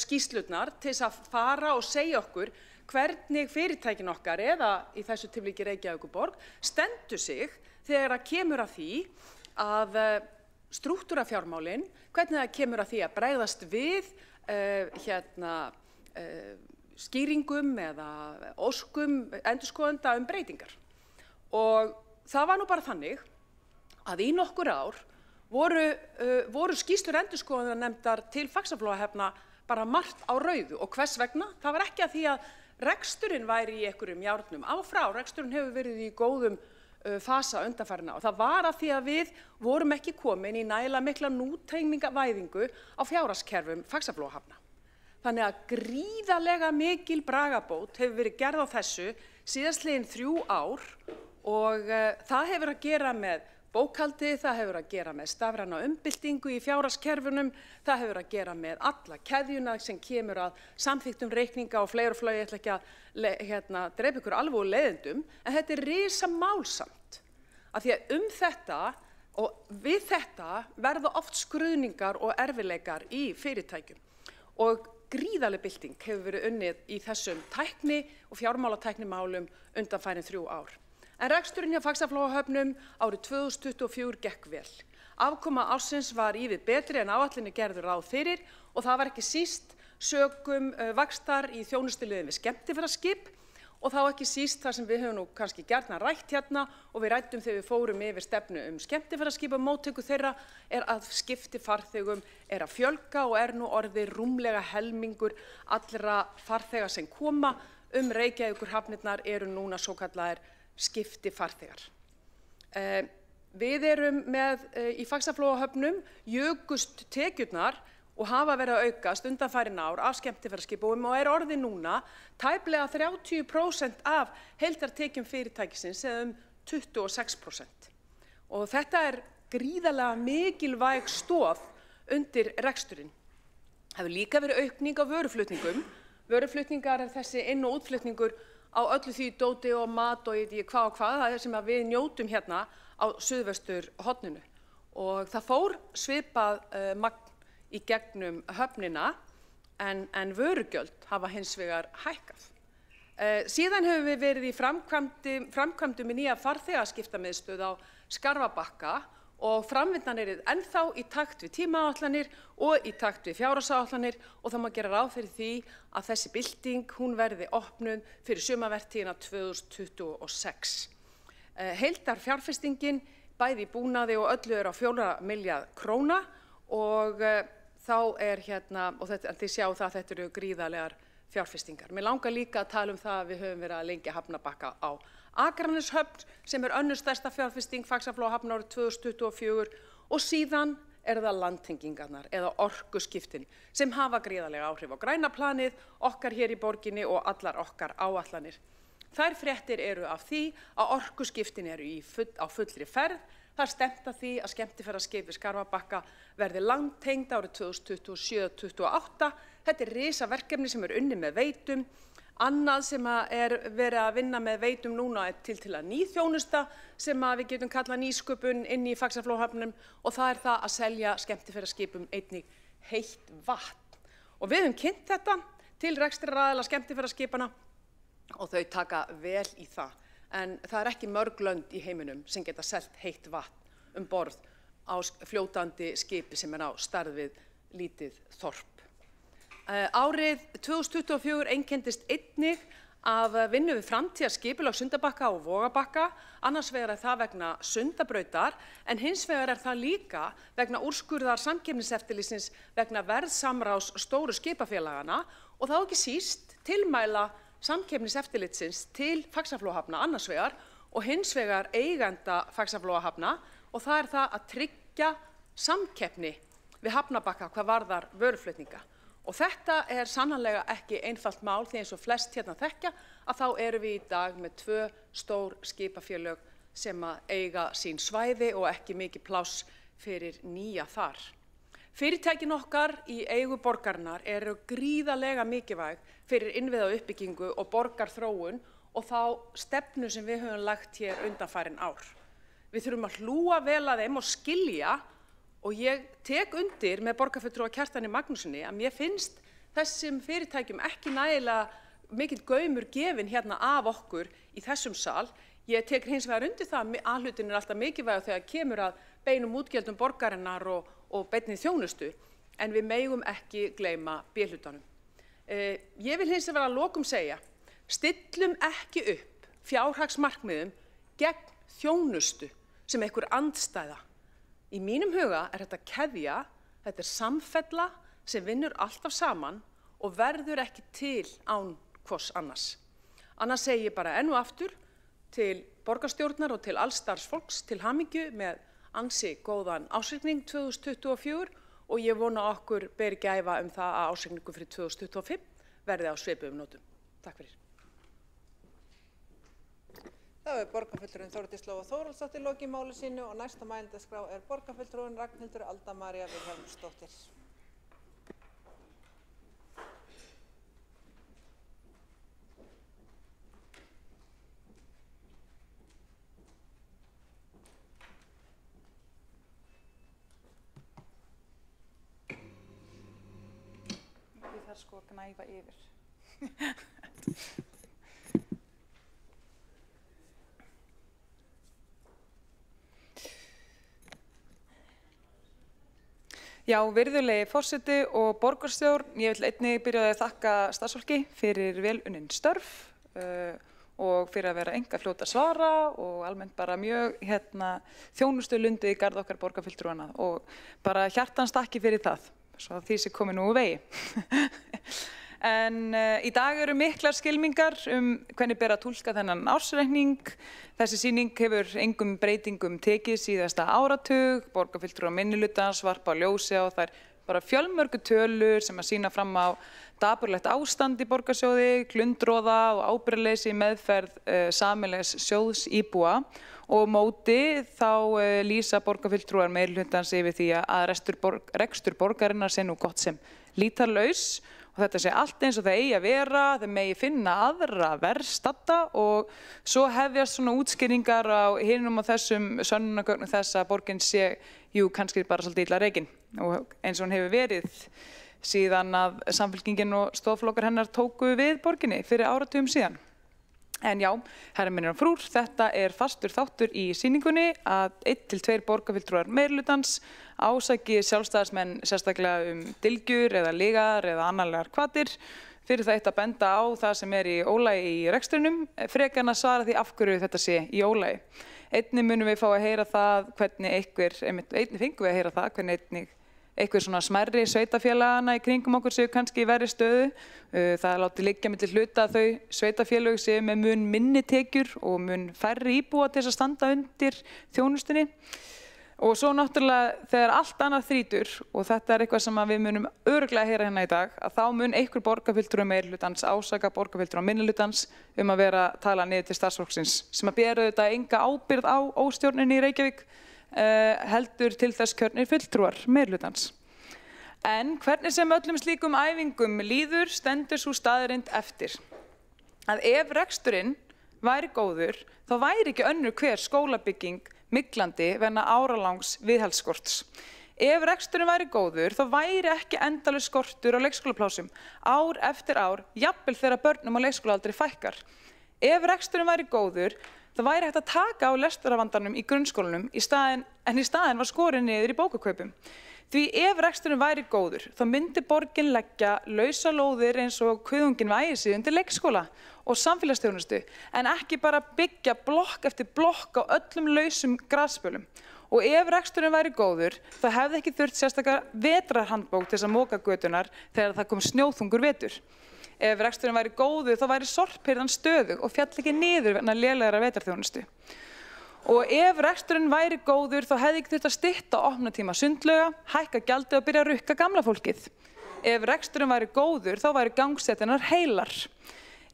skýrslurnar til þess að fara og segja okkur hvernig fyrirtækin okkar eða í þessu tilviki Reykjavíkurborg stendur sig þegar það kemur að því að strúktúra fjármálin, hvernig það kemur að því að bregðast við skýringum eða óskum endurskoðenda breytingar. Og það var nú bara þannig að í nokkur ár voru skýrslur endurskoðunarnefndar til Faxaflóahafna bara margt á rauðu og hvers vegna? Það var ekki að því að reksturinn væri í einhverjum járnum áfrá, reksturinn hefur verið í góðum fasa undanfarin ár. Það var að því að við vorum ekki komin í nægilega mikla nútengingavæðingu á fjárhagskerfum Faxaflóahafna. Þannig að gríðarlega mikil bragarbót hefur verið gerð á þessu síðastliðin 3 ár og það hefur að gera með bókhaldi, það hefur að gera með stafræna umbyltingu í fjárhagskerfunum, það hefur að gera með alla keðjuna sem kemur að samþykktum reikninga og fleiri og fleiri, ég ætla ekki að drepa ykkur alveg úr leiðindum, en þetta risamálsamt. Af því að þetta og við þetta verða oft skruðningar og erfiðleikar í fyrirtækjum. Og gríðarleg bylting hefur verið unnið í þessum tækni og fjármálatæknimálum undanfarin 3 ár. En reksturinn hjá Faxaflóahöfnum árið 2024 gekk vel. Afkoma ársins var ívið betri en áætlunin gerði ráð fyrir og það var ekki síst sökum vaxtar í þjónustuliðum við skemmtiferðaskip og þá ekki síst þar sem við höfum nú kannski gjarnan rætt hérna og við ræddum þegar við fórum yfir stefnu skemmtiferðaskip og móttöku þeirra að skiptifarþegum að fjölga og nú orðið rúmlega helmingur allra farþega sem koma Reykjavíkurhafnirnar eru núna svokallaðir skiptifarþegar. Við erum með í Faxaflóahöfnum jukust tekjurnar og hafa verið að aukast undanfarin ár af skemmtiferðaskipum og orðið núna tæplega 30% af heildartekjum fyrirtækisins eða 26%. Og þetta gríðarlega mikilvæg stoð undir reksturinn. Það hefur líka verið aukning á vöruflutningum. Vöruflutningar er þessi inn- og útflutningur á öllu því dóti og mat og hvað og hvað, það er sem að við njótum hérna á suðvesturhorninu. Og það fór svipað magn í gegnum höfnina en vörugjöld hafa hins vegar hækkað. Síðan höfum við verið í framkvæmdum í nýja farþegaskiptamiðstöð á Skarfabakka og framvindan er ennþá í takt við tímaáætlanir og í takt við fjárhagsáætlanir og það má gera ráð fyrir því að þessi bylting hún verði opnuð fyrir sumarvertíðina 2026. Heildarfjárfestingin bæði í búnaði og öllu er á 4 milljarða króna og þá er og þið sjáu það að þetta eru gríðarlegar fjárfestingar. Mér langar líka að tala um það að við höfum verið að lengja Hafnarbakka á Akraneshöfn sem er önnur stærsta fjárfesting Faxaflóahafnar árið 2024 og síðan er það landtengingarnar eða orkuskiptin sem hafa gríðarlega áhrif á græna planið, okkar hér í borginni og allar okkar áætlanir. Þær fréttir eru af því að orkuskiptin eru á fullri ferð. Það er stefnt að því að skemmtiferðaskip við Skarfabakka verði langtengd árið 2027-2028. Þetta er risaverkefni sem er unnið með veitum. Annað sem er verið að vinna með veitum núna er tiltölulega ný þjónusta sem við getum kallað nýsköpun inn í Faxaflóahöfnum og það er það að selja skemmtiferðaskipum einnig heitt vatn. Og við höfum kynnt þetta til rekstraraðila skemmtiferðaskipana og þau taka vel í það. En það er ekki mörg lönd í heiminum sem geta selt heitt vatn borð á fljótandi skipi sem er á stærð við lítið þorp. Árið 2024 einkenndist einnig af vinnu við framtíðarskipulag Sundabakka og Vogabakka. Annars vegar er það vegna Sundabrautar en hins vegar er það líka vegna úrskurðar Samkeppniseftirlitsins vegna verðsamráðs stóru skipafélagana og þá ekki síst tilmæla Samkeppniseftirlitsins til Faxaflóahafna annars vegar og hins vegar eiganda Faxaflóahafna og það er það að tryggja samkeppni við Hafnarbakka hvað varðar vöruflutninga. Og þetta er sannarlega ekki einfalt mál því eins og flest hérna þekkja að þá erum við í dag með 2 stór skipafélög sem eiga sín svæði og ekki mikið pláss fyrir nýja þar. Fyrirtækin okkar í eigu borgarinnar eru gríðarlega mikilvæg fyrir innviðauppbyggingu og borgarþróun og þá stefnu sem við höfum lagt hér undanfarin ár. Við þurfum að hlúa vel að þeim og skilja og ég tek undir með borgarfulltrúa Kjartani Magnússyni að mér finnst þessum fyrirtækjum ekki nægilega mikill gaumur gefinn hérna af okkur í þessum sal. Ég tek hins vegar undir það að A-hlutin er alltaf mikilvægur þegar kemur að beinum útgjöldum borgarinnar og beinni þjónustu, en við megum ekki gleyma B-hlutanum. Ég vil hins vegar að lokum segja, stillum ekki upp fjárhagsmarkmiðum gegn þjónustu sem einhver andstæða. Í mínum huga er þetta keðja, þetta er samfella sem vinnur alltaf saman og verður ekki til án hvors annars. Annars segi ég bara enn og aftur til borgarstjórnar og til alls starfsfólks til hamingju með ansi góðan ársreikning 2024 og ég vona okkur beri gæfa það að ársreikningu fyrir 2025 verði á svipuðum nótum. Takk fyrir. Það er borgarfulltrúinn Þórdís Lóa Þórhallsdóttir lokið máli sínu og næsta mælendaskrá er borgarfulltrúinn Ragnhildur Alda María Vilhjálmsdóttir. Ég þarf sko að gnæfa yfir. Já, virðulegi forseti og borgarstjórn, ég vil einnig byrja að þakka starfsfólki fyrir vel unnin störf og fyrir að vera enga fljóta að svara og almennt bara mjög þjónustulundi í garð okkar borgarfulltrúanna og bara hjartans þakki fyrir það, svo því sem komi nú úr vegi. En í dag eru miklar skylmingar hvernig ber að túlka þennan ársreikning. Þessi sýning hefur engum breytingum tekið síðasta áratug. Borgarfulltrúar minnihlutans varpa ljósi á þær bara fjölmörgu tölur sem að sýna fram á dapurlegt ástand í borgarsjóði, glundroða og ábyrgðarleysi í meðferð sameiginlegs sjóðs íbúa og móti þá lýsa borgarfulltrúar meirihlutans yfir því að rekstur borgarinnar sé nú gott sem lýtarlaus og þetta sé allt eins og það eigi að vera, þeir megi finna aðra verr stadda og svo hefjast svona útskýringar á hinum og þessum sönnunargögnum þess að borgin sé, kannski bara svolítið illa rekin og eins og hún hefur verið síðan að Samfylkingin og stofnflokkar hennar tóku við borginni fyrir áratugum síðan. En já, herra mínir og frúr, þetta fastur þáttur í sýningunni að 1 til 2 borgarfulltrúar meirihlutans ásaki sjálfstæðismenn sérstaklega dylgjur eða lygar eða annarlegar hvatir fyrir það eitt að benda á það sem í ólagi í rekstrinum, frekar en að svara því af hverju þetta sé í ólagi. Einnig munum við fá að heyra það hvernig einhver svona smærri sveitafélagana í kringum okkur séu kannski í verri stöðu. Það látið liggja milli hluta að þau sveitafélög séu með mun minni tekjur og mun færri íbúa til þess að standa undir þjónustunni. Og svo náttúrulega þegar allt annað þrýtur, og þetta eitthvað sem við munum örugglega heyra hérna í dag, að þá mun einhver borgarfulltrúi meirihlutans ásaka borgarfulltrúa minnihlutans að vera að tala niður til starfsfólksins, sem að bera auðvitað enga ábyrgð á óstjórninni í Reykjavík, heldur til þess kjörnir fulltrúar meirihlutans. En hvernig sem öllum slíkum æfingum líður stendur sú staðreynd eftir að ef reksturinn væri góður þá væri ekki önnur hver skólabygging myglandi vegna áralangs viðhaldsskorts. Ef reksturinn væri góður þá væri ekki endalaus skortur á leikskólaplásum ár eftir ár, jafnvel þegar börnum á leikskólaaldri fækkar. Ef reksturinn væri góður það væri hægt að taka á lesturarvandanum í grunnskólanum en í staðinn var skorið niður í bókakaupum. Því ef reksturinn væri góður þá myndi borgin leggja lausa lóðir eins og kuðunginn við Ægisíðu undir leikskóla og samfélagsþjónustu en ekki bara byggja blokk eftir blokk á öllum lausum grasbölum. Og ef reksturinn væri góður þá hefði ekki þurft sérstakar vetrarhandbók til þess að moka götunar þegar það kom snjóþungur vetur. Ef reksturinn væri góður þá væri sorphirðan stöðug og fjall ekki niður vegna lélegrar vetrarþjónustu. Og ef reksturinn væri góður þá hefði ekki þurft að stytta opnunartíma sundlauga, hækka gjaldið og byrja að rukka gamla fólkið. Ef reksturinn væri góður þá væri gangstéttirnar heilar.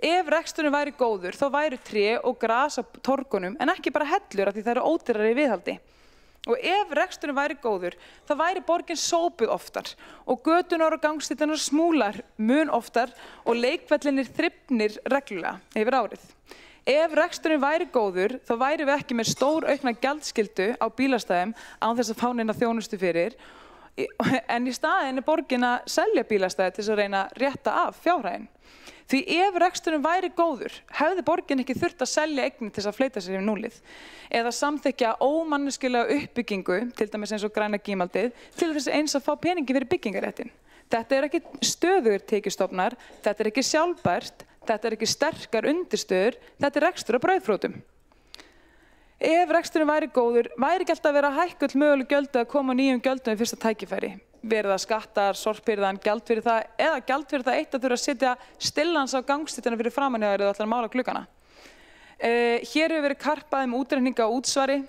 Ef reksturinn væri góður þá væri tré og gras á torgunum en ekki bara hellur af því það eru ódýrari í viðhaldi. Og ef reksturinn væri góður þá væri borgin sópuð oftar og götunar og gangstéttirnar smúlar mun oftar og leikvellinir þrifnir reglulega yfir árið. Ef reksturinn væri góður þá væri við ekki með stór aukna gjaldskyldu á bílastæðum án þess að fá neina þjónustu fyrir en í staðinn borgin að selja bílastæði til þess að reyna að rétta af fjárhæðin. Því ef reksturinn væri góður hefði borgin ekki þurft að selja eignir til þess að fleyta sér yfir núlið eða samþykkja ómanneskjulega uppbyggingu, til dæmis eins og græna gímaldið, til þess eins að fá peningi fyrir byggingaréttin. Þetta ekki stöðugir tekjustofnar, þetta ekki sjálfbært, þetta ekki sterkar undirstöður, þetta rekstur á brauðfrótum. Ef reksturinn væri góður, væri ekki alltaf að vera að hækka öll möguleg gjöld að koma nýjum gjöldum við fyrsta tækifæri. Verið að skattar, sorphirðan, gjald fyrir það, eða gjald fyrir það eitt að þurfa að setja stillans á gangstéttina fyrir framan hjá þér eða ætlar að mála gluggana. Hér hefur verið karpað útreikninga á útsvari,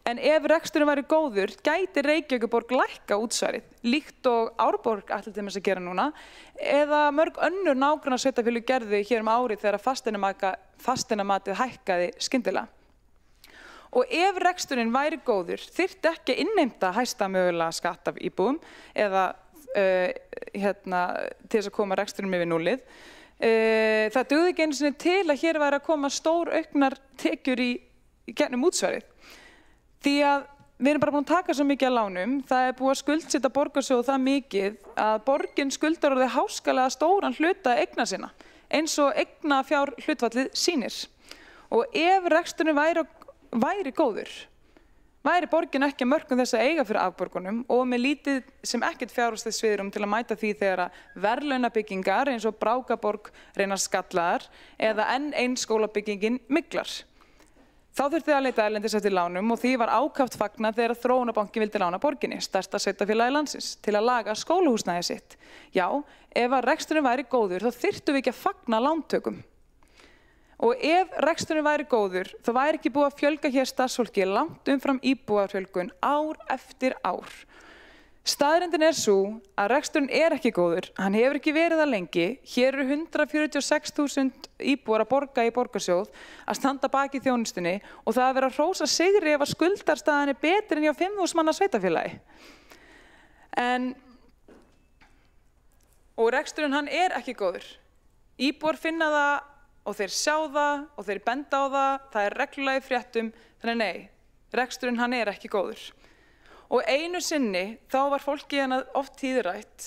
en ef reksturinn væri góður, gæti Reykjavíkurborg lækka útsvarið, líkt og Árborg ætlar til þess að gera núna, eða mörg önnur nágrannasveitarfélög gerðu hér árið þegar fasteignamatið hækkaði skyndilega. Og ef reksturinn væri góður, þyrfti ekki að innheimta hæsta mögulega skatt af íbúum eða til þess að koma reksturinn yfir núllið. Það dugði ekki einu sinni til að hér væri að koma stór auknar tekjur í gegnum útsvarið. Því að við erum bara búin að taka svo mikið að lánum, það búið að skuldsetja borgarsjóð það mikið að borgin skuldar orðið háskalega stóran hluta eigna sinna, eins og eigna fjár hlutfallið sýnir. Og ef reksturinn væri góður, væri borgin ekki að mörkum þess að eiga fyrir afborgunum og með lítið sem ekkert fjárhagslegt svigrúm til að mæta því þegar að verðlaunabyggingar eins og Brákaborg reyna skallaðar eða enn ein skólabyggingin myglar. Þá þurfti að leita erlendis eftir lánum og því var ákaft fagnað þegar Þróunarbanki vildi lána borginni, stærsta sveitarfélagi landsins, til að laga skólahúsnæði sitt. Já, ef að reksturinn væri góður þá þyrftum við ekki að fagna lántökum. Og ef reksturinn væri góður, þá væri ekki búið að fjölga hér starfsfólki langt umfram íbúafjölgun ár eftir ár. Staðreyndin sú að reksturinn ekki góður, hann hefur ekki verið það lengi. Hér eru 146.000 íbúar að borga í borgarsjóð að standa baki þjónustunni og það að vera að hrósa sigri ef að skuldarstaðan betri en hjá 5.000 manna sveitarfélagi. Og reksturinn hann ekki góður. Íbúar finna það og þeir sjá það og þeir benda á það reglulega í fréttum, þannig nei, reksturinn hann ekki góður. Og einu sinni þá var fólki oft tíðrætt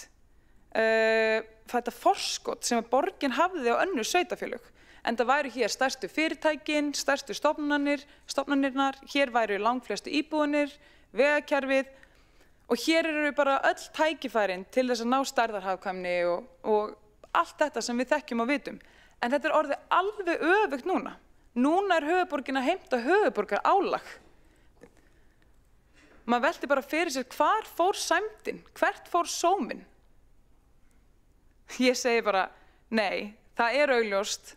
þetta forskot sem að borgin hafði á önnur sveitarfélög. En það væru hér stærstu fyrirtækin, stærstu stofnanirnar, hér væru langflestu íbúðir, vegakerfið og hér eru bara öll tækifærin til þess að ná stærðarhagkvæmni og allt þetta sem við þekkjum og vitum. En þetta orðið alveg öfugt núna. Núna höfuðborgin að heimta höfuðborgar álag. Maður velti bara fyrir sér hvar fór sæmdin, hvert fór sóminn. Ég segi bara, nei, það augljóst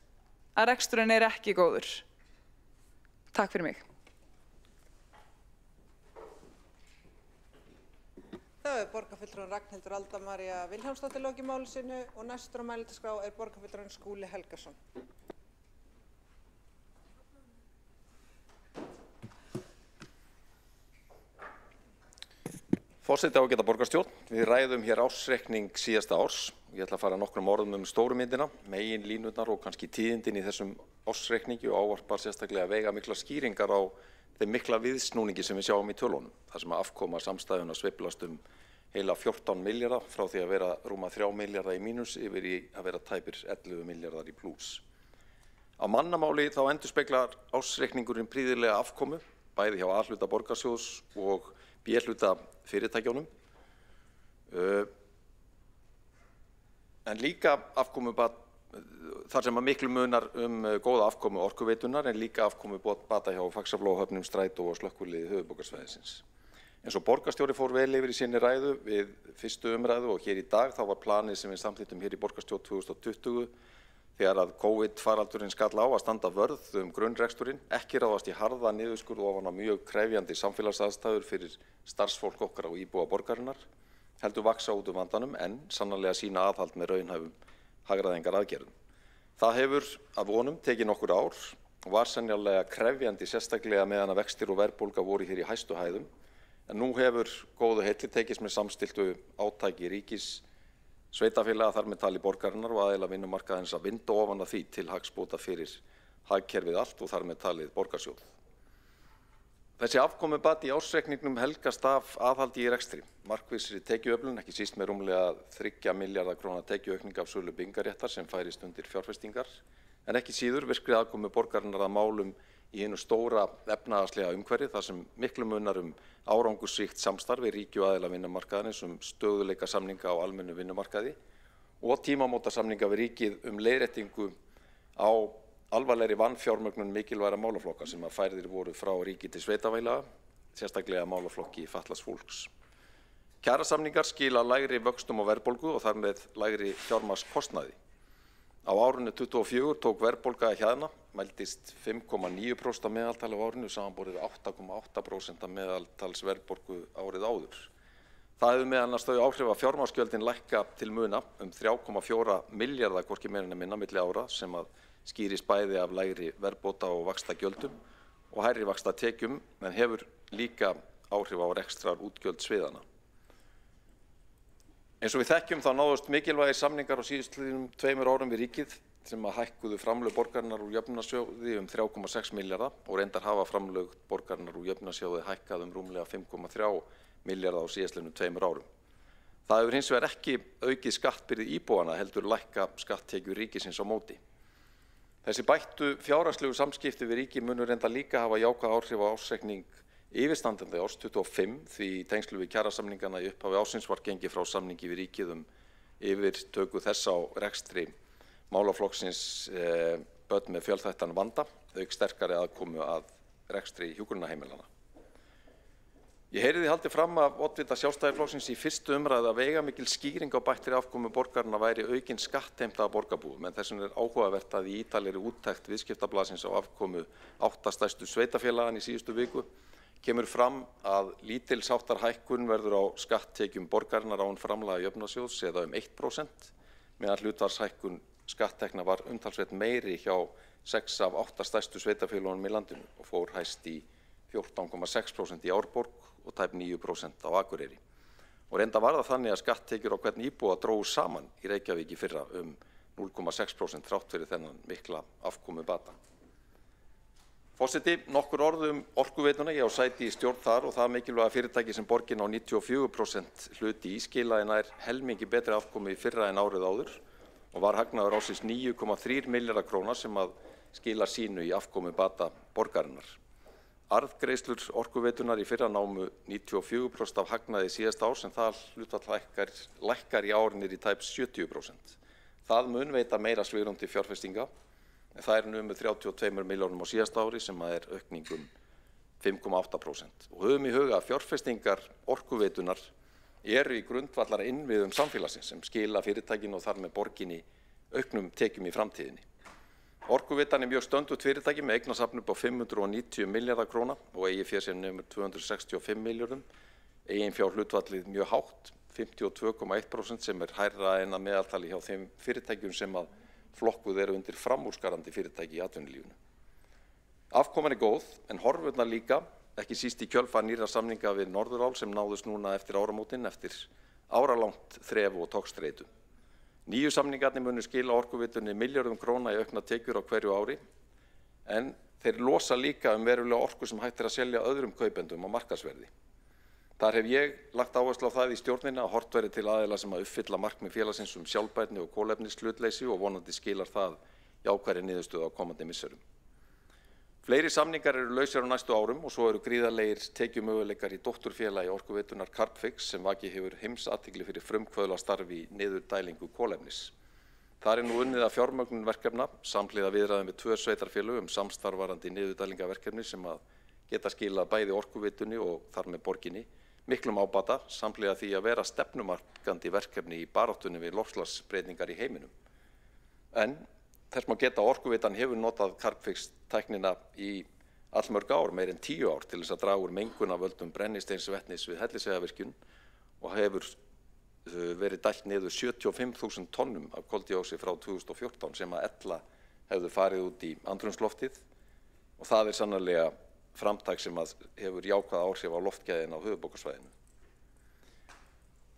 að reksturinn ekki góður. Takk fyrir mig. Það borgarfulltrúinn Ragnhildur Alda María Vilhjálmsdóttir lokið máli sínu og næstur á mælendaskrá borgarfulltrúinn Skúli Helgason. Forseti ágæta borgarstjórn, við ræðum hér ársreikning síðasta árs. Ég ætla að fara nokkrum orðum stóru myndina, megin línurnar og kannski tíðindin í þessum ársreikningi og ávarpar sérstaklega veigamikla skýringar á þeim mikla viðsnúningi sem við sjáum í tölunum. Þar sem afkoma samstæðuna sveiflast heila 14 milljarða frá því að vera rúma 3 milljarða í mínus yfir í að vera tæpir 11 milljarðar í plús. Á mannamáli þá endurspeglar ársreikningurinn prýðilega afkomu, bæði hjá A-hluta borgarsjóðs og B-hluta fyrirtækjónum. En líka afkomu þar sem að miklu munar góða afkomu orkuveitunar en líka afkomu bata hjá Faxaflóahöfnum, Strætó og slökkviliði höfuðborgarsvæðisins. Eins og borgarstjóri fór vel yfir í sinni ræðu við fyrstu umræðu og hér í dag þá var planið sem við samþykktum hér í borgarstjórn 2020 þegar að COVID-faraldurinn skall á að standa vörð grunnreksturinn, ekki ráðast í harða niðurskurð ofan á mjög krefjandi samfélagsaðstæður fyrir starfsfólk okkar og íbúa borgarinnar, heldur vaxa út vandanum en sannarlega sína aðhald með raunhæfum hagræðingar aðgerðum. Það hefur af vonum tekið nokkur ár og var sennilega krefjandi sérstaklega meðan að vextir og verðbólga voru hér í hæstu hæðum, en nú hefur góðu heilli tekist með samstilltu átaki ríkis sveitarfélaga þar með tali borgarinnar og aðila vinnumarkaðins að vinda ofan af því til hagsbóta fyrir hagkerfið allt og þar með talið borgarsjóð. Þessi afkomubati í ársreikningnum helgast af aðhaldi í rekstri, markvissri tekjuöflun, ekki síst með rúmlega 3 milljarða króna tekjuaukning af sölu bingaréttar sem færist undir fjárfestingar, en ekki síður virkri aðkomu borgarinnar að málum í hinu stóra efnahagslega umhverfi þar sem miklu munar árangursríkt samstarf við ríki og aðila vinnumarkaðarins stöðuleika samninga á almennu vinnumarkaði og tímamóta samninga við ríkið leiðréttingu á alvarlegri vanfjármögnun mikilvægra málaflokka sem að færðir voru frá ríki til sveitarfélaga, sérstaklega málaflokki fatlaðs fólks. Kjarasamningar skila lægri vöxtum og verðbólgu og þar með lægri fjármagnskostnaði. Á árinu 2024 tók verðbólga hjaðna, mældist 5,9% að meðaltali á árinu samanborið 8,8% að meðaltals verðbólgu árið áður. Það hefur meðal annars þau áhrif að fjármagnsgjöldin lækka til muna 3,4 milljarða hvorki meira en minna milli ára sem að skýrist bæði af lægri verðbóta og vaxtagjöldum og hærri vaxtatekjum en hefur líka áhrif á rekstrar útgjöld sviðana. Eins og við þekkjum þá náðust mikilvægir samningar á síðustliðnum 2 árum við ríkið sem að hækkuðu framlög borgarinnar úr jöfnunarsjóði 3,6 milljarða og reyndar hafa framlög borgarinnar úr jöfnunarsjóði hækkað rúmlega 5,3 milljarða á síðastliðnum 2 árum. Það hefur hins vegar ekki aukið skattbyrði íbúana heldur lækka skatttekjur ríkisins á móti. Þessi bættu fjárhagslegu samskipti við ríki munu reyndar líka hafa jákvæð áhrif á ársreikning yfirstandandi árs 25 því í tengslu við kjarasamningana í upphafi ársins var gengið frá samningi við ríkið yfirtöku þess á rekstri málaflokksins börn með fjölþættan vanda, auk sterkari aðkomu að rekstri hjúkrunarheimilana. Ég heyriði haldið fram af oddvita Sjálfstæðisflokksins í fyrstu umræðu að veigamikil skýring á bættri afkomu borgarinnar væri aukin skattheimta af borgarbúum, en þess vegna áhugavert að í ítarlegri úttekt Viðskiptablaðsins á afkomu 8 stærstu sveitarfélaganna í síðustu viku kemur fram að lítilsháttar hækkun verður á skatttekjum borgarinnar án framlaga jöfnunarsjóðs eða 1%, meðan hlutfallshækkun skatttekna var umtalsvert meiri hjá 6 af 8 stærstu sveitarfélögunum í landinu og fór hæst í 14,6% í Árborg og tæp 9% á Akureyri. Og reynda var það þannig að skatttekjur á hvern íbúa drógu saman í Reykjavík í fyrra 0,6% þrátt fyrir þennan mikla afkomubata. Forseti, nokkur orð Orkuveituna. Ég á sæti í stjórn þar og það mikilvæga fyrirtæki sem borgin á 94% hluti í skilaði nær helmingi betri afkomu í fyrra en árið áður og var hagnaður ársins 9,3 milljarðar króna sem að skila sínu í afkomubata borgarinnar. Arðgreiðslur Orkuveitunar í fyrra námu 94% af hagnaði síðasta árs en það hlutfall lækkar í ár niður í tæp 70%. Það mun veita meira svigrúm til fjárfestinga en það er numið 32 milljónum á síðasta ári sem er aukning 5,8%. Og höfum í huga að fjárfestingar Orkuveitunar eru í grundvallar innviðum samfélagsins sem skila fyrirtækinu og þar með borginni auknum tekjum í framtíðinni. Orkuveitan er mjög stöndugt fyrirtæki með eignasafn upp á 590 milljarðar króna og eigið fé sem nemur 265 milljörðum. Eigin fjár hlutvallið mjög hátt, 52,1% sem er hærra en að meðaltali hjá þeim fyrirtækjum sem að flokkuð eru undir framúrskarandi fyrirtæki í atvinnulífinu. Afkoman er góð en horfurnar líka, ekki síst í kjölfar nýrra samninga við Norðurál sem náðust núna eftir áramótin eftir áralangt þref og togstreitu. Nýju samningarnir munu skila Orkuveitunni milljörðum króna í aukna tekjur á hverju ári en þeir losa líka verulega orku sem hægt er að selja öðrum kaupendum á markaðsverði. Þar hef ég lagt áherslu á það í stjórninni að horft verði til aðila sem að uppfylla markmið félagsins sjálfbærni og kolefnishlutleysi og vonandi skilar það jákvæðri niðurstöðu á komandi misserum. Fleiri samningar eru lausir á næstu árum og svo eru gríðarlegir tekjumöguleikar í dótturfélagi Orkuveitunar Carbfix sem vakið hefur heimsathygli fyrir frumkvöðlastarf í niðurdælingu kolefnis. Þar er nú unnið að fjármögnun verkefna samhliða viðræðum við 2 sveitarfélög samstarf varðandi niðurdælingaverkefni sem að geta skilað bæði Orkuveitunni og þar með borginni miklum ábata samhliða því að vera stefnumarkandi verkefni í baráttunni við loftslagsbreytingar í heiminum. En þess má geta að Orkuveitan hefur notað Carbfix-tæknina í allmörg ár, meir en 10 ár, til þess að draga úr mengun af völdum brennisteinsvetnis við Hellisheiðarvirkjun og hefur verið dælt niður 75.000 tonnum af koldíoxíði frá 2014 sem að ella hefðu farið út í andrumsloftið og það er sannarlega framtak sem að hefur jákvæð áhrif á loftgæðin á höfuðborgarsvæðinu.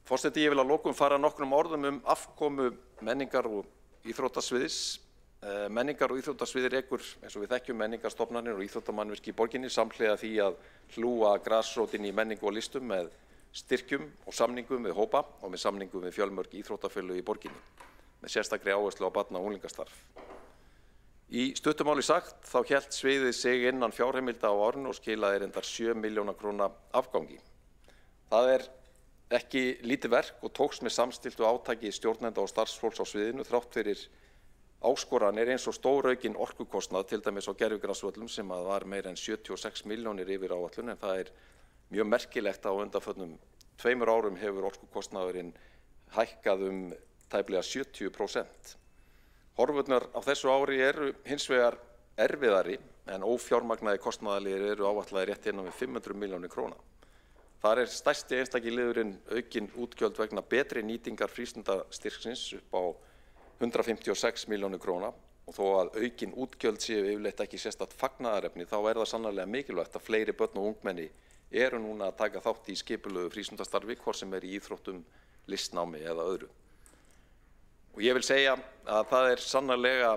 Forseti, ég vil að lokum fara nokkrum orðum afkomu menningar og íþróttasviðs. Menningar og íþróttasviði rekur, eins og við þekkjum, menningarstofnanir og íþróttamannvirki í borginni samhliða því að hlúa grasrótinni í menningu og listum með styrkjum og samningum við hópa og með samningum við fjölmörg íþróttafélög í borginni með sérstakri áherslu á barna- og unglingastarf. Í stuttu máli sagt þá hélt sviðið sig innan fjárheimilda á árinu og skilaði reyndar 7 milljóna króna afgangi. Það er ekki lítið verk og tókst með samstilltu átaki stjórnenda og starfsfólks á sviðinu þrátt fyrir áskoranir eins og stóraukin orkukostnað til dæmis á gervigrasvöllum sem að var meira en 76 milljónir yfir áætlun en það er mjög merkilegt að á undanförnum 2 árum hefur orkukostnaðurinn hækkað tæplega 70%. Horfurnar á þessu ári eru hins vegar erfiðari en ófjármagnaði kostnaðarliðir eru áætlaðir rétt innan við 500 milljónir króna. Þar er stærsti einstaki liðurinn aukin útgjöld vegna betri nýtingar frístundastyrksins upp á 156 milljónir króna og þó að aukin útgjöld séu yfirleitt ekki sérstakt fagnaðarefni þá er það sannarlega mikilvægt að fleiri börn og ungmenni eru núna að taka þátt í skipulögðu frístundastarfi hvort sem er í íþróttum, listnámi eða öðru. Og ég vil segja að það er sannarlega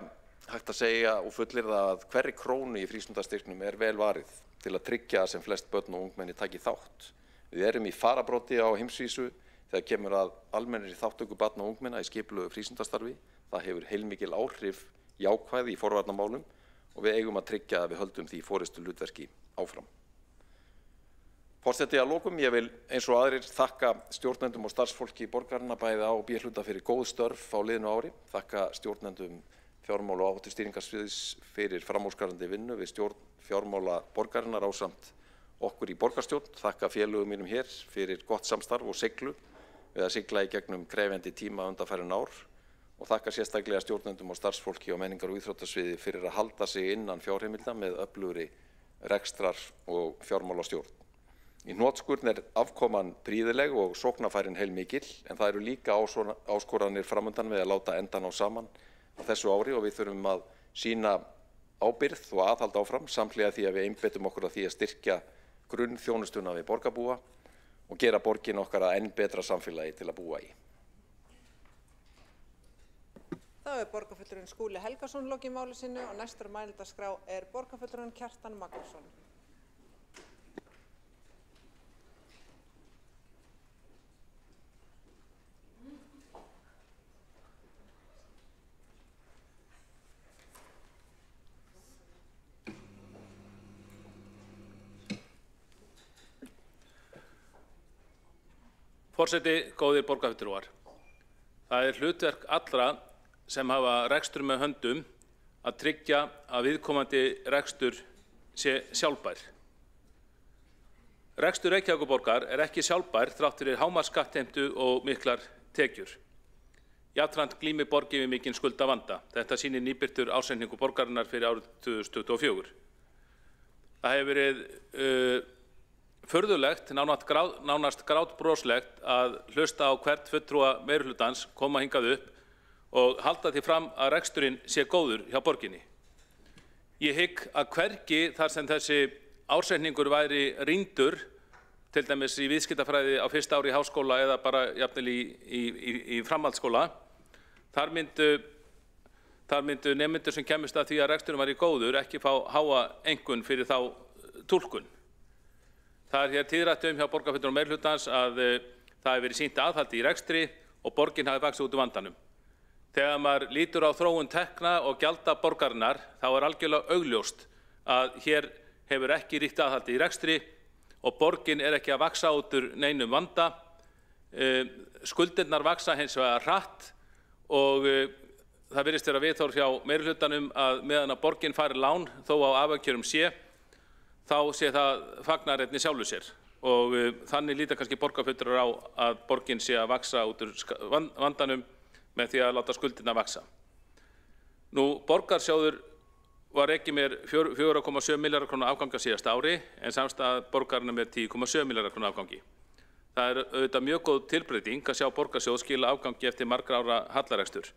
hægt að segja og fullyrða að hverri krónu í frístundastyrknum er vel varið til að tryggja að sem flest börn og ungmenni taki þátt. Við erum í fararbroddi á heimsvísu þegar kemur að almennri þátttöku barna og ungmenna í skipulögðu frístundastarfi. Það hefur heilmikil áhrif jákvæð í forvarnamálum og við eigum að tryggja að við höldum því forystuhlutverki áfram. Forseti, að lokum, ég vil eins og aðrir þakka stjórnendum og starfsfólki borgarinnar bæði A og B hluta fyrir góð störf á liðnu ári, þakka stjórnendum fjármála og áhættustýringarsviðs fyrir framúrskarandi vinnu við stjórn fjármála borgarinnar ásamt okkur í borgarstjórn, þakka félögum mínum hér fyrir gott samstarf og siglu við að sigla í gegnum krefjandi tíma undanfarin ár og þakka sérstaklega stjórnendum og starfsfólki á menningar- og íþróttasviði fyrir að halda sig innan fjárheimilda með öflugri rekstrar og fjármálastjórn. Í hnotskurn afkoman prýðileg og sóknarfærin heilmikil, en það eru líka áskoranir framundan við að láta enda ná saman á þessu ári og við þurfum að sýna ábyrgð og aðhald áfram samhliða því að við einbeitum okkur að því að styrkja grunnþjónustuna við borgarbúa og gera borgin okkar að enn betra samfélagi til að búa í. Þá borgarfulltrúinn Skúli Helgason lokið máli sínu og næstur á mælendaskrá borgarfulltrúinn Kjartan Magnússon. Forseti, góðir borgarfulltrúar. Það hlutverk allra sem hafa rekstur með höndum að tryggja að viðkomandi rekstur sé sjálfbær. Rekstur Reykjavíkurborgar ekki sjálfbær þrátt fyrir hámarksskattheimtu og miklar tekjur. Jafnframt glímir borgin við mikinn skuldavanda. Þetta sýnir nýbirtur ársreikningur borgarinnar fyrir árið 2024. Það hefur verið furðulegt, nánast grátbroslegt að hlusta á hvert fulltrúa meirihlutans koma hingað upp og halda því fram að reksturinn sé góður hjá borginni. Ég hygg að hvergi þar sem þessi ársreikningur væri rýndur, til dæmis í viðskiptafræði á fyrsta ári í háskóla eða bara jafnvel í framhaldsskóla, þar myndu nemendur sem kemist að því að reksturinn væri góður ekki fá háa einkunn fyrir þá túlkun. Það hér tíðrætt hjá borgarfulltrúum meirihlutans að það hefur verið sýnt aðhaldi í rekstri og borgin hafi vaxið út úr vandanum. Þegar maður lítur á þróun tekna og gjalda borgarinnar þá algjörlega augljóst að hér hefur ekki ríkt aðhaldi í rekstri og borgin ekki að vaxa út úr neinum vanda. Skuldirnar vaxa hins vegar hratt og það virðist vera viðhorf hjá meirihlutanum að meðan að borgin fari lán þó á afkjörum sé, þá sé það fagnaðarefni sjálfu sér og þannig líta kannski borgarfulltrúar á að borgin sé að vaxa út úr vandanum með því að láta skuldirnar vaxa. Nú, borgarsjóður var ekki með 4,7 milljarðar króna afgangi á síðasta ári en samstæða borgarina með 10,7 milljarðar króna afgangi. Það auðvitað mjög góð tilbreyting að sjá borgarsjóð skila afgangi eftir margra ára hallarekstur.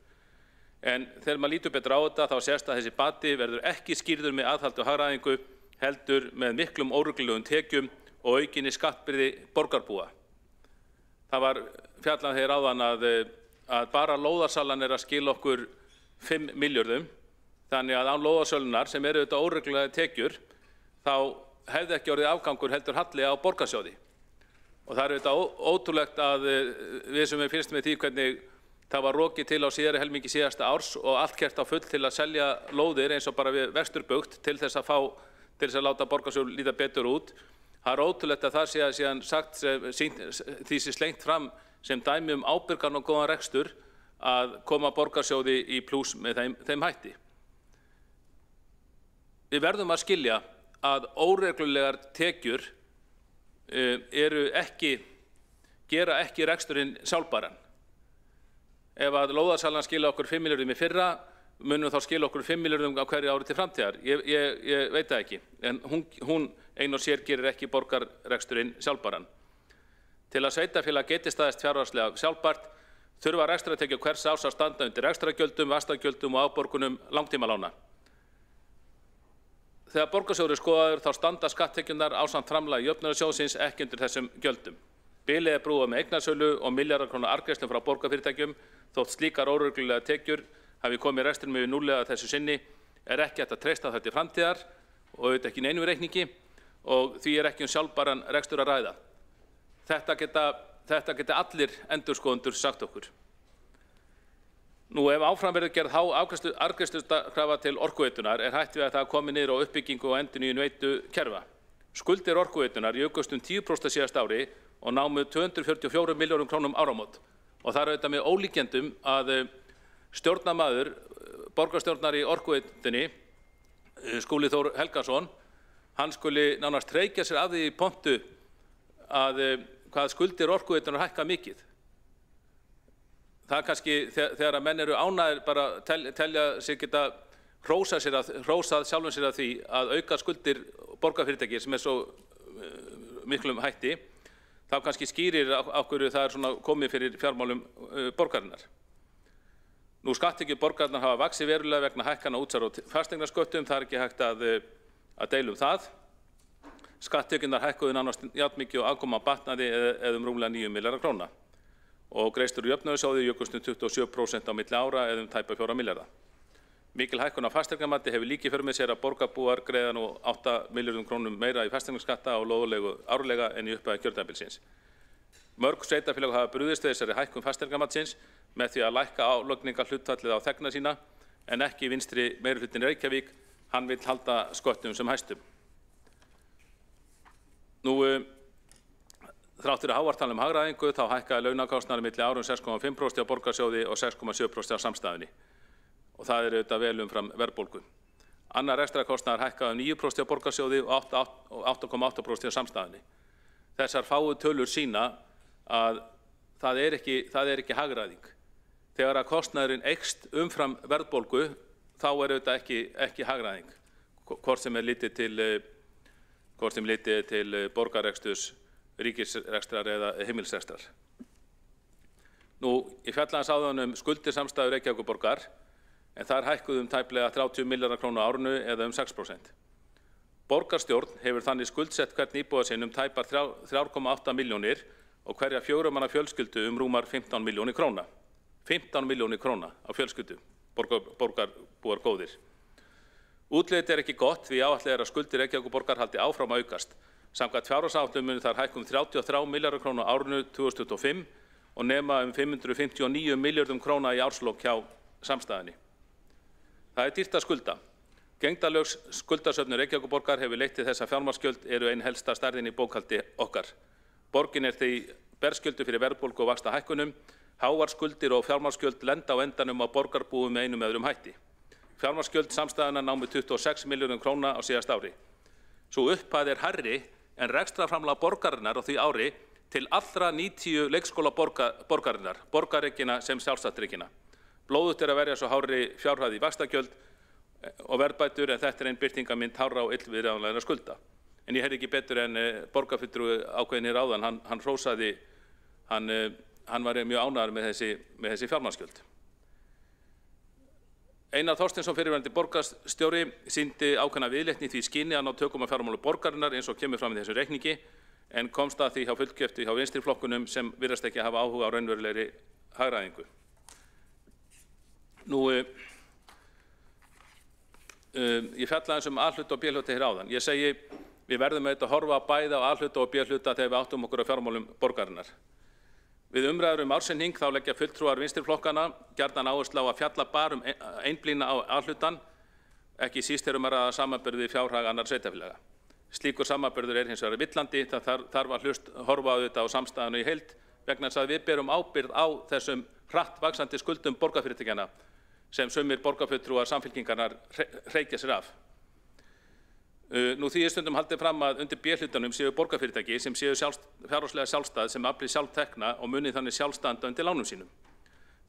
En þegar maður lítur betur á þetta þá sést að þessi bati verður ekki skýrður með aðhaldi og hagræðingu heldur með miklum óreglulegum tekjum og aukinni skattbyrði borgarbúa. Það var fjallað hér áðan að bara lóðarsalan að skila okkur 5 milljörðum, þannig að án lóðarsölunar sem eru þetta óreglulega tekjur, þá hefði ekki orðið afgangur heldur halli á borgarsjóði. Og það þetta ótrúlegt að við sem við fylgst með því hvernig það var rokið til á síðari helmingi síðasta árs og allt gert á full til að selja lóðir eins og bara við Vesturbugt til þess að láta borgarsjóð líta betur út. Það ótrúlegt að það sé að síðan sagt því sé slengt fram sem dæmi ábyrgan og góðan rekstur að koma borgarsjóði í plús með þeim hætti. Við verðum að skilja að óreglulegar tekjur gera ekki reksturinn sjálfbæran. Ef að lóðarsalan skila okkur 5 milljörðum í fyrra, munum þá skila okkur 5 milljörðum á hverju ári til framtíðar. Ég veit það ekki, en hún ein og sér gerir ekki borgarreksturinn sjálfbæran. Til að sveitarfélag geti staðist fjárhagslega sjálfbært þurfa rekstrartekjur hvers árs að standa undir rekstrargjöldum, vaxtagjöldum og afborgunum langtímalána. Þegar borgarsjóður skoðaður þá standa skatttekjurnar ásamt framlagi jöfnunarsjóðsins ekki undir þessum gjöldum. Bilið brúað með eignasölu og milljarðar króna arðgreiðslum frá borgarfyrirtækjum þótt slíkar óreglulega tekjur hafi komið rekstrinum yfir núllega þessu sinni ekki hægt að treysta þetta til framtíðar og auðvitað ekki í neinum reikningi og því ekki sjálfbæran rekstur að ræða. Þetta geta allir endurskoðendur sagt okkur. Nú, ef áfram verður gerð há arðgreiðslukrafa til Orkuveitunar hætt við að það komi niður á uppbyggingu og endurnýjun veitukerfa. Skuldir Orkuveitunar jukust 10% síðasta ári og námu 244 milljörðum krónum áramót. Og það auðvitað með ólíkjendum að stjórnarmaður, borgarstjórnar í Orkuveitunni, Skúli Þór Helgason, hann skuli nánast reykja sér af því í pontu að hvað skuldir Orkuveitunar hækka mikið. Það kannski þegar að menn eru ánægðir bara telja sig geta hrósað sjálfum sér að því að auka skuldir borgarfyrirtæki sem svo miklum hætti, þá kannski skýrir af hverju það svona komið fyrir fjármálum borgarinnar. Nú skatttekjur borgarinnar hafa vaxið verulega vegna hækkana útsvar og fasteignasköttum, það ekki hægt að deila það. Skatttekjurnar hækkuðu nánast jafnmikið og afkoma batnaði eða rúmlega 9 milljarðar króna og greiðslur í jöfnunarsjóði jukust 27% á milli ára eða tæpa 4 milljarða. Mikil hækkun á fasteignamati hefur líka í för með sér að borgarbúar greiða nú 8 milljörðum krónum meira í fasteignaskatta og lóðarleigu árlega en í upphafi kjörtímabilsins. Mörg sveitarfélög hafa brugðist við þessari hækkun fasteignamatsins með því að lækka álagningarhlutfallið á þegna sína en ekki vinstri meirihlutinn í Reykjavík, hann vill halda sköttum sem hæstum. Nú, þrátt fyrir hávartal hagræðingu þá hækkaði launakostnaður milli árum 6,5% á borgarsjóði og 6,7% á samstæðunni. Og það er auðvitað vel umfram verðbólgu. Annar rekstrarkostnaður hækkaði 9% á borgarsjóði og 8,8% á samstæðunni. Þessar fáu tölur sýna að það er ekki hagræðing. Þegar að kostnaðurinn eykst umfram verðbólgu þá er auðvitað ekki hagræðing, hvort sem litið til borgarreksturs, ríkisrekstrar eða heimilisrekstrar. Nú, ég fjallaði aðeins áðan skuldir samstæðu Reykjavíkurborgar, en þar hækkuðu tæplega 30 milljarðar króna á árinu eða 6%. Borgarstjórn hefur þannig skuldsett hvern íbúa sinn tæpar 3,8 milljónir og hverja 4 manna fjölskyldu rúmar 15 milljónir króna. 15 milljónir króna á fjölskyldu, borgarbúar góðir. Útlitið ekki gott því áætlað að skuldir Reykjavíkurborgar haldi áfram að aukast. Samkvæmt fjárhagsáætlun munu þær hækka 33 milljarðar króna á árinu 2025 og nema 559 milljörðum króna í árslok hjá samstæðunni. Það er dýrt að skulda. Gegndarlaus skuldasöfnun Reykjavíkurborgar hefur leitt til þess að fjármagnsgjöld eru ein helsta stærðin í bókhaldi okkar. Borgin er því berskjöldu fyrir verðbólgu og vaxtahækkunum. Háar skuldir og fjármagnsgjöld lenda á endanum á borgarbúum með einum öðrum hætti. Fjármagnsgjöld samstæðuna námu 26 milljörðum króna á síðasta ári. Sú upphæð er hærri en rekstrarframlag borgarinnar á því ári til allra 90 leikskóla borgarinnar, borgarreikina sem sjálfstætt-reikina. Blóðugt er að verja svo hárri fjárhæð í vaxtagjöld og verðbætur en þetta er ein birtingarmynd hárra og illviðráðanlegra skulda. En ég heyrði ekki betur en borgarfulltrúi ákveðinn hér áðan, hann hrósaði, hann var mjög ánægður með þessi fjármagnsgjöld. Einar Þorsteinsson fyrrverandi borgarstjóri sýndi ákveðna viðleitni í því skyni að ná tökum á fjármálum borgarinnar eins og kemur fram í þessu reikningi en komst að því hjá fullkeyptu hjá vinstriflokkunum sem virðast ekki hafa áhuga á raunverulegri hagræðingu. Nú, ég fjallaði aðeins A-hluta og B-hluta hér áðan. Ég segi, við verðum auðvitað að horfa bæði á A-hluta og B-hluta þegar við áttum okkur á fjármálum borgarinnar. Við umræður ársreikning þá leggja fulltrúar vinstriflokkana gjarnan áherslu á að fjalla bara einblína á A-hlutan, ekki síst þegar að samanburði fjárhag annar sveitarfélaga. Slíkur samanburður er hins vegar villandi, það þarf að horfa auðvitað á samstæðuna í heild vegna þess að við berum ábyrgð á þessum hratt vaxandi skuldum borgarfyrirtækjanna sem sumir borgarfulltrúar Samfylkingarinnar hreykja sér af. Nú því er stundum haldið fram að undir B-hlutanum séu borgarfyrirtæki sem séu fjárhagslega sjálfstæð sem afli sjálftekna og muni þannig sjálfstanda undir lánum sínum.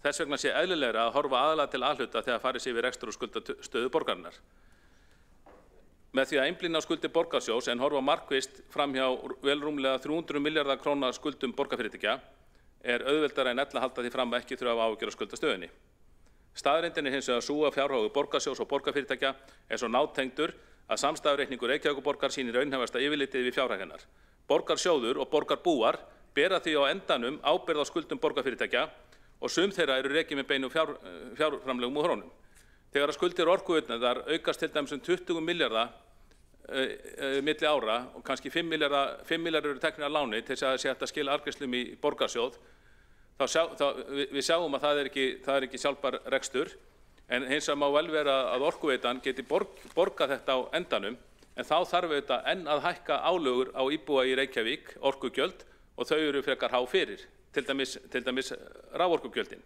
Þess vegna sé eðlilegra að horfa aðalega til A-hluta þegar farið sé við rekstur og skuldastöðu borgarinnar. Með því að einblína á skuldir borgarsjós en horfa markvisst fram hjá vel rúmlega 300 milljarða króna skuldum borgarfyrirtækja er auðveldara en ella halda því fram að ekki þurfa að ágjöra skuldastöðunni. Staðreyndin er hins vegar sú að fjárhagur borgarsjós og borgarfyrirtækja er svo nátengdur að samstæðureikningur Reykjavíkurborgar sýnir raunhæfasta yfirlitið við fjárhag hennar. Borgarsjóður og borgarbúar bera því á endanum ábyrgð á skuldum borgarfyrirtækja og sum þeirra eru rekin með beinum fjárframlögum úr honum. Þegar að skuldir orkuveitna aukast til dæmis 20 milljarða milli ára og kannski 5 milljarðar eru teknir að láni til þess að sé hægt að skila arðgreiðslum í borgarsjóð, við sjáum að það er ekki sjálfbær rekstur, en hins vegar má vel vera að orkuveitan geti borgað þetta á endanum, en þá þarf auðvitað enn að hækka álögur á íbúa í Reykjavík, orkugjöld, og þau eru frekar há fyrir, til dæmis raforkugjöldin.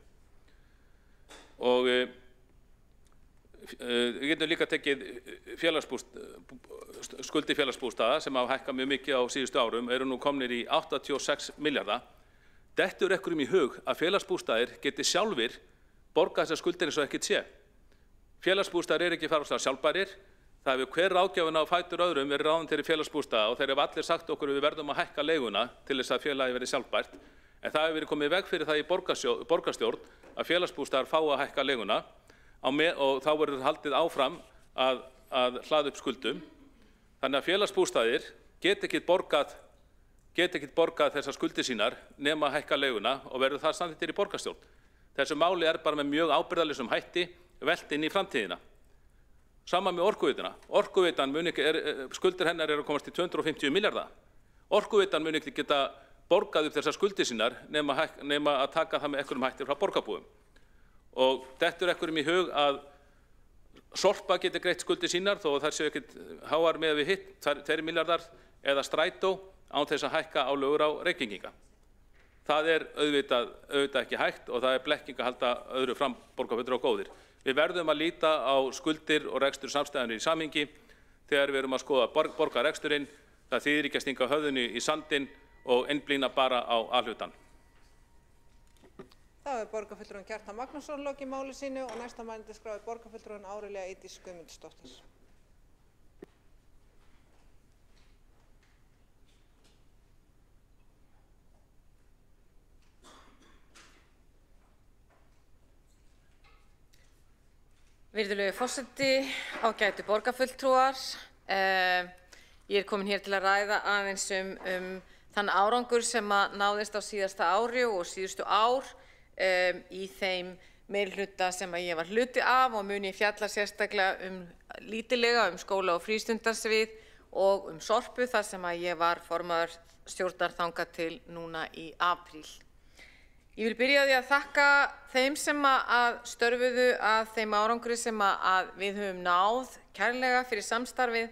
Og við getum líka tekið skuldi félagsbústaða sem hafa hækkað mjög mikið á síðustu árum, eru nú komnir í 86 milljarða. Dettur einhverjum í hug að félagsbústaðir geti sjálfir borgað þessar skuldir eins og ekkert sé. Félagsbústaðir ekki fjárhagslega sjálfbærir. Það hefur hver ráðgjafinn á fætur öðrum verið ráðinn til félagsbústaða og þeir hafa allir sagt okkur að við verðum að hækka leiguna til þess að félagið verði sjálfbært. En það hefur verið komið í veg fyrir það í borgarstjórn að félagsbústaðar fái að hækka leiguna og þá verður haldið áfram að hlaða upp skuldum. Þannig að félagsbústaðir get ekki borgað þessar skuldir sínar nema að hækka leiguna og verður það samþykktir í borgarstjórn. Þessu máli bara með mjög ábyrgðarlausum hætti velt inn í framtíðina. Sama með Orkuveituna. Orkuveitan skuldir hennar að komast í 250 milljarða. Orkuveitan mun ekki geta borgað upp þessar skuldir sínar nema að taka það með einhverjum hætti frá borgarbúum. Og þetta einhverjum í hug að Sorpa geti greitt skuldir sínar þó að þær séu ekkert háar með við hitt, 2 milljarðar eða Strætó án þess að hækka álögur á Reykvíkinga. Það auðvitað ekki hægt og það blekking að halda öðru fram borgarfulltrúar og góðir. Við verðum að líta á skuldir og rekstur samstæðunni í samhengi þegar við erum að skoða borgarreksturinn. Það þýðir ekki að stinga höfðinu í sandinn og einblína bara á A-hlutann. Þá hefur borgarfulltrúinn Kjartan Magnússon lokið máli sínu og næsta mælendaskrá er borgarfulltrúinn Árelía Eydís Guðmundsdóttir. Virðulegi forseti, ágætu borgarfulltrúar. Ég komin hér til að ræða aðeins þann árangur sem náðist á síðasta ári og síðustu ár í þeim meirihluta sem ég var hluti af og mun ég fjalla sérstaklega lítillega skóla- og frístundarsvið og Sorpu þar sem ég var formaður stjórnar þangað til núna í apríl. Ég vil byrja á því að þakka þeim sem að störfuðu að þeim árangri sem að við höfum náð kærlega fyrir samstarfið.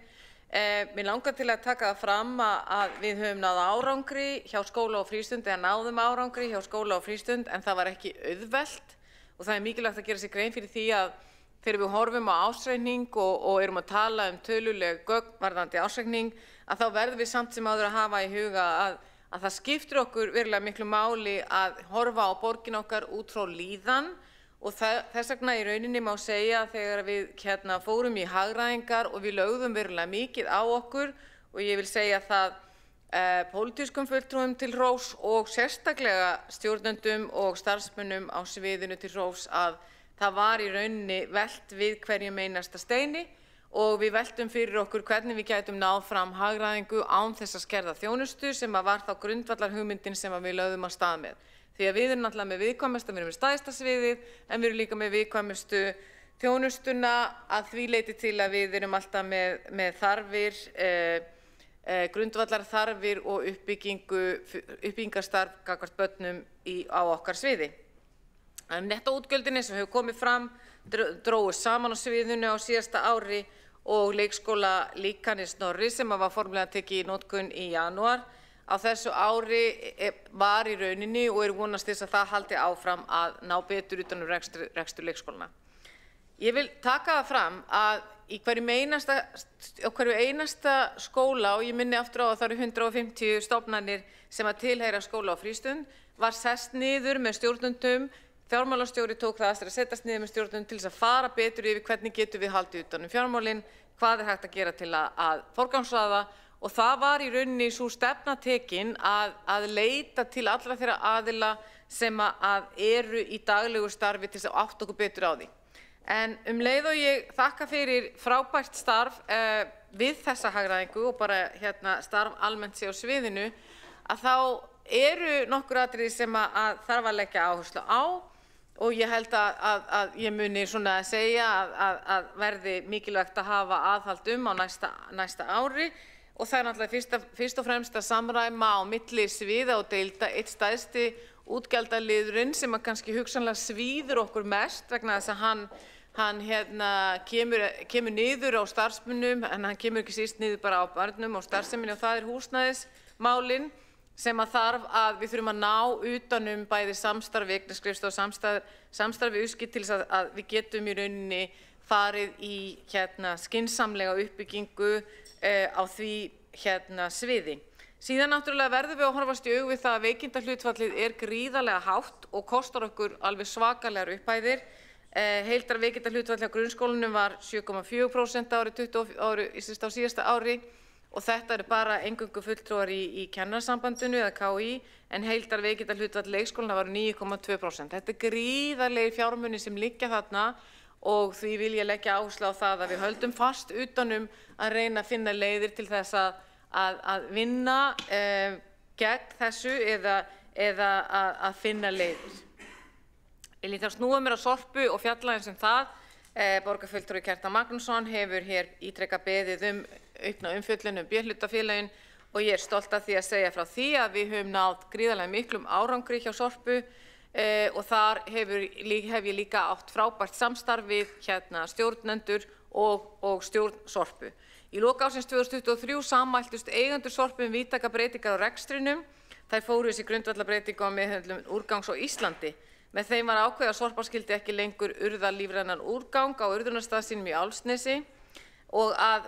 Mér langar til að taka það fram að við höfum náð árangri hjá skóla og frístund eða náðum árangri hjá skóla og frístund en það var ekki auðvelt og það er mikilvægt að gera sér grein fyrir því að þegar við horfum á ársreikning og erum að tala töluleg gögn varðandi ársreikning að þá verðum við samt sem áður að hafa í huga að það skiptir okkur verulega miklu máli að horfa á borgin okkar út frá líðan og þess vegna í rauninni má segja að þegar við fórum í hagræðingar og við lögðum verulega mikið á okkur og ég vil segja það pólitískum fulltrúum til hrós og sérstaklega stjórnendum og starfsmönnum á sviðinu til hrós að það var í rauninni velt við hverjum einasta steini og við veltum fyrir okkur hvernig við gætum náð fram hagræðingu án þess að skerða þjónustu sem var þá grundvallarhugmyndin sem við lögðum af stað með. Því að við erum náttúrulega með viðkvæmustu, við erum með stærsta sviðið en við erum líka með viðkvæmustu þjónustuna að því leyti til að við erum alltaf með þarfir, grundvallarþarfir og uppbyggingarstarf gagnvart börnum á okkar sviði. Nettóútgjöldin sem hefur komið fram drógust saman á sviðinu á síðasta ári og leikskóla líkani Snorri sem var formlega tekið í notkun í janúar. Á þessu ári var í rauninni og vonast þess að það haldi áfram að ná betur utan rekstur leikskólana. Ég vil taka það fram að í hverju einasta skóla og ég minni aftur á að það eru 150 stofnanir sem að tilheyra skóla og frístund var sest niður með stjórnendum. Fjármálastjóri tók það að setjast niður með stjórnendum til þess að fara betur yfir hvernig getum við haldið utan fjármálin, hvað hægt að gera til að forgangsraða og það var í rauninni sú stefna tekin að leita til allra þeirra aðila sem að eru í daglegu starfi til þess að átta okkur betur á því. En leið og ég þakka fyrir frábært starf við þessa hagræðingu og bara starf almennt sé á sviðinu að þá eru nokkur atriði sem að þarf að leggja áherslu á og ég held að ég muni svona að segja að verði mikilvægt að hafa aðhald á næsta ári og það er náttúrulega fyrst og fremst að samræma á milli sviða og deilda eitt stærsti útgjaldaliðurinn sem að kannski hugsanlega svíður okkur mest vegna þess að hann kemur niður á starfsmönnum en hann kemur ekki síst niður bara á börnum og starfseminni og það er húsnæðismálin sem að þarf að við þurfum að ná utanum bæði samstarfi, eignaskrifstofu og samstarfi USKI til þess að við getum í rauninni farið í skynsamlega uppbyggingu á því sviði. Síðan náttúrulega verðum við að horfast í augu við það að veikindahlutfallið er gríðarlega hátt og kostar okkur alveg svakalegar upphæðir. Heildar veikindahlutfall hjá grunnskólanum var 7,4% á síðasta ári og þetta eru bara eingöngu fulltrúar í kennarasambandinu eða KÍ en heildar veikindahlutfall leikskólana var 9,2%. Þetta er gríðarlegir fjármunir sem liggja þarna og því vil ég leggja áherslu á það að við höldum fast utanum að reyna að finna leiðir til þess að vinna gegn þessu eða að finna leiðir. Ég líka snúa mér á Sorpu og fjalla um það. Borgarfulltrúi Kjartan Magnússon hefur hér ítrekað beðið aukna umfjöllun B-hlutafélögin og ég er stolt af því að segja frá því að við höfum náð gríðarlega miklum árangri hjá Sorpu og þar hef ég líka átt frábært samstarf við stjórnendur og stjórn Sorpu. Í lok ársins 2023 sammæltust eigendur Sorpu víðtækar breytingar á rekstrinum. Þær fóru þessi grundvallarbreytingu á meðhöndlun úrgangs á Íslandi. Með þeim var ákveðið að Sorpa skyldi ekki lengur urða lífrænan úrgang á urðunarstað sínum í Álfsnesi og að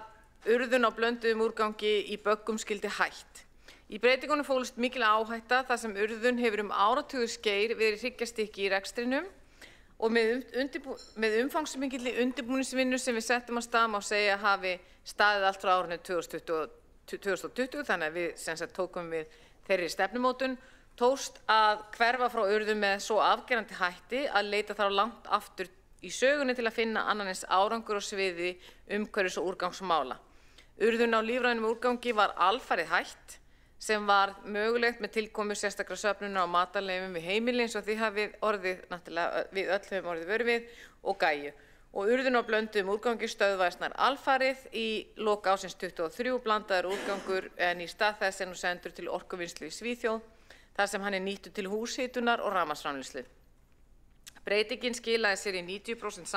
urðun á blönduðum úrgangi í Böggum skyldi hætt. Í breytingunum fólust mikil áhætta þar sem urðun hefur áratugaskeið verið hryggjastykki í rekstrinum og með umfangsmikilli undirbúningsvinnu sem við settum á stað má segja hafi staðið allt frá árinu 2020 þannig að við tókum við þeirri stefnumótun tókst að hverfa frá urðum með svo afgerandi hætti að leita þar langt aftur í sögunni til að finna annan eins árangur á sviði umhverfis- og úrgangsmála. Urðun á lífrænum úrgangi var alfarið hætt sem var mögulegt með tilkomu sérstakra söfnunar á matarleifum við heimili eins og því hafið orðið, náttúrulega við öll höfum orðið vör við og gæju. Og urðun á blönduðum úrgangi stöðvaðist nær alfarið í lok ársins 2023 blandaður úrgangur en í stað þess er nú sendur til orkuvinnslu í Svíþjóð þar sem hann er nýttur til húshitunar og rafmagnsframleiðslu. Breytingin skilaði sér í 90%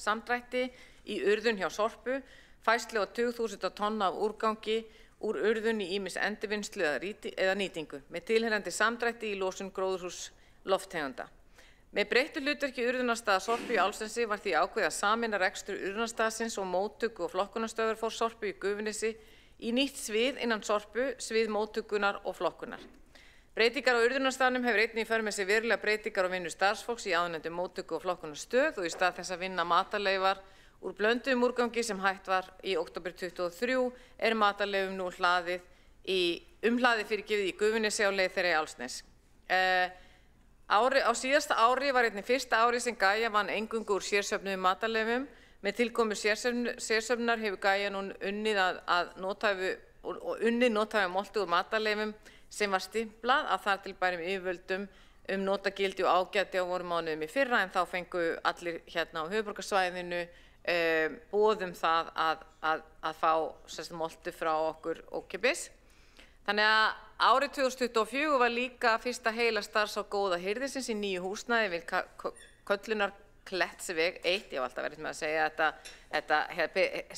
samdrætti í urðun hjá Sorpu, færslu á 20.000 tonna af úrgangi úr urðun í ýmis endurvinnslu eða nýtingu, með tilheyrandi samdrætti í losun gróðurhúslofttegunda. Með breyttu hlutverki urðunarstaða Sorpu í Álfsnesi var því ákveðið að sameina rekstur urðunarstaðsins og móttöku og flokkunarstöðvar fór Sorpu í Gufunesi í nýtt svið innan Sorpu, svið móttökunar og flokkunar. Breytingar á urðunarstaðnum hefur einnig í för með sér verulega breytingar á vinnu starfsfólks í áðurnefndum móttöku og flokkunarstöð og í stað þess að vinna matarleifar úr blönduðum úrgangi sem hætt var í október 2023 er matarleifum nú hlaðið í Gufunesi á leið þeirra í Álfsnes. Á síðasta ári var einnig fyrsta ári sem Gaia vann eingöngu úr sérsöfnuðum matarleifum. Með tilkomu sérsöfnunar hefur Gaia nú unnið nothæfu moltu úr matarleifum sem var stimplað að þar til bærum yfirvöldum notagildi og ágæti á vormánuðum í fyrra en þá fengu allir hérna á höfuðborgarsvæðinu boð það að fá moltu frá okkur ókeypis. Þannig að árið 2024 var líka fyrsta heila starfs á góða hirðisins í nýju húsnæði við Köllunar Klettsveg 1. Ég hef alltaf verið með að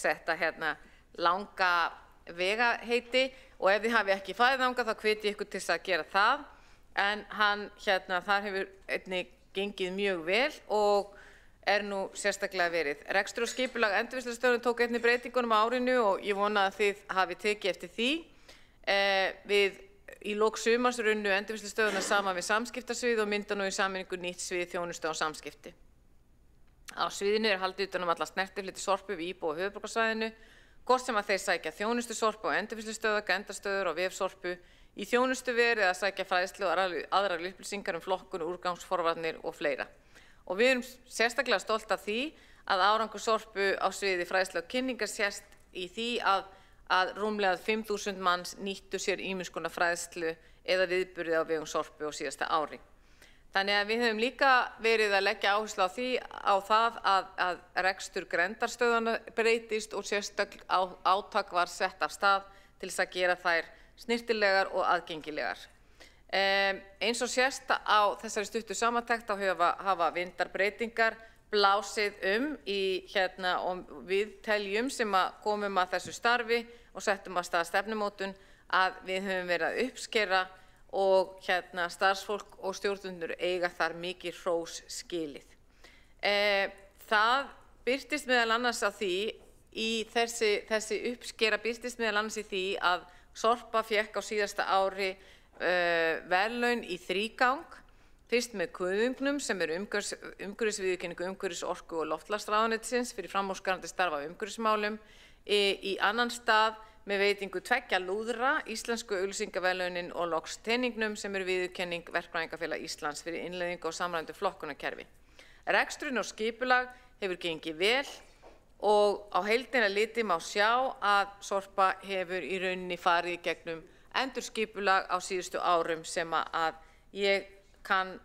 segja þetta langa vegaheiti og ef þið hafi ekki farið þangað þá hvet ég ykkur til að gera það en þar hefur einnig gengið mjög vel og er nú sérstaklega verið. Rekstur og skipulag endurvinnslustöðvarinnar tók einnig breytingunum á árinu og ég vona að þið hafi tekið eftir því. Við í lok sumars runnu endurvinnslustöðvarnar saman við samskiptasvið og mynda nú í sameiningu nýtt svið þjónustu og samskipti. Á sviðinu er haldið utan alla snertifleti Sorpu við íbúa á höfuðborgarsvæðinu hvort sem að þeir sækja þjónustu Sorpu og endurvinnslustöðvar, grenndarstöðvar og vef Sorpu í þjónustuver eða sækja fræðslu og aðrar upplýsingar flokkun, úrgangsforvarnir og fleira. Og við erum sérstaklega stolt af því að árangur Sorpu á sviði fræðslu og kynningar sést í því að rúmlega 5.000 manns nýttu sér ýmiss konar fræðslu eða viðburði á vegum Sorpu á síðasta ári. Þannig að við höfum líka verið að leggja áherslu á það að rekstur grenndarstöðvanna breytist og sérstök átak var sett af stað til þess að gera þær snyrtilegar og aðgengilegar. Eins og sést á þessari stuttu samantekt hafa vindarbreytingar blásið og við teljum sem komum að þessu starfi og settum að stað stefnumótun að við höfum verið að uppskera og starfsfólk og stjórnendur eiga þar mikið hrós skilið. Það birtist meðal annars á því þessi uppskera birtist meðal annars í því að Sorpa fékk á síðasta ári verðlaun í þrígang Fyrst með kuðungnum sem umhverfisviðurkenningu umhverfis-, orku- og loftslagsráðuneytisins fyrir framúrskarandi starf af umhverfismálum. Í annan stað með veitingu 2 lúðra, íslensku auglýsingaverðlaunin og loks teningnum sem viðurkenning Verkfræðingafélag Íslands fyrir innleiðingu á samræmdu flokkunarkerfi. Reksturinn og skipulag hefur gengið vel og á heildina litið má sjá að Sorpa hefur í rauninni farið í gegnum endurskipulag á síðustu árum sem að ég kann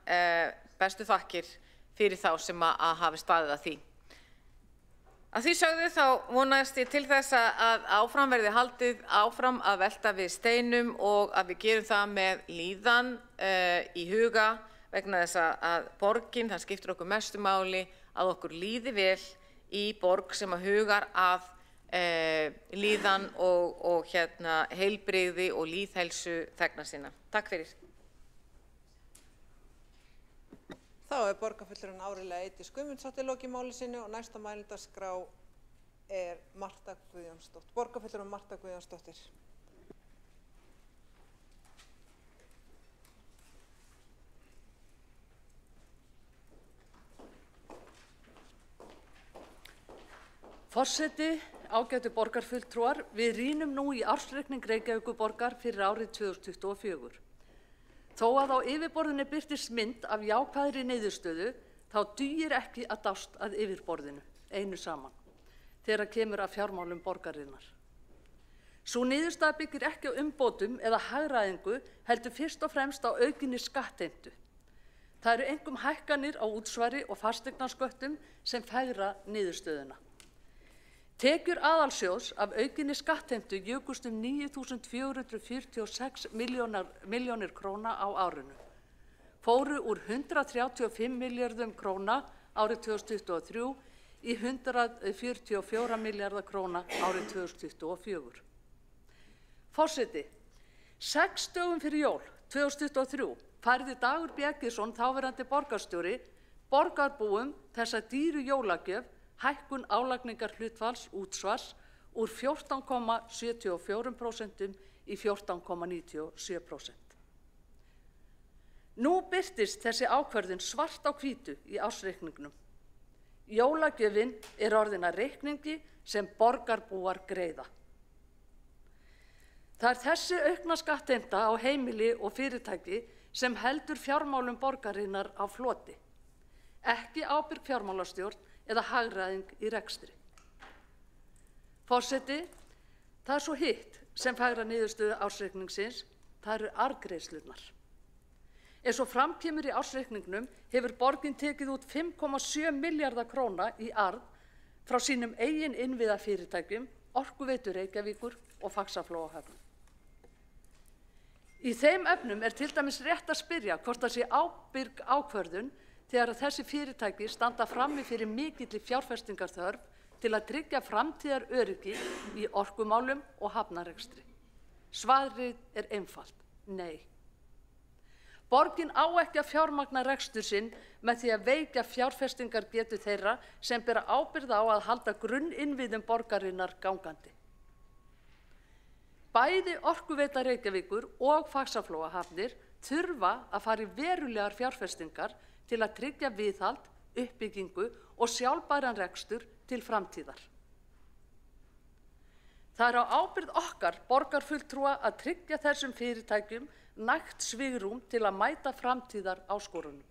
bestu þakkir fyrir þá sem að hafi staðið að því. Að því sögðu þá vonast ég til þess að áfram verði haldið áfram að velta við steinum og að við gerum það með líðan í huga vegna þess að borgin, það skiptir okkur mestu máli að okkur líði vel í borg sem að hugar að líðan og heilbrigði og lýðheilsu þegna sinna. Takk fyrir. Þá borgarfulltrúinn Árelía Eydís Guðmundsdóttir lokið máli sínu og næsta mælendaskrá Marta Guðjónsdóttir. Borgarfulltrúinn Marta Guðjónsdóttir. Forseti, ágætu borgarfulltrúar, við rýnum nú í ársreikning Reykjavíkurborgar fyrir árið 2024. Þó að á yfirborðinu birtist mynd af jákvæðri niðurstöðu, þá dugir ekki að dást að yfirborðinu einu saman, þegar kemur að fjármálum borgarinnar. Sú niðurstaða byggir ekki á umbótum eða hagræðingu, heldur fyrst og fremst á aukinni skattheimtu. Það eru einkum hækkanir á útsvari og fasteignasköttum sem fegra niðurstöðuna. Tekjur aðalsjóðs af aukinni skattheimtu jukust 9.446 milljónir króna á árinu. Fóru úr 135 milljörðum króna árið 2023 í 144 milljarða króna árið 2024. Forseti, 6 dögum fyrir jól 2023 færði Dagur B. Eggertsson, þáverandi borgarstjóri, borgarbúum þessa dýru jólagjöf hækkun álagningarhlutfalls útsvars úr 14,74% í 14,97%. Nú birtist þessi ákvörðun svart á hvítu í ársreikningnum. Jólagjöfin orðin að reikningi sem borgarbúar greiða. Það þessi aukna skattheimta á heimili og fyrirtæki sem heldur fjármálum borgarinnar á floti, ekki ábyrg fjármálastjórn eða hagræðing í rekstri. Forseti, það svo hitt sem fegra niðurstöðu ársreikningsins, það eru arðgreiðslurnar. Eins og fram kemur í ársreikningnum hefur borgin tekið út 5,7 milljarða króna í arð frá sínum eigin innviðafyrirtækjum, Orkuveitu Reykjavíkur og Faxaflóahöfn. Í þeim efnum til dæmis rétt að spyrja hvort það sé ábyrg ákvörðun þegar þessi fyrirtæki standa frammi fyrir mikilli fjárfestingarþörf til að tryggja framtíðaröryggi í orkumálum og hafnarekstri. Svarið einfalt, nei. Borgin á ekki að fjármagna rekstur sinn með því að veikja fjárfestingargetu þeirra sem bera ábyrgð á að halda grunninnviðum borgarinnar gangandi. Bæði Orkuveita Reykjavíkur og Faxaflóahafnir þurfa að fara í verulegar fjárfestingar til að tryggja viðhald, uppbyggingu og sjálfbæran rekstur til framtíðar. Það á ábyrgð okkar borgarfulltrúa að tryggja þessum fyrirtækjum nægt svigrúm til að mæta framtíðar áskorunum.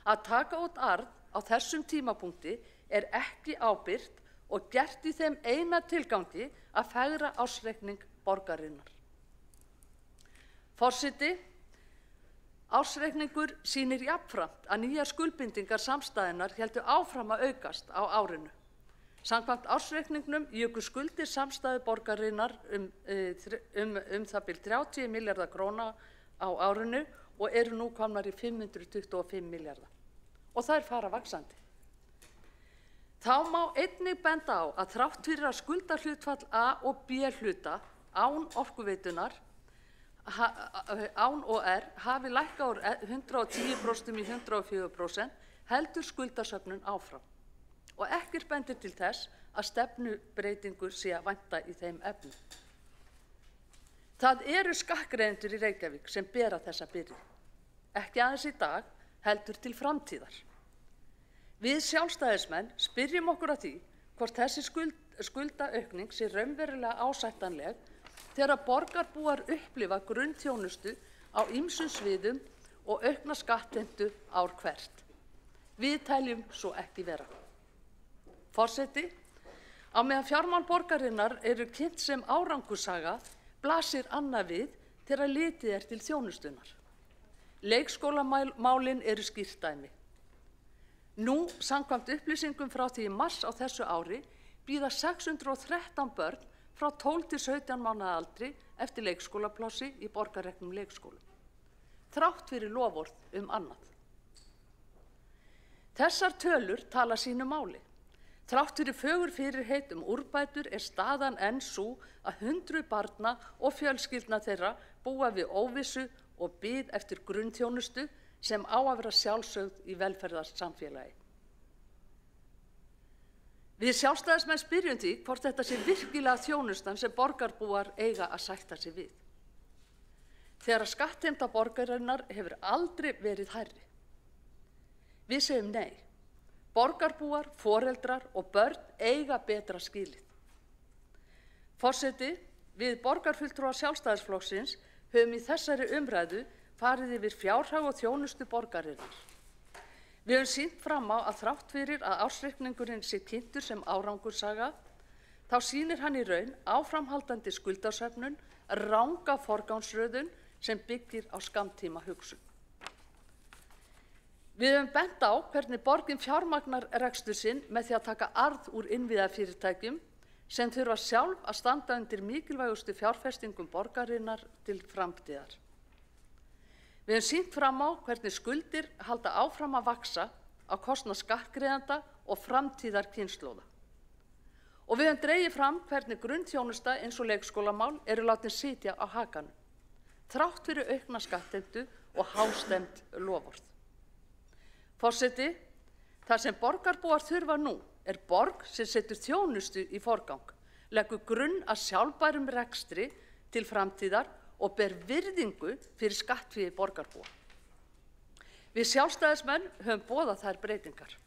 Að taka út arð á þessum tímapunkti ekki ábyrgt og gert í þeim eina tilgangi að fegra ársreikning borgarinnar. Forseti, ársreikningur sýnir jafnframt að nýjar skuldbindingar samstæðunnar héldu áfram að aukast á árinu. Samkvæmt ársreikningnum juku skuldir samstæðu borgarinnar það bil 30 milljarða króna á árinu og eru nú komnar í 525 milljarða. Og þær fara vaxandi. Þá má einnig benda á að þrátt fyrir að skuldahlutfall A og B hluta án Orkuveitunar án OR hafi lækkað úr 110% í 104%, heldur skuldasöfnun áfram. Og ekkert bendir til þess að stefnubreytingur sé að vænta í þeim efnum. Það eru skattgreiðendur í Reykjavík sem bera þessa byrði. ekki aðeins í dag, heldur til framtíðar. Við sjálfstæðismenn spyrjum okkur að því hvort þessi skuldaaukning sé raunverulega ásættanleg þegar borgarbúar upplifa grunnþjónustu á ýmsum sviðum og aukna skattheimtu ár hvert. Við teljum svo ekki vera. Forseti, á meðan fjármál borgarinnar eru kynnt sem árangurssaga, blasir annað við þegar litið er til þjónustunar. Leikskólamálin eru skýrt dæmi. Nú, samkvæmt upplýsingum frá því í mars á þessu ári, bíða 613 börn frá 12 til 17 mánaða aldri eftir leikskólaplássi í borgarreknum leikskólum. Þrátt fyrir loforð annað. Þessar tölur tala sínu máli. Þrátt fyrir fögur fyrirheit úrbætur er staðan enn sú að 100 barna og fjölskyldna þeirra búa við óvissu og bið eftir grunnþjónustu sem á að vera sjálfsögð í velferðarsamfélagi. Við sjálfstæðismenn spyrjum því hvort þetta sé virkilega þjónustan sem borgarbúar eiga að sætta sig við. Þegar skattheimta borgarinnar hefur aldrei verið hærri. Við segjum nei. Borgarbúar, foreldrar og börn eiga betra skilið. Forseti, við borgarfulltrúar Sjálfstæðisflokksins höfum í þessari umræðu farið yfir fjárhag og þjónustu borgarinnar. Við höfum sýnt fram á að þrátt fyrir að ársreikningurinn sé kynntur sem árangurssaga, þá sýnir hann í raun áframhaldandi skuldasöfnun, ranga forgangsröðun sem byggir á skammtíma hugsun. Við höfum bent á hvernig borgin fjármagnar rekstur sinn með því að taka arð úr innviðafyrirtækjum sem þurfa sjálf að standa undir mikilvægustu fjárfestingum borgarinnar til framtíðar. Við höfum sýnt fram á hvernig skuldir halda áfram að vaxa á kostnað skattgreiðenda og framtíðar kynslóða. Og við höfum dregið fram hvernig grunnþjónusta eins og leikskólamál eru látin sitja á hakanum, þrátt fyrir aukna skattheimtu og hástemmd loforð. Forseti, það sem borgarbúar þurfa nú er borg sem setur þjónustu í forgang, leggur grunn að sjálfbærum rekstri til framtíðar og ber virðingu fyrir skattfé borgarbúa. Við sjálfstæðismenn höfum boðað þær breytingar.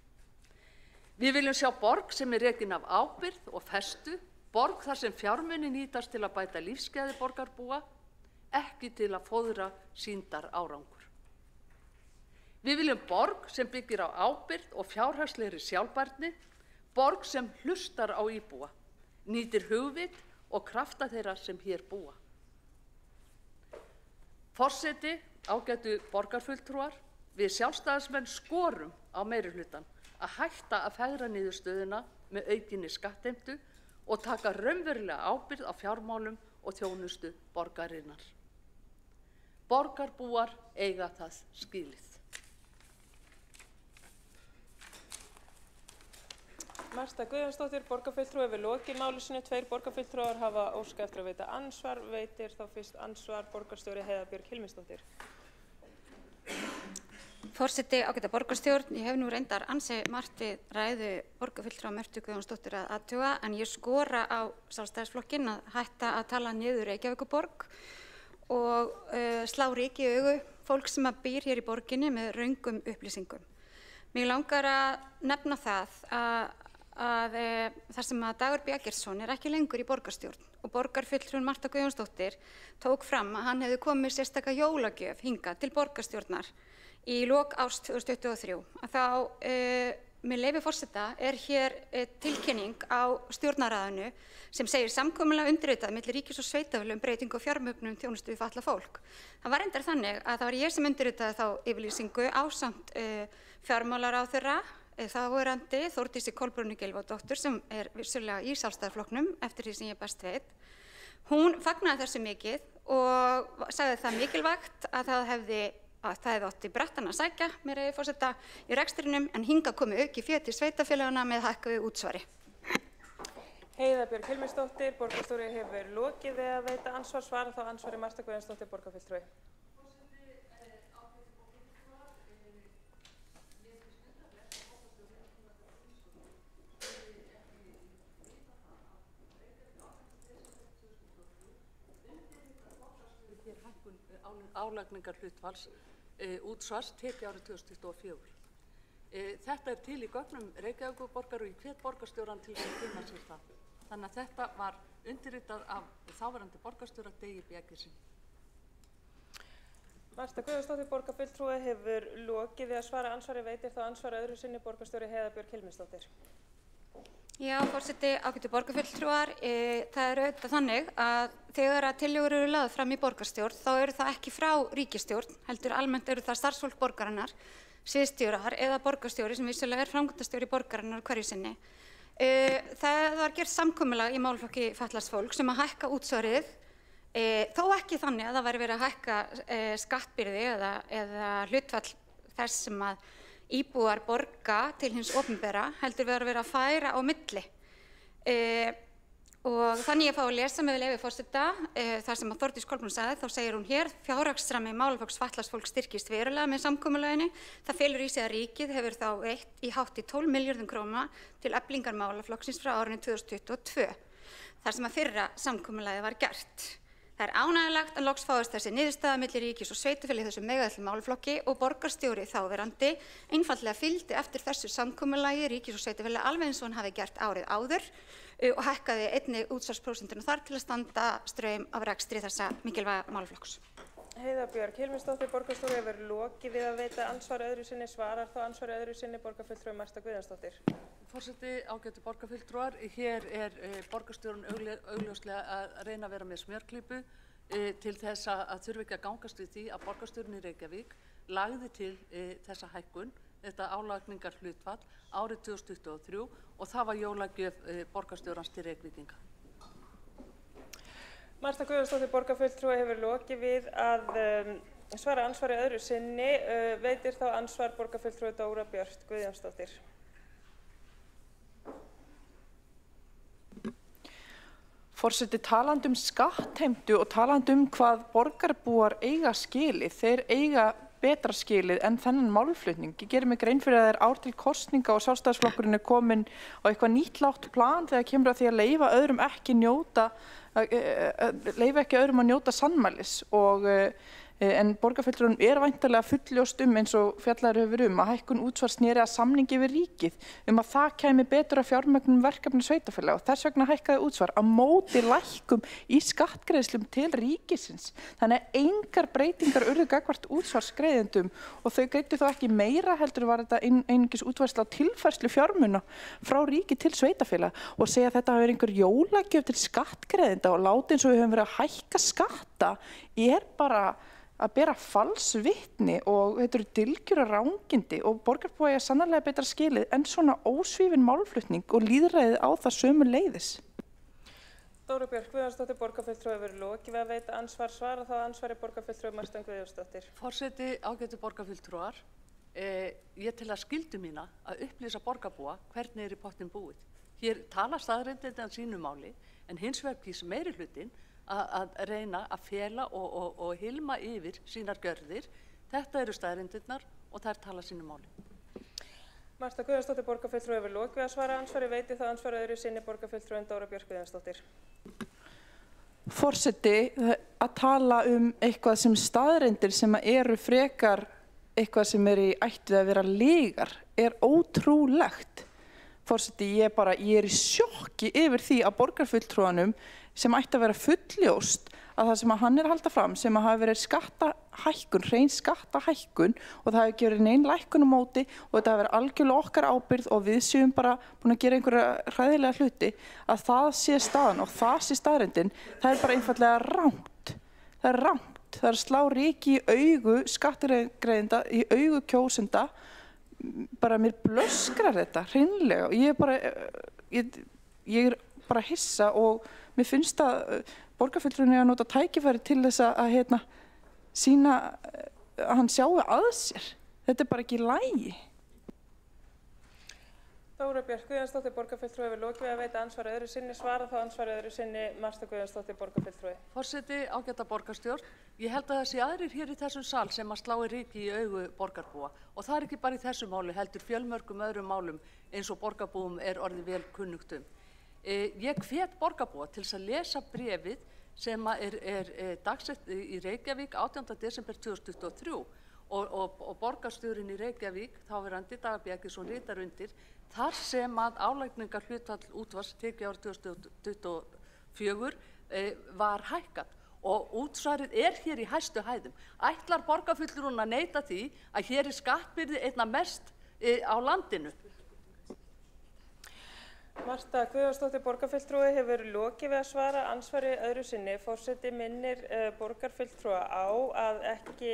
Við viljum sjá borg sem er rekin af ábyrgð og festu, borg þar sem fjármuni nýtast til að bæta lífsgæði borgarbúa, ekki til að fóðra sýndar árangur. Við viljum borg sem byggir á ábyrgð og fjárhagslegri sjálfbærni, borg sem hlustar á íbúa, nýtir hugvit og krafta þeirra sem hér búa. Forseti, ágætu borgarfulltrúar, við sjálfstæðismenn skorum á meirihlutann að hætta að fegra niðurstöðuna með aukinni skattheimtu og taka raunverulega ábyrgð á fjármálum og þjónustu borgarinnar. Borgarbúar eiga það skilið. Marta Guðjónsdóttir, borgarfulltrúi, hefur lokið máli sínu. 2 borgarfulltrúar hafa óskað eftir að veita andsvar. Veitir þá fyrst andsvar borgarstjóri Heiða Björg Hilmisdóttir. Forseti, ágæta borgarstjórn, ég hef nú reyndar ansi margt við ræðu borgarfulltrúa Mörtu Guðjónsdóttur að athuga, en ég skora á Sjálfstæðisflokkinn að hætta að tala niður Reykjavíkurborg og slá ryki í augu fólk sem býr hér í borginni með röngum upplýsingum. Mig langar að nefna það þar sem að Dagur B. Eggertsson er ekki lengur í borgarstjórn og borgarfulltrúin Marta Guðjónsdóttir tók fram að hann hefði komið sérstaka jólagjöf hingað til borgarstjórnar í lok árs 2023. Þá, með leyfi forseta, er hér tilkynning á stjórnarráðinu sem segir samkomulag undirritað milli ríkis og sveitarfélaga um breytingu og fjármögnun þjónustu við fatlað fólk. Það var reyndar þannig að það var ég sem undirritaði þá yfirlýsingu ásamt fjármálaráðherra, þáverandi Þórdísi Kolbrúnu Gylfadóttur sem er vissulega í Sjálfstæðisflokknum eftir því sem ég best veit. Hún fagnaði þessu mikið og sagði það mikilvægt að það hefði átt í brattan að sækja, með leyfi forseta, í rekstrinum en hingað komi aukið fé til sveitarfélaganna með hækkuðu útsvari. Heiða Björg Hilmisdóttir, borgarstjóri, hefur lokið við að veita ansvar. Svara þá ansvari Marta Guðjónsdóttir, borgarfulltrúi. álagningarhlutfalls útsvars tekið árið 2024. Þetta til í gögnum Reykjavíkurborgar og í hver borgarstjóran til að kynna sér það. Þannig að þetta var undirritað af þáverandi borgarstjóra Degi B. Eggertssyni. Marta Guðjónsdóttir borgarfulltrúi hefur lokið við að svara andsvari, veitir þá andsvar öðru sinni borgarstjóri Heiða Björk Hilmisdóttir. Já, forseti, ágætu borgarfulltrúar, það er auðvitað þannig að þegar að tillögur eru lagðar fram í borgarstjórn þá eru það ekki frá ríkisstjórn, heldur almennt eru það starfsfólk borgarinnar, sviðsstjórar eða borgarstjóri sem vissulega er framkvæmdastjóri borgarinnar hverju sinni. Það var gert samkomulag í málaflokki fatlaðs fólks sem að hækka útsvarið, þó ekki þannig að það væri verið að hækka skattbyrði eða hlutfall þess sem að íbúar borga til hins opinbera, heldur við að vera að færa á milli. Og þannig ég fá að lesa með leyfi forseta þar sem að Þórdís Kolbrún sagði, þá segir hún hér: fjárhagsrammi málaflokks fatlaðs fólks styrkist verulega með samkomulaginu. Það felur í sig að ríkið hefur þá veitt í hátt í 12 milljörðum króna til eflingar málaflokksins frá árinu 2022, þar sem að fyrra samkomulagið var gert. Það er ánægjulegt að loks fáist þessi niðurstaða milli ríkis og sveitarfélaga í þessum meginþættu málaflokki og borgarstjóri þáverandi einfaldlega fylgdi eftir þessu samkomulagi ríkis og sveitarfélaga alveg eins og hann hafi gert árið áður og hækkaði einnig útsvarsprósentuna þar til að standa straum af rekstri þessa mikilvæga málaflokks. Heiða Björk Hilmisdóttir borgarstjóri hefur lokið við að veita andsvar öðru sinni, svarar þá andsvar öðru sinni borgarfulltrúi Marta Guðjónsdóttir. Forseti, ágætu borgarfulltrúar, hér er borgarstjórinn augljóslega að reyna að vera með smjörklípu til þess að þurfi ekki að gangast við því að borgarstjórinn í Reykjavík lagði til þessa hækkun, þetta álagningarhlutfall árið 2023 og það var jólagjöf borgarstjórans til Reykvíkinga. Marta Guðjónsdóttir borgarfulltrúi hefur lokið við að svara andsvari öðru sinni, veitir þá andsvar borgarfulltrúi Dóra Björt Guðjónsdóttir. Forseti, talandi skattheimtu og talandi hvað borgarbúar eiga skilið, þeir eiga betra skilið en þennan málflutning. Ég gerir mig grein fyrir að það er ár til kosninga og Sjálfstæðisflokkurinn er komin á eitthvað nýttlátt plan þegar kemur að því að leyfa öðrum ekki öðrum að njóta sannmælis en borgarfulltrúum er væntanlega fulljóst eins og fjallaður hefur að hækkun útsvars sneri að samningi við ríkið að það kæmi betur að fjármögnun verkefni sveitarfélaga og þess vegna hækkaði útsvar á móti lækkum í skattgreiðslum til ríkisins. Þannig að engar breytingar urðu gagnvart útsvarsgreiðendum og þau greiddu þá ekki meira heldur var þetta einungis útfærsla á tilfærslu fjármuna frá ríki til sveitarfélaga og segja að þetta hafi verið einhver jólagjöf til skattgreiðenda og láta eins og við höfum verið að hækka skatta er bara að bera falsvitni og þetta eru dylgjur og rangindi og borgarbúar eiga sannarlega betra skilið en svona ósvífin málflutning og lýðræðið á það sömuleiðis. Dóra Björk Guðjónsdóttir borgarfulltrúi hefur lokið við að veita andsvar, svara þá andsvari borgarfulltrúi Marta Guðjónsdóttir. Forseti, ágætu borgarfulltrúar, ég tel að skyldu mína að upplýsa borgarbúa hvernig er í pottin búið. Hér tala staðreyndirnar sínu máli en hins vegar kýs meirihlutin að reyna að fela og hilma yfir sínar gjörðir. Þetta eru staðreyndirnar og þær tala sínu máli. Marta Guðjónsdóttir borgarfulltrúi hefur lokið við að svara andsvari, veitir þá andsvar öðru sinni borgarfulltrúi Dóra Björk Guðjónsdóttir. Forseti, að tala eitthvað sem staðreyndir sem eru frekar eitthvað sem er í ættu að vera lygar er ótrúlegt. Forseti, ég er í sjokki yfir því að borgarfulltrúanum sem ætti að vera fulljóst að það sem að hann er að halda fram sem að hafi verið skattahækkun, hrein skattahækkun og það hafi ekki verið nein lækkun á móti og þetta hafi verið algjörlega okkar ábyrgð og við séum bara búin að gera einhverja hræðilega hluti að það sé staðan og það sé staðreyndin, það er bara einfaldlega rangt. Það er rangt. Það er að slá ryki í augu skattgreiðenda, í augu kjósenda, bara mér blöskrar þetta hreinlega og ég er bara hissa og mér finnst að borgarfulltrúinn að nota tækifæri til þess að sýna að hann sjái að sér. Þetta er bara ekki í lagi. Dóra Björk Guðjónsdóttir borgarfulltrúi hefur lokið við að veita andsvar öðru sinni, svara þá andsvar öðru sinni Marta Guðjónsdóttir borgarfulltrúi. Forseti, ágæta borgarstjórn, ég held að það sé aðrir hér í þessum sal sem að slái ryki í augu borgarbúa og það er ekki bara í þessu máli heldur fjölmörgum öðrum málum eins og borgarbúum er orðið vel kunnugt Ég hvet borgarbúa til þess að lesa bréfið sem er dagsett í Reykjavík 18. desember 2023 og borgarstjórinn í Reykjavík, þáverandi Dagur B. Eggertsson ritar undir, þar sem að álagningarhlutfall útsvars tekið árið 2024 var hækkað og útsvarið hér í hæstu hæðum. Ætlar borgarfulltrúinn að neita því að hér skattbyrði einna mest á landinu? Marta Guðjónsdóttir borgarfulltrúi hefur lokið við að svara andsvari öðru sinni. Forseti minnir borgarfulltrúa á að ekki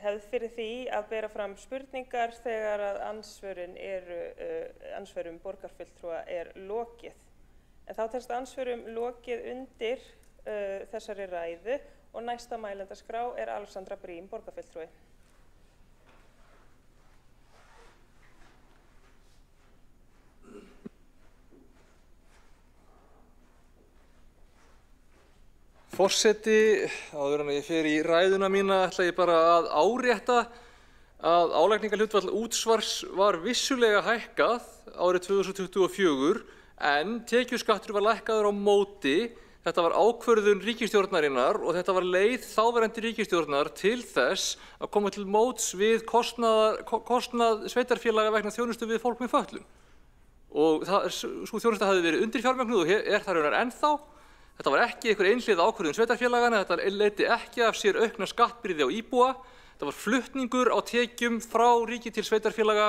hefð fyrir því að bera fram spurningar þegar að andsvörum borgarfulltrúa lokið. En þá telst andsvörum lokið undir þessari ræðu og næsta mælendaskrá Alexandra Briem borgarfulltrúi. Forseti, áður en ég fer í ræðuna mína ætla ég bara að árétta að álagningarhlutfall útsvars var vissulega hækkað árið 2024 en tekjuskattur var lækkaður á móti. Þetta var ákvörðun ríkisstjórnarinnar og þetta var leið þáverandi ríkisstjórnar til þess að koma til móts við kostnað sveitarfélaga vegna þjónustu við fólk með fötlun. Og sú þjónusta hafði verið undirfjármögnuð og þar raunar ennþá. Þetta var ekki einhver einhliða ákvörðun sveitarfélagana, þetta leiddi ekki af sér aukna skattbyrði á íbúa. Þetta var flutningur á tekjum frá ríki til sveitarfélaga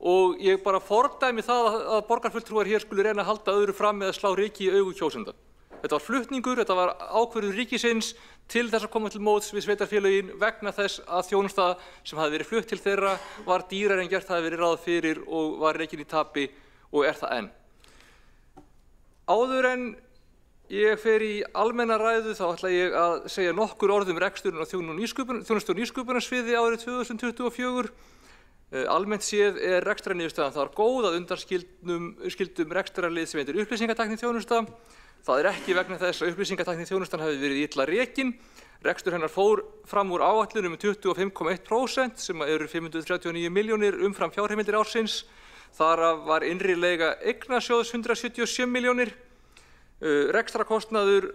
og ég bara fordæmi það að borgarfulltrúar hér skuli reyna að halda öðru fram með að slá ryki í augu kjósenda. Þetta var flutningur, þetta var ákvörðun ríkisins til þess að koma til móts við sveitarfélögin vegna þess að þjónusta sem hafði verið flutt til þeirra var dýrari en gert hafði verið ráð fyrir og var rekin í tapi og það enn. Áður en ég fer í almenna ræðu þá ætla ég að segja nokkur orð reksturinn á þjónustu- og nýsköpunarsviði árið 2024. Almennt séð rekstrarniðurstaðan þar góð að undanskildum rekstrarlið sem heitir upplýsingatækniþjónusta. Það ekki vegna þess að upplýsingatækniþjónustan hafi verið illa rekin. Rekstur hennar fór fram úr áætlun 25,1% sem eru 539 milljónir umfram fjárheimildir ársins. Þar af var innri leiga eignasjóðs 177 milljónir. Rekstrakostnaður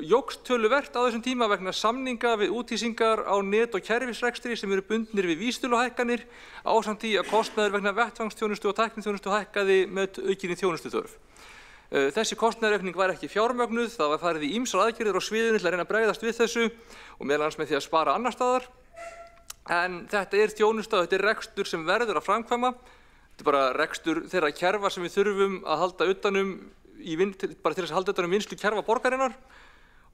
jókst töluvert á þessum tíma vegna samninga við úthýsingar á net- og kerfisrekstri sem eru bundnir við vísitöluhækkanir ásamt því að kostnaður vegna vettvangsþjónustu og tækniþjónustu hækkaði með aukinni þjónustuþörf. Þessi kostnaðaraukning var ekki fjármögnuð, það var farið í ýmsar aðgerðir á sviðinu til að reyna að bregðast við þessu og meðal annars með því að spara annar staðar. En þetta þjónusta og þetta rekstur sem verður að framkvæma. Þetta bara rekstur þeirra kerfa sem við þurfum að halda utanum bara til þess að halda utanum vinnslu kerfa borgarinnar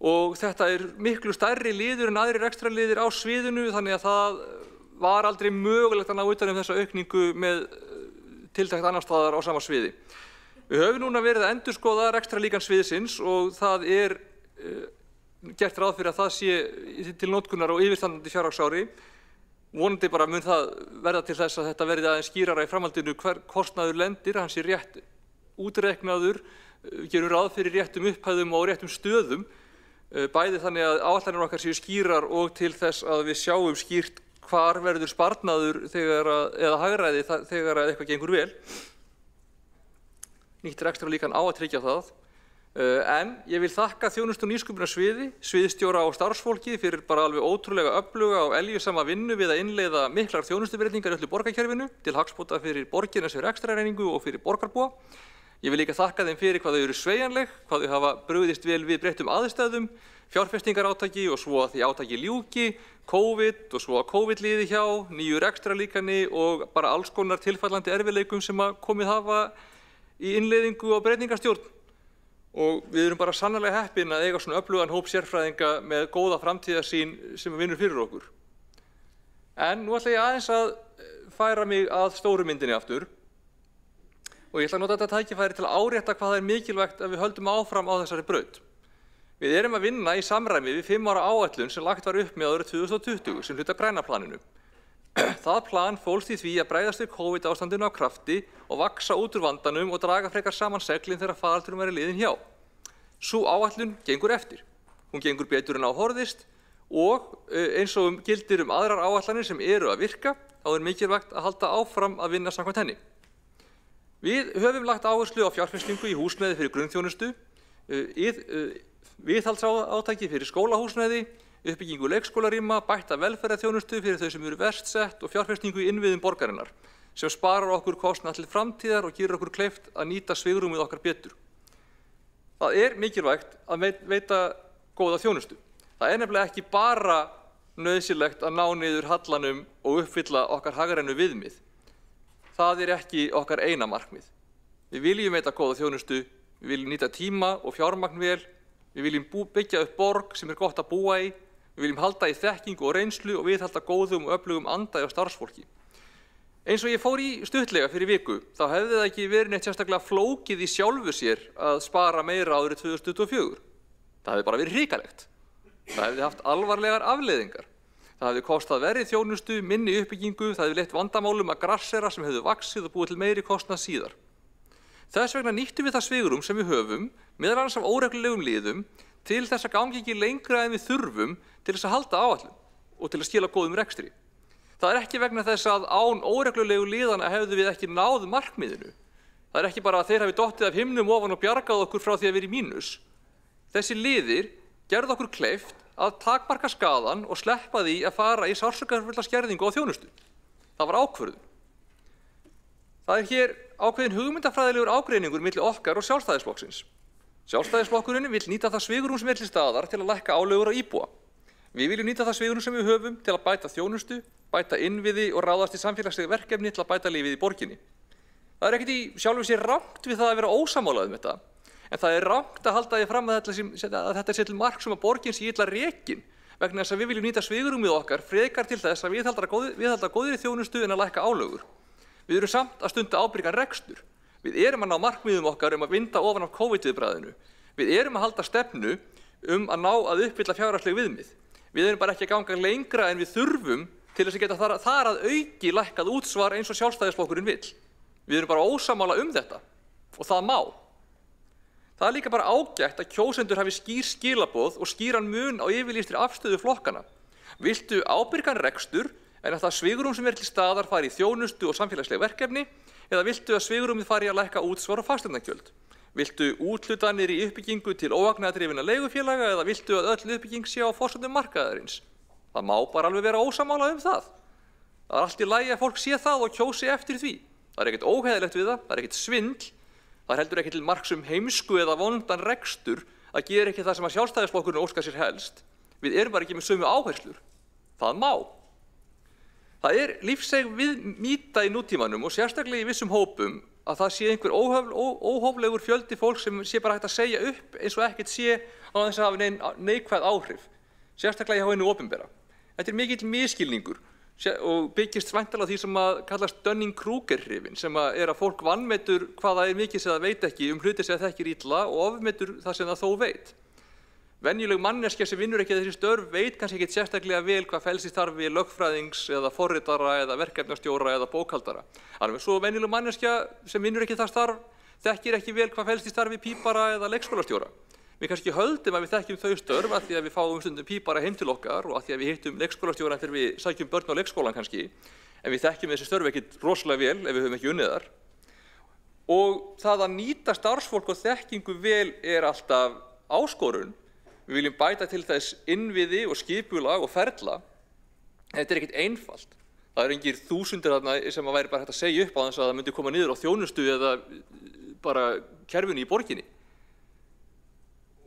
og þetta miklu stærri liður en aðrir rekstrarliðir á sviðinu þannig að það var aldrei mögulegt að ná utanum þessa aukningu með tiltekt annar staðar á sama sviði. Við höfum núna verið að endurskoða rekstrarlíkan sviðsins og það gert ráð fyrir að það sé til notkunar á yfirstandandi fjárhagsári. Vonandi bara mun það verða til þess að þetta verði aðeins skýrara í framhaldinu hver kostnaður lendir, hann sé rétt útreiknaður, gerum ráð fyrir réttum upphæðum og réttum stöðum, bæði þannig að áætlanir okkar séu skýrar og til þess að við sjáum skýrt hvar verður sparnaður eða hagræði þegar eitthvað gengur vel. Nýtt rekstrarlíkan á að tryggja það. En ég vil þakka þjónustu- og nýsköpunarsviði, sviðsstjóra og starfsfólki fyrir bara alveg ótrúlega öfluga og eljusama vinnu við að innleiða miklar þjónustubreytingar í öllu borgarkerfinu til hagsbóta fyrir borgina sem rekstrarreiningu og fyrir borgarbúa. Ég vil líka þakka þeim fyrir hvað þau eru sveigjanleg, hvað þau hafa brugðist vel við breyttum aðstæðum, fjárfestingarátaki og svo að því átaki ljúki, COVID og svo að COVID líði hjá, nýju rekstrarlíkani og bara alls konar tilfallandi erfiðleikum sem komið hafa í innleiðingu og breytingarstjórn. Og við erum bara sannarlega heppin að eiga svona öflugan hóp sérfræðinga með góða framtíðarsýn sem vinnur fyrir okkur. En nú ætla ég aðeins að færa mig að stóru myndinni aftur. Og ég ætla að nota þetta tækifæri til að árétta hvað það mikilvægt að við höldum áfram á þessari braut. Við erum að vinna í samræmi við 5 ára áætlun sem lagt var upp með árið 2020 sem hluta græna planinu. Það plan fólst í því að bregðast við COVID ástandinu á krafti og vaxa út úr vandanum og draga frekar saman seglin þegar faraldurum væri liðinn hjá. Sú áætlun gengur eftir. Hún gengur betur en á horfðist og eins og gildir aðrar áætlanir sem eru að virka, þá mikilvægt að halda áfram að vinna samkvæmt henni. Við höfum lagt áherslu á fjárfestingu í húsnæði fyrir grunnþjónustu. viðhaldsátaki fyrir skólahúsnæði, uppbyggingu leikskólarýma, bætta velferðarþjónustu fyrir þau sem eru verst sett og fjárfestingu í innviðum borgarinnar sem sparar okkur kostnað til framtíðar og gerir okkur kleift að nýta svigrúmið okkar betur. Það mikilvægt að veita góða þjónustu. Það nefnilega ekki bara nauðsynlegt að ná niður hallanum og uppfylla okkar hagrænu viðmið. Það ekki okkar eina markmið. Við viljum veita góða þjónustu, við viljum nýta tíma og fjármagn vel, við viljum byggja upp borg sem gott að búa í, við viljum halda í þekkingu og reynslu og viðhalda góðum og öflugum anda hjá starfsfólki. Eins og ég fór í stuttlega fyrir viku, þá hefði það ekki verið neitt sérstaklega flókið í sjálfu sér að spara meira árið 2024. Það hefði bara verið hrikalegt. Það hefði haft alvarlegar afleiðingar. Það hefði kostað verri þjónustu, minni uppbyggingu, það hefði leitt vandamálum að grassera sem hefðu vaxið og búið til meiri kostnað síðar. Þess vegna nýttum við það svigrúm sem við höfum, meðal annars af óreglulegum liðum, til þess að gangi ekki lengra en við þurfum til þess að halda áætlun og til að skila góðum rekstri. Það ekki vegna þess að án óreglulegu liðana hefðu við ekki náð markmiðinu. Það ekki bara að þeir hafi dottið af himnum ofan og bjargað okkur frá því að vera í mínus. Þessi liðir gerðu okkur kleift að takmarka skaðann og sleppa því að fara í sársaukafulla skerðingu á þjónustu. Það var ákvörðun. Það hér ákveðin hugmyndafræðilegur ágreiningur milli okkar og Sjálfstæðisflokksins. Sjálfstæðisflokkurinn vill nýta það svigrúm sem til staðar til að lækka álögur á íbúa. Við viljum nýta það svigrúm sem við höfum til að bæta þjónustu, bæta innviði og ráðast í samfélagsleg verkefni til að bæta lífið í borginni. Það ekkert í sjálfu sér rangt við það að vera ósammála þetta, en það rangt að halda því fram að þetta sé til marks að borgin sé illa rekin vegna þess að við viljum nýta svigrúmið okkar frekar til þess að viðhalda góðri þjónustu en að lækka álögur. Við erum samt að stunda ábyrgan rekstur. Við erum að ná markmiðum okkar að vinda ofan af COVID-viðbragðinu. Við erum að halda stefnu að ná að uppfylla fjárhagsleg viðmið. Við erum bara ekki að ganga lengra en við þurfum til þess að geta þar að auki lækkað útsvar eins og Sjálfstæðisflokkurinn vill. Við erum bara ósammála þetta og það má. Það líka bara ágætt að kjósendur hafi skýr skilaboð og skýran mun á yfirlýstri afstöðu flokkana. Viltu ábyrgan rekstur en að það svigrúm sem til staðar fari í þjónustu og samfélagsleg verkefni eða viltu að svigrúmið fari að lækka útsvar og fasteignagjöld? Viltu úthlutanir í uppbyggingu til óhagnaðardrifinna leigufélaga eða viltu að öll uppbygging sé á forsendum markaðarins? Það má bara alveg vera ósammála það. Það allt í lagi að fólk sé það og kjósi eftir því. Það ekkert óheiðilegt við það ekkert svindl, það heldur ekki til marks heimsku eða vondan rekstur að gera ekki það sem að Sjálfstæðisflokkurinn óskar sér helst. Við erum bara ekki með sömu áherslur. Það má. Það lífseig mýta í nútímanum og sérstaklega í vissum hópum að það sé einhver óhóflegur fjöldi fólk sem sé bara hægt að segja upp eins og ekkert sé á þess að hafa neikvæð áhrif, sérstaklega hjá hinu opinbera. Þetta mikill misskilningur og byggist væntanlega á því sem að kallast Dunning-Kruger-hrifin, sem að fólk vanmetur hvað það mikið sem það veit ekki hluti sem það þekkir illa og ofmetur það sem það þó veit. Venjuleg manneskja sem vinnur ekki þessi störf veit kannski ekki sérstaklega vel hvað felst í starfi lögfræðings eða forritara eða verkefnastjóra eða bókhaldara. Alveg svo venjuleg manneskja sem vinnur ekki það starf þekkir ekki vel hvað felst í starfi pípara eða leikskólastjóra. Við kannski höldum að við þekkjum þau störf að því að við fáum stundum pípara heim til okkar og að því að við hittum leikskólastjóran þegar við sækjum börn á leikskólan kannski, en við þekkjum þessi störf ekkert rosalega vel ef við höfum ekki unnið þar. Og það að nýta starfsfólk og þekkingu vel alltaf áskorun. Við viljum bæta til þess innviði og skipulag og ferla. Þetta ekkert einfalt. Það engir þúsundir þarna sem að væri bara hægt að segja upp á þess að það myndi koma niður á þjónustu eða bara kerfinu í borginni.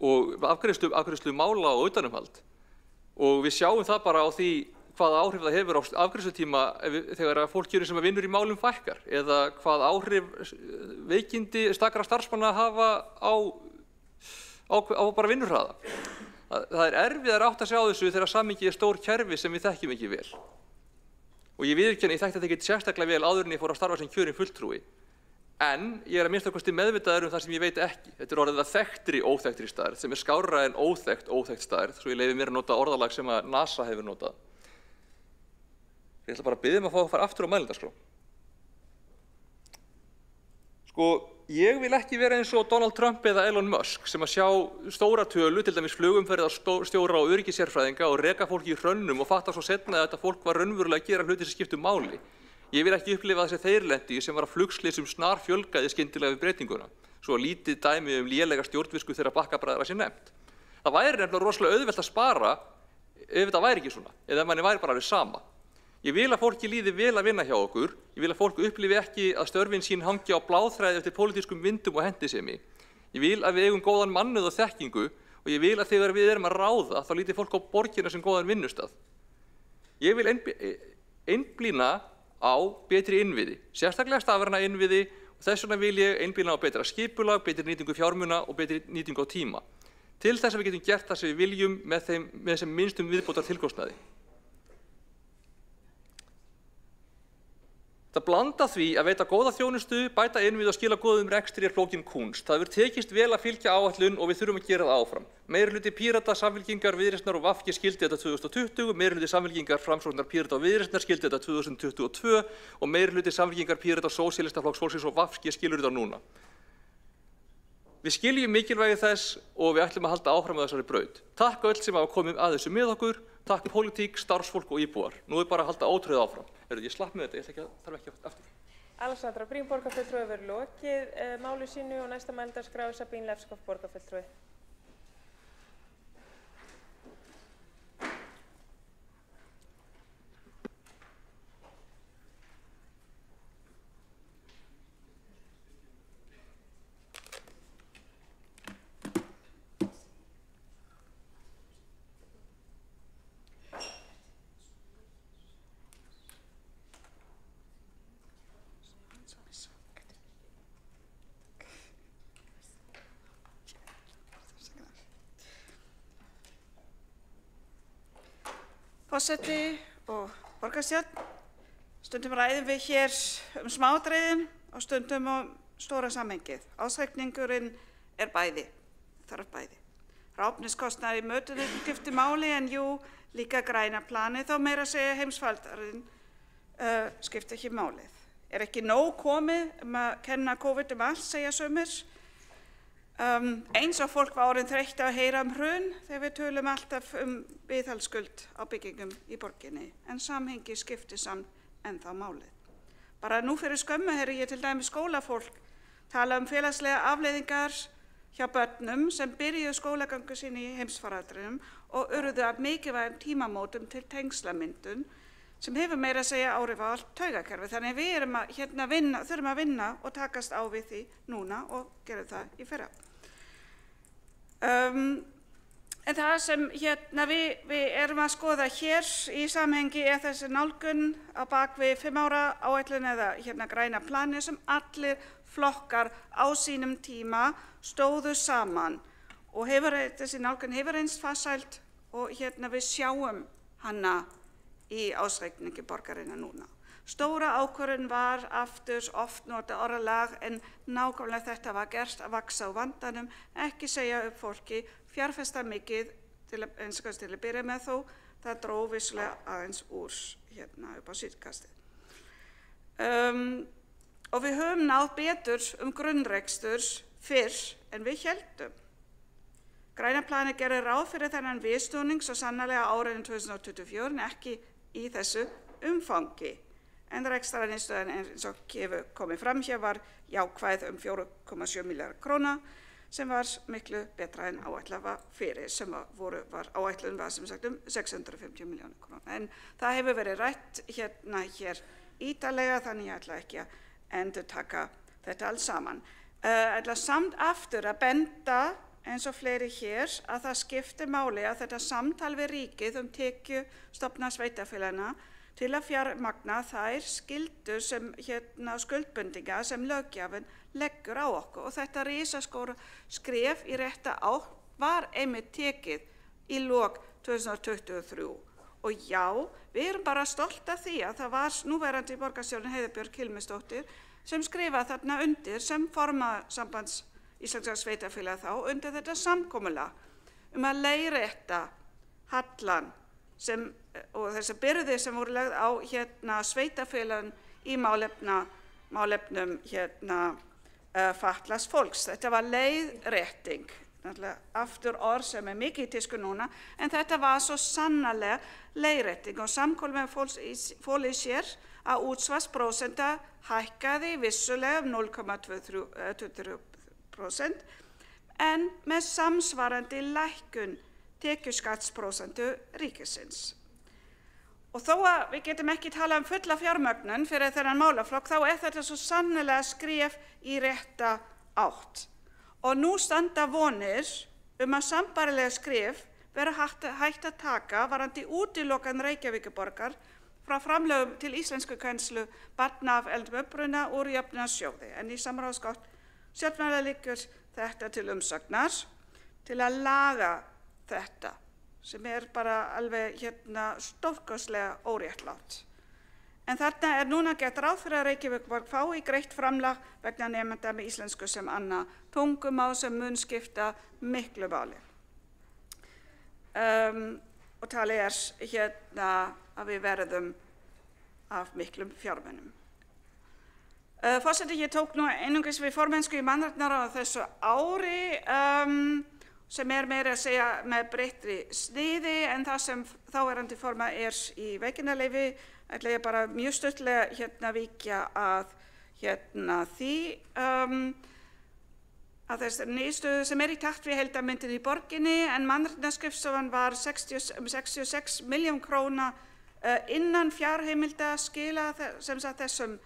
Og afgreiðslu mála og utanumhald. Og við sjáum það bara á því hvaða áhrif það hefur á afgreiðslutíma þegar fólk sem vinnur í málum fækkar eða hvað áhrif veikindi stakra starfsmanna hafa á bara vinnurhraða. Það erfiðar átt að sjá þessu þegar samhengi stór kerfi sem við þekkjum ekki vel. Og ég viðurkenni, ég þekkti þetta ekki sérstaklega vel áður en ég fór að starfa sem kjörinn fulltrúi. En ég að minnsta kosti meðvitaður það sem ég veit ekki. Þetta orðið að þekktri óþekktri stærð sem skárra en óþekkt stærð, svo ég leyfi mér að nota orðalag sem að NASA hefur notað. Ég ætla bara að biðja að fá að fara aftur á mælendaskrá. Ég vil ekki vera eins og Donald Trump eða Elon Musk sem að sjá stóra tölu, til dæmis flugumferðarstjóra og öryggissérfræðinga og reka fólki í hrönnum og fatta svo seinna að þetta fólk var raunverulega að gera hluti sem skiptu máli. Ég vil ekki upplifa þessi þeir lendi sem var að flugslysum snarfjölgaði skyndilega við breytinguna, svo lítið dæmi lélega stjórnvisku þeirra bakkabræðra sé nefnt. Það væri nefnilega rosalega auðvelt að spara ef þetta væri ekki svona, eða ef manni væri bara alveg sama. Ég vil að fólki líði vel að vinna hjá okkur, ég vil að fólk upplifi ekki að störfin sín hangi á bláþræði eftir pólitískum vindum og hendisemi. Ég vil að við eigum góðan mannauð og þekkingu og ég vil að þegar við erum að ráða þá líti fólk á borgina sem góðan vinnustað. Ég vil einblína á betri innviði, sérstaklega stafræna innviði og þess vegna vil ég einblína á betra skipulag, betri nýtingu fjármuna og betri nýtingu á tíma. Til þess að við getum gert það sem við viljum með sem minnstum viðbótar tilkostnaði. Það blanda því að veita góða þjónustu, bæta innviði og skila góðum rekstri flókin kúnst. Það hefur tekist vel að fylgja áætlun og við þurfum að gera það áfram. Meirihluti Pírata, Samfylkingar, Viðreisnar og VG skildi þetta 2020, meirihluti Samfylkingar, Framsóknar, Pírata og Viðreisnar skildi þetta 2022 og meirihluti Samfylkingar, Pírata, Sósíalistaflokks fólksins og VG skilur þetta núna. Við skiljum mikilvægi þess og við ætlum að halda áfram með þessari braut. Takk öll sem hafa komið að þessu með okkur, takk pólitík, starfsfólk og íbúar. Nú bara að halda ótröð áfram. Ég slapp með þetta, ég þarf ekki aftur. Alexandra Brím, borgarfulltrúi, verður lokið máli sínu og næsta mælendaskrá Sabín Lefskov, borgarfulltrúi. Forseti og borgarstjórn, stundum ræðum við hér smádreiðin og stundum stóra samhengið. Ásreikningurinn bæði, þarf bæði. Ráfniskostnaður í mötunni skiptir máli en jú, líka græna planið þá meira að segja heimsfaraldurinn skiptir ekki málið. Ekki nóg komið að kenna COVID allt, segja sumir. Eins og fólk var orðin þreytt að heyra hrun þegar við tölum alltaf viðhaldsskuld á byggingum í borginni, en samhengi skiptir samt ennþá málið. Bara nú fyrir skömmu heyri ég til dæmis skólafólk tala félagslega afleiðingar hjá börnum sem byrjuðu skólagöngu sín í heimsfaraldrinum og urðu af mikilvægum tímamótum til tengslamyndun sem hefur meira að segja áhrif á allt taugakerfi. Þannig við erum þurfum að vinna og takast á við því núna og gerum það í fyrra. En það sem við erum að skoða hér í samhengi þessi nálgun á bak við 5 ára áætlun eða græna plani sem allir flokkar á sínum tíma stóðu saman og þessi nálgun hefur reynst farsælt og við sjáum hana í ásreikningi borgarinnar núna. Stóra ákvörðun var aftur oft nota orðalag en nákvæmlega þetta var gert að vaxa á vandanum, ekki segja upp fólki, fjárfesta mikið til að byrja með þó, það dró vissulega aðeins úr upp á síðkastið. Og við höfum náð betur grunnrekstur fyrr en við héldum. Græna planið gerir ráð fyrir þennan viðsnúning svo sannarlega árinu 2024 en ekki í þessu umfangi. En rekstrarniðurstaðan eins og hefur komið fram hér var jákvæð 4,7 milljarðar króna sem var miklu betra en áætlað var fyrir sem áætlun var sem sagt 650 milljónir króna. En það hefur verið rætt hér ítarlega þannig ég ætla ekki að endurtaka þetta alls saman. Ætla samt aftur að benda eins og fleiri hér að það skiptir máli að þetta samtal við ríkið tekjustofna sveitarfélaganna til að fjármagna þær skyldur sem skuldbindingar sem löggjafinn leggur á okkur og þetta risaskóra skref í rétta átt var einmitt tekið í lok 2023 og já, við erum bara stolt af því að það var núverandi borgarstjórinn Heiða Björk Hilmisdóttir sem skrifaði þarna undir sem formaður Sambands Íslenskra sveitarfélaga þá undir þetta samkomulag að leiðrétta hallann og þessar byrði sem voru lagð á sveitarfélögin í málefnum fatlaðs fólks. Þetta var leiðrétting, aftur orð sem mikið í tísku núna, en þetta var svo sannarlega leiðrétting og samkomulag fól í sér að útsvarsprósenta hækkaði vissulega 0,23% en með samsvarandi lækkun tekjuskattsprósentu ríkisins. Og þó að við getum ekki talað fulla fjármögnun fyrir þennan málaflokk, þá þetta svo sannarlega skref í rétta átt. Og nú standa vonir að sambærilega skref vera hægt að taka varðandi útilokan Reykjavíkurborgar frá framlögum til íslenskukennslu barna af erlendum uppruna úr jöfnunarsjóði. En í samráðsgátt stjórnvalda liggur þetta til umsagnar til að laga þetta, sem bara alveg stórkostlega óréttlátt. En þarna núna gert ráð fyrir að Reykjavíkurborg fái greitt framlag vegna nemenda með íslensku sem annað tungumál sem mun skipta miklu máli. Og talið að við verðum af miklum fjármunum. Forseti, ég tók nú einungis við formennsku í mannréttindaráði á þessu ári, sem meira að segja með breyttri sniði en það sem þáverandi formaður í veikindaleyfi, ætla ég bara mjög stuttlega víkja að því að þessar niðurstöðu sem í takt við heildarmyndinni í borginni, en mannréttindaskrifstofan var 66 milljón króna innan fjárheimilda skila sem sagt þessum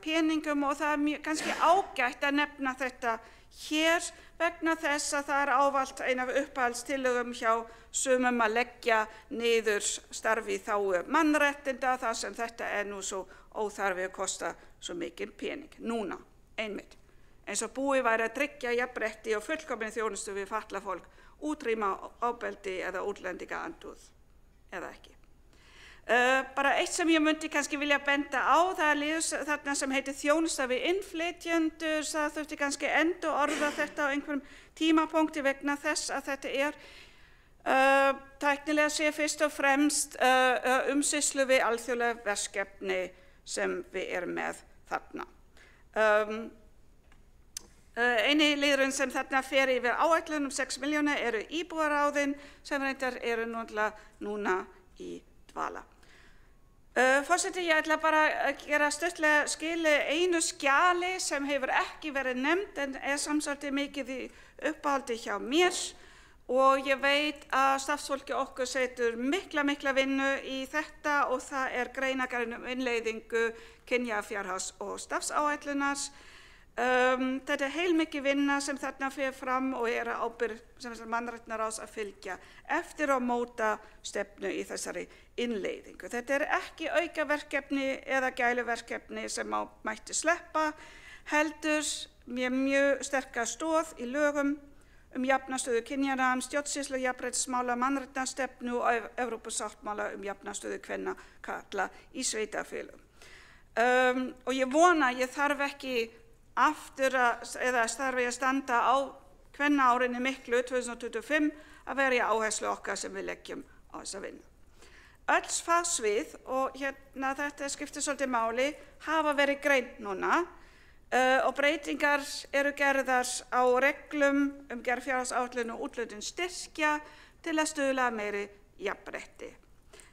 peningum, og það kannski ágætt að nefna þetta hér vegna þess að það ávallt ein af uppáhaldstillögum hjá sumum að leggja niður starfi í þágu mannréttinda þar sem þetta nú svo óþarfi að kosta svo mikinn pening. Núna, einmitt, eins og búið væri að tryggja jafnrétti og fullkominni þjónustu við fatlað fólk, útrýma ofbeldi eða útlendingaandúð eða ekki. Bara eitt sem ég myndi kannski vilja benda á, það liður þarna sem heitir þjónusta við innflytjendur, það þurfti kannski endurorða þetta á einhverjum tímapunkti vegna þess að þetta tæknilega sé fyrst og fremst umsýslu við alþjóðleg verkefni sem við erum með þarna. Eini liðurinn sem þarna fer yfir áætlun 6 milljóna eru íbúaráðin sem reyndar eru núna í dvala. Forseti, ég ætla bara að gera stuttlega skil einu skjali sem hefur ekki verið nefnt en samsvarandi mikið í uppáhaldi hjá mér, og ég veit að starfsfólki okkur setur mikla vinnu í þetta, og það greinargerðin innleiðingu kynjafjárhags og starfsáætlunar. Þetta heilmikið vinna sem þarna fer fram og ábyrgð sem mannréttindaráðs að fylgja eftir og móta stefnu í þessari innleiðingu. Þetta ekki aukaverkefni eða gæluverkefni sem mætti sleppa, heldur mjög sterka stoð í lögum jafnastöðu kynjanna, stjórnsýslu, jafnréttismála, mannréttindastefnu og Evrópusáttmála jafnastöðu kvenna karla í sveitarfélögum. Og ég vona að ég þarf ekki aftur eða þarf ég að standa á kvennaárinu miklu 2025 að verja áherslu okkar sem við leggjum á þessa vinnu. Öll fagsvið, og þetta skiptir svolítið máli, hafa verið greind núna og breytingar eru gerðar á reglum gerð fjárhagsáætlun og úthlutun styrkja til að stuðla að meiri jafnrétti.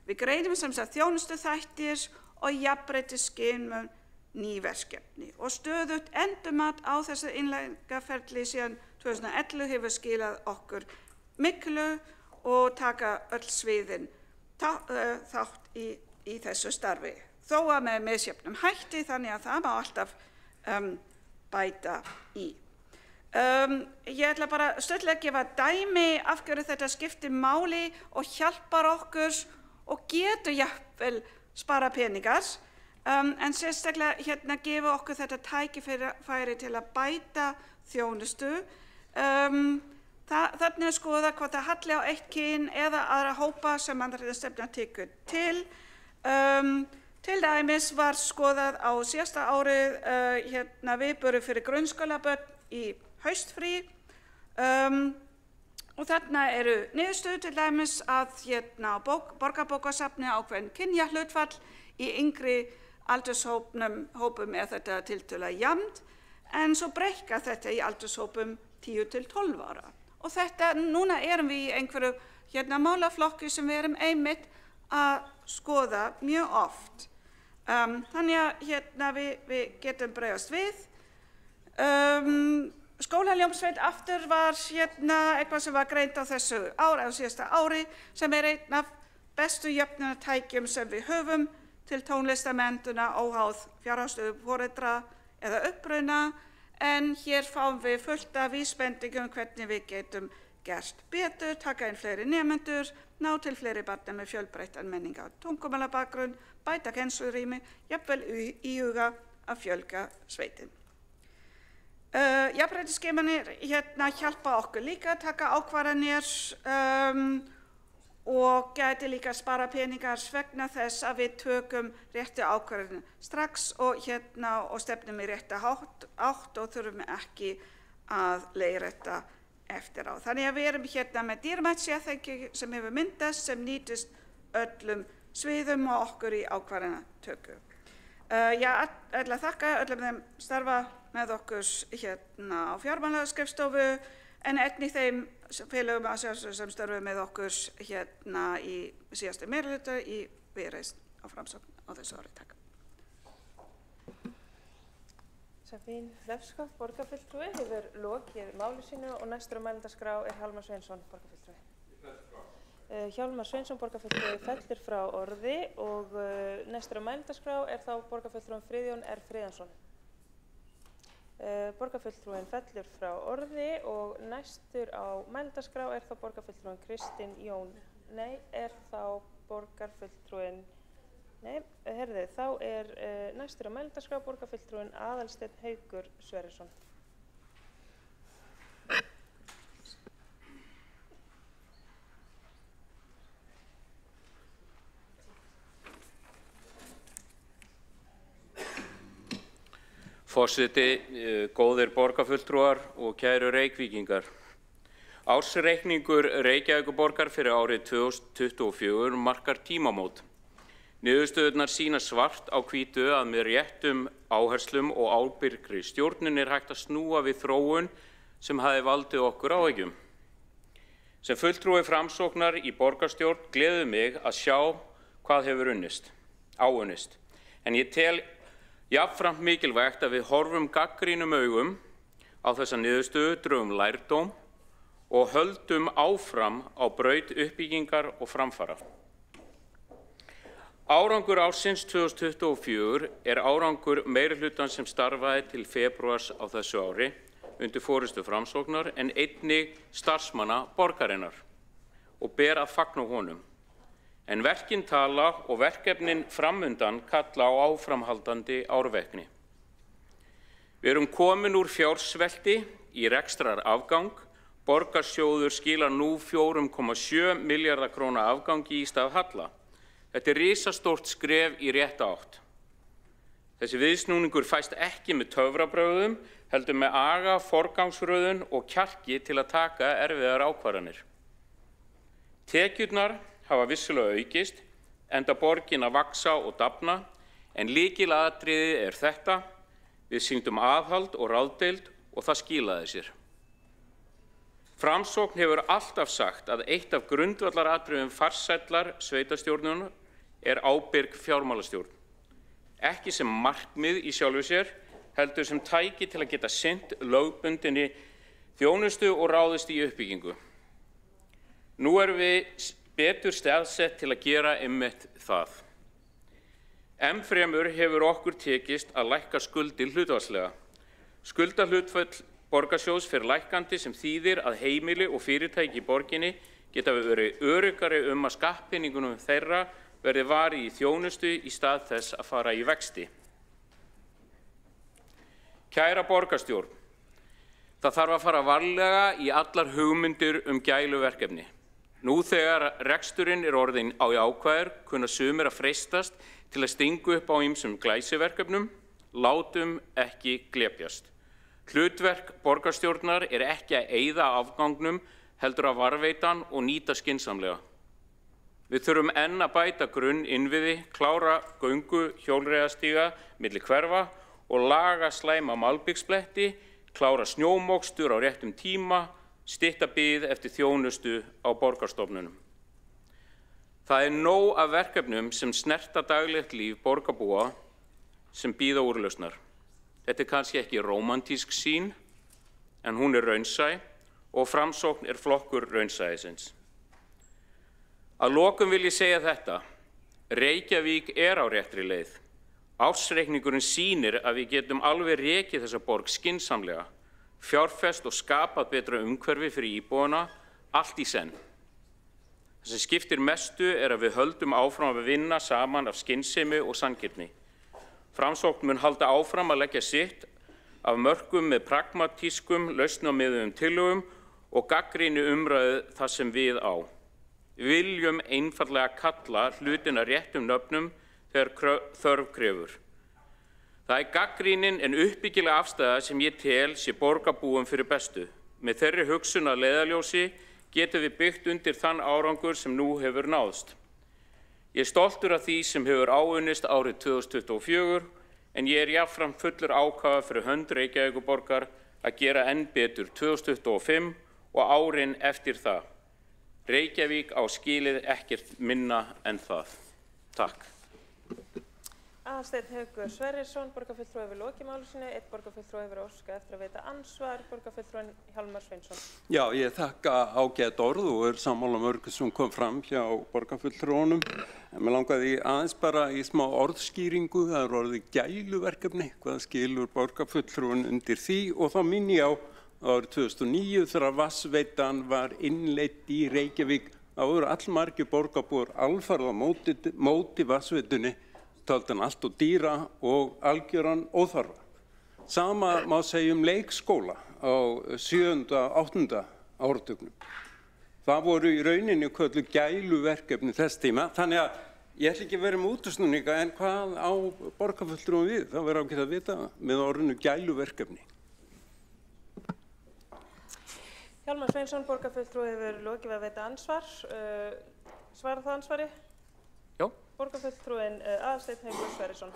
Við greinum sem sagt þjónustuþættir og jafnréttisskynjun ný verkefni, og stöðugt endurmat á þessu innleiðingarferli síðan 2011 hefur skilað okkur miklu og taka öll sviðin þátt í þessu starfi. Þó að með misjöfnum hætti, þannig að það má alltaf bæta í. Ég ætla bara stuttlega að gefa dæmi af hverju þetta skiptir máli og hjálpar okkur og getur jafnvel spara peningar, en sérstaklega gefa okkur þetta tækifæri til að bæta þjónustu. Þarna skoða hvort það halli á eitt kyn eða aðra hópa sem mannréttindastefnan tekur til. Til dæmis var skoðað á síðasta árið viðburður fyrir grunnskólabörn í haustfrí, og þarna eru niðurstöður til dæmis að á Borgarbókasafni ákveðin kynjahlutfall í yngri aldurshópum þetta tiltölulega jafnt, en svo breikka þetta í aldurshópum 10 til 12 ára. Og þetta, núna erum við í einhverju málaflokki sem við erum einmitt að skoða mjög oft. Þannig að við getum bregðast við. Skólaljómsveit aftur var eitthvað sem var greint á þessu ári, á síðasta ári, sem einn af bestu jöfnunartækjum sem við höfum til tónlistarmenntuna óháð fjárhagsstöðu foreldra eða uppruna, en hér fáum við fullt af vísbendingum hvernig við getum gert betur, taka inn fleiri nemendur, ná til fleiri barna með fjölbreyttan menningar og tungumálabakgrunn, bæta kennslurými, jafnvel íhuga að fjölga sveitin. Jafnréttisskipanir hjálpa okkur líka að taka ákvarðanir og gæti líka spara peningar vegna þess að við tökum réttu ákvarðanir strax og stefnum í rétta átt og þurfum ekki að leiðrétta eftir á. Þannig að við erum með dýrmætt sérþekkingu sem hefur myndast sem nýtist öllum sviðum og okkur í ákvarðanatöku. Ég ætla að þakka öllum þeim starfa með okkur á fjármálaskrifstofu en einnig þeim félögum sem störfu með okkur í síðasta meirihluta í Viðreisn á Framsókn á þessu ári. Takk. Sabín Hlöfskott, borgarfulltrúi, hefur lokið máli sínu og næstur á mælendaskrá Hjálmar Sveinsson, borgarfulltrúi. Hjálmar Sveinsson, borgarfulltrúi, fellur frá orði og næstur á mælendaskrá þá borgarfulltrúin Friðjón R. Friðjónsson. Borgarfulltrúin fellur frá orði og næstur á mælendaskrá þá borgarfulltrúin Kristinn Jón. Þá borgarfulltrúin þá næstur á mælendaskrá borgarfulltrúin Aðalsteinn Haukur Sverrisson. Forseti, góðir borgarfulltrúar og kæru Reykvíkingar. Ársreikningur Reykjavíkurborgar fyrir árið 2024 markar tímamót. Niðurstöðurnar sýna svart á hvítu að með réttum áherslum og ábyrgri stjórnun hægt að snúa við þróun sem hafi valdið okkur áhyggjum. Sem fulltrúi Framsóknar í borgarstjórn gleður mig að sjá hvað hefur áunnist. En ég tel jafnframt mikilvægt að við horfum gagnrýnum augum á þessa niðurstöðu, drögum lærdóm og höldum áfram á braut uppbyggingar og framfara. Árangur ársins 2024 árangur meirihlutans sem starfaði til febrúars á þessu ári undir forystu Framsóknar en einnig starfsmanna borgarinnar og ber að fagna honum. En verkin tala og verkefnin framundan kalla á áframhaldandi árvekni. Við erum komin úr fjársvelti í rekstrarafgang. Borgarsjóður skilar nú 4,7 milljarða króna afgangi í stað halla. Þetta risastórt skref í rétta átt. Þessi viðsnúningur fæst ekki með töfrabrögðum, heldur með aga, forgangsröðun og kjarki til að taka erfiðar ákvarðanir. Tekjurnar hafa vissulega aukist, enda borgin að vaxa og dafna, en lykilatriði þetta: við sýndum aðhald og ráðdeild og það skilaði sér. Framsókn hefur alltaf sagt að eitt af grundvallaratriðum farsællar sveitarstjórnunar ábyrg fjármálastjórn. Ekki sem markmið í sjálfu sér, heldur sem tæki til að geta sinnt lögbundinni þjónustu og ráðist í uppbyggingu. Nú erum við betur staðsett til að gera einmitt það. Enn fremur hefur okkur tekist að lækka skuldir hlutfallslega. Skuldahlutfall borgarsjóðs fer lækkandi sem þýðir að heimili og fyrirtæki í borginni geta verið öruggari að skattpeningunum þeirra verði varið í þjónustu í stað þess að fara í vexti. Kæra borgarstjórn, það þarf að fara varlega í allar hugmyndir gæluverkefni. Nú þegar reksturinn orðinn á jákvæður kunna sumir að freistast til að stinga upp á ýmsum glæsiverkefnum, látum ekki glepjast. Hlutverk borgarstjórnar ekki að eyða afgangnum, heldur að varðveita hann og nýta skynsamlega. Við þurfum enn að bæta grunninnviði, klára göngu hjólreiðastíga milli hverfa og laga slæma malbikspletti, klára snjómokstur á réttum tíma, stytta bið eftir þjónustu á borgarstofnunum. Það nóg af verkefnum sem snerta daglegt líf borgarbúa sem bíða úrlausnar. Þetta kannski ekki rómantísk sýn, en hún er raunsæ og Framsókn er flokkur raunsæisins. Að lokum vil ég segja þetta. Reykjavík er á réttri leið. Ársreikningurinn sýnir að við getum alveg rekið þessa borg skynsamlega, fjárfest og skapað betra umhverfi fyrir íbúana, allt í senn. Það sem skiptir mestu er að við höldum áfram að vinna saman af skynsemi og sanngirni. Framsókn mun halda áfram að leggja sitt af mörkum með pragmatískum, lausnamiðuðum tillögum og gagnrýni umræðu þar sem við á. Við viljum einfaldlega kalla hlutina réttum nöfnum þegar þörf krefur. Það er gagnrýnin en uppbyggileg afstæða sem ég tel sé borgarbúum fyrir bestu. Með þeirri hugsun að leiðarljósi getum við byggt undir þann árangur sem nú hefur náðst. Ég er stoltur af því sem hefur áunnist árið 2024 en ég er jafnframt fullur ákafa fyrir hönd Reykjavíkurborgar að gera enn betur 2025 og árin eftir það. Reykjavík á skilið ekkert minna en það. Takk. Aðalsteinn Haukur Sverrisson, borgarfulltrúi hefur lokið máli sínu, einn borgarfulltrúi hefur óskað eftir að veita andsvar, borgarfulltrúin Hjálmar Sveinsson. Já, ég þakka ágætt orð og er sammála mörgu sem kom fram hjá borgarfulltrúunum. En mér langaði aðeins bara í smá orðskýringu, það er orðið gæluverkefni, hvað skilur borgarfulltrúin undir því og þá minni ég á árið 2009 þegar vatnsveitan var innleidd í Reykjavík. Það voru allmargir borgarbúar alfarið á móti vatnsveitunni, taldi hann allt og dýra og algjöran óþarfa. Sama má segja leikskóla á 7. og 8. áratugnum. Það voru í rauninni kölluð gæluverkefni þess tíma. Þannig að ég ætla ekki að vera með útúrsnúninga en hvað á borgarfulltrúum við? Það verður ágætt að vita með orðinu gæluverkefni. Hjálmar Sveinsson, borgarfulltrúi hefur lokið við að veita ansvar. Svarar það ansvari? Já. Borgarfulltrúin Aðalsteinn Haukur Sverrisson.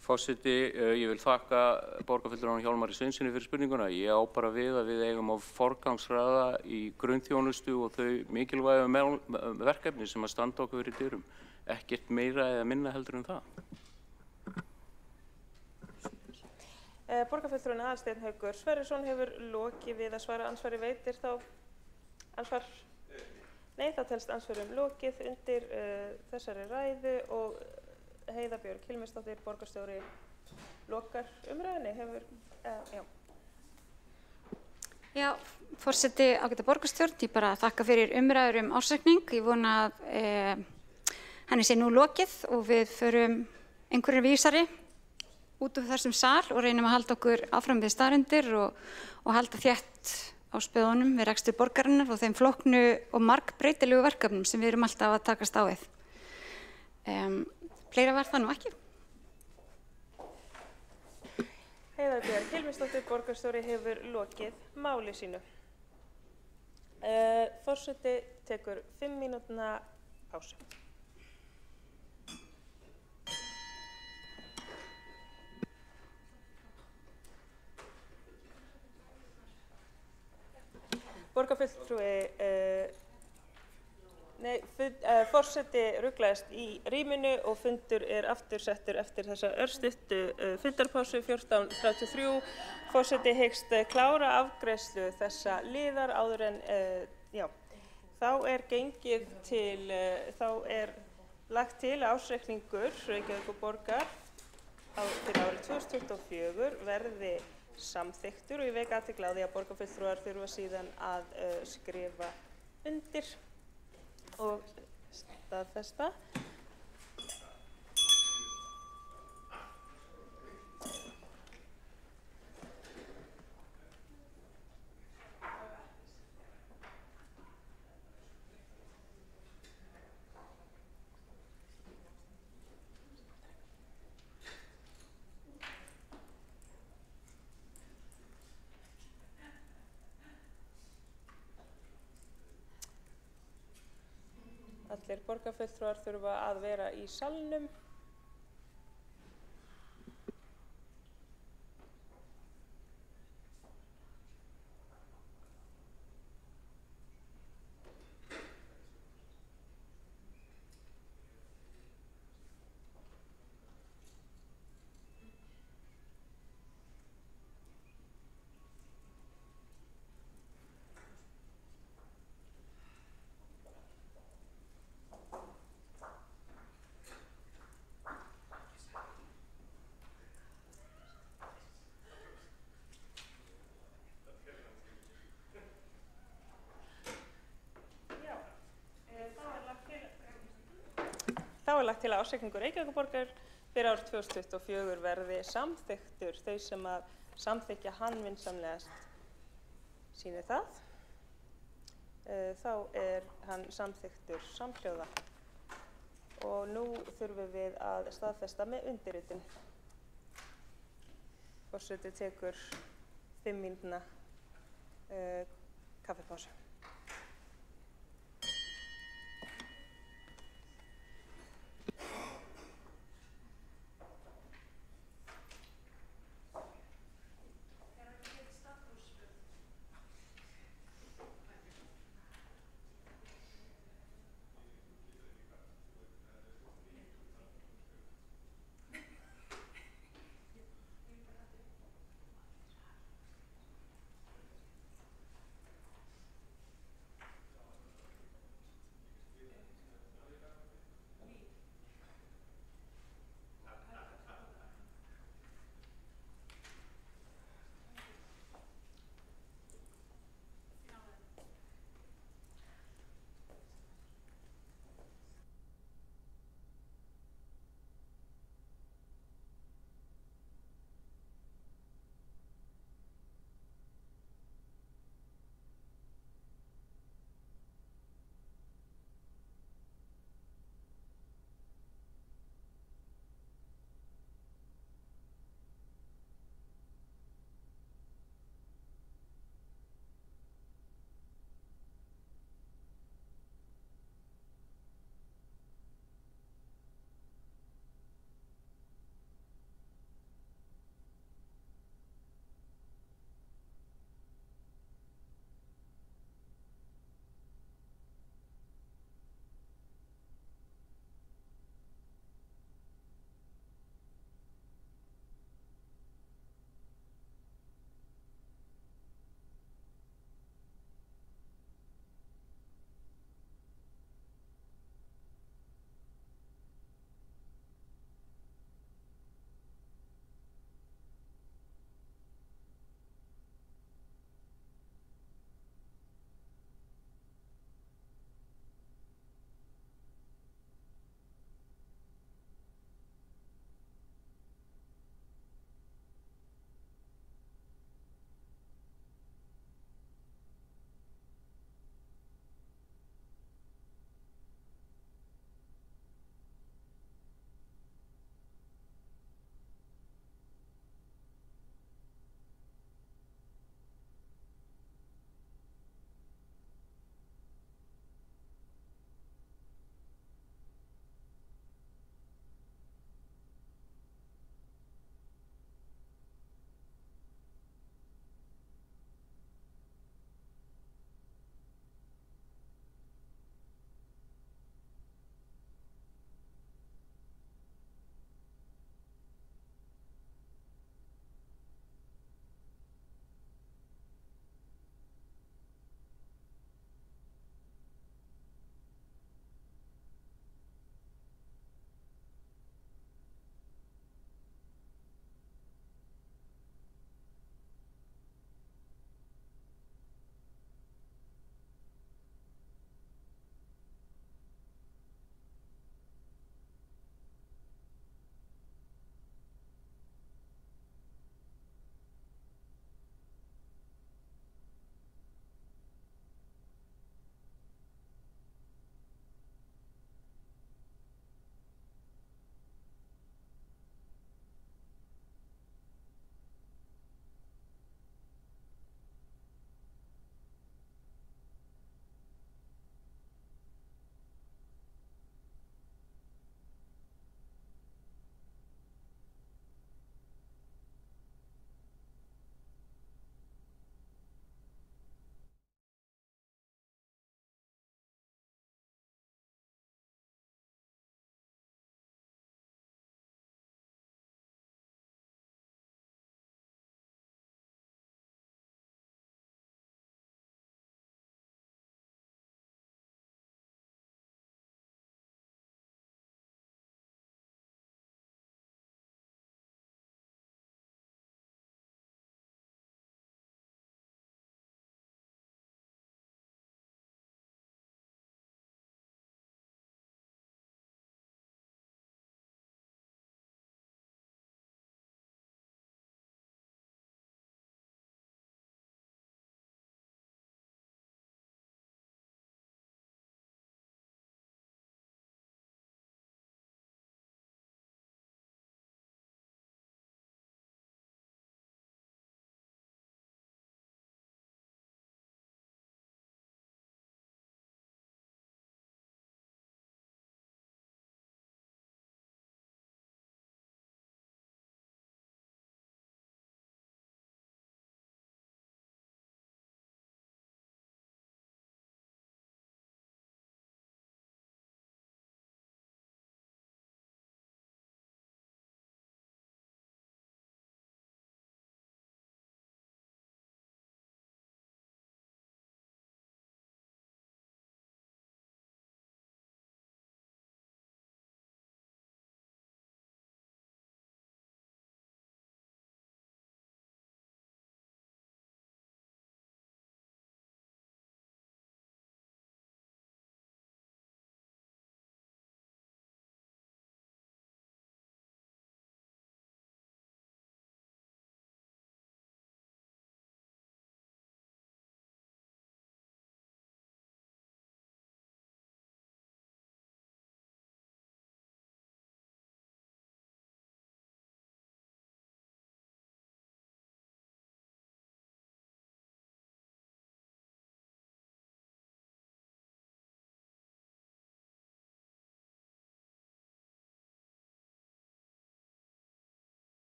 Forseti, ég vil þakka borgarfulltrúanum Hjálmari Sveinssoni fyrir spurninguna. Ég á bara við að við eigum á forgangsraða í grunnþjónustu og þau mikilvægu verkefni sem að standa okkur fyrir dyrum. Ekkert meira eða minna heldur en það. Borgarfulltrúin Aðalsteinn Haukur Sverrisson hefur lokið við að svara ansvari. Veitir þá ansvar? Nei, þá telst ansvarum lokið undir þessari ræðu og Heiða Björg Hilmisdóttir, borgarstjóri, lokar umræðinni. Já. Já, forseti ágæta borgarstjórn, ég bara þakka fyrir umræður ársreikning. Ég vona að henni sé nú lokið og við förum einhverjum vísari út úr þessum sal og reynum að halda okkur áfram við staðreyndir og halda þétt á spöðunum við rekstur borgarinnar og þeim flóknu og margbreytilegu verkefnum sem við erum alltaf að takast á við. Fleira var það nú ekki. Heiða Björg Hilmisdóttir, borgarstjóri, hefur lokið máli sínu. Forseti tekur 5 mínútna pásu. Forseti ruglaðist í rýminu og fundur er aftur settur eftir þessa örstuttu fundarpásu 14:33. Forseti hyggst klára afgreiðslu þessa liðar áður en þá er lagt til að ársreikningur Reykjavíkurborgar fyrir árið 2024 verði samþykktur og ég vek athygli á því að borgarfulltrúar þurfa síðan að skrifa undir og staðfesta. Allir borgarfulltrúar þurfa að vera í salnum. til að ársreikningur Reykjavíkurborgar fyrir árið 2024 verði samþykktur. Þau sem að samþykkja hann vinsamlegast sýni það. Þá hann samþykktur samhljóða. Og nú þurfum við að staðfesta með undirritun. Forseti tekur 5 mínútna kaffipásu.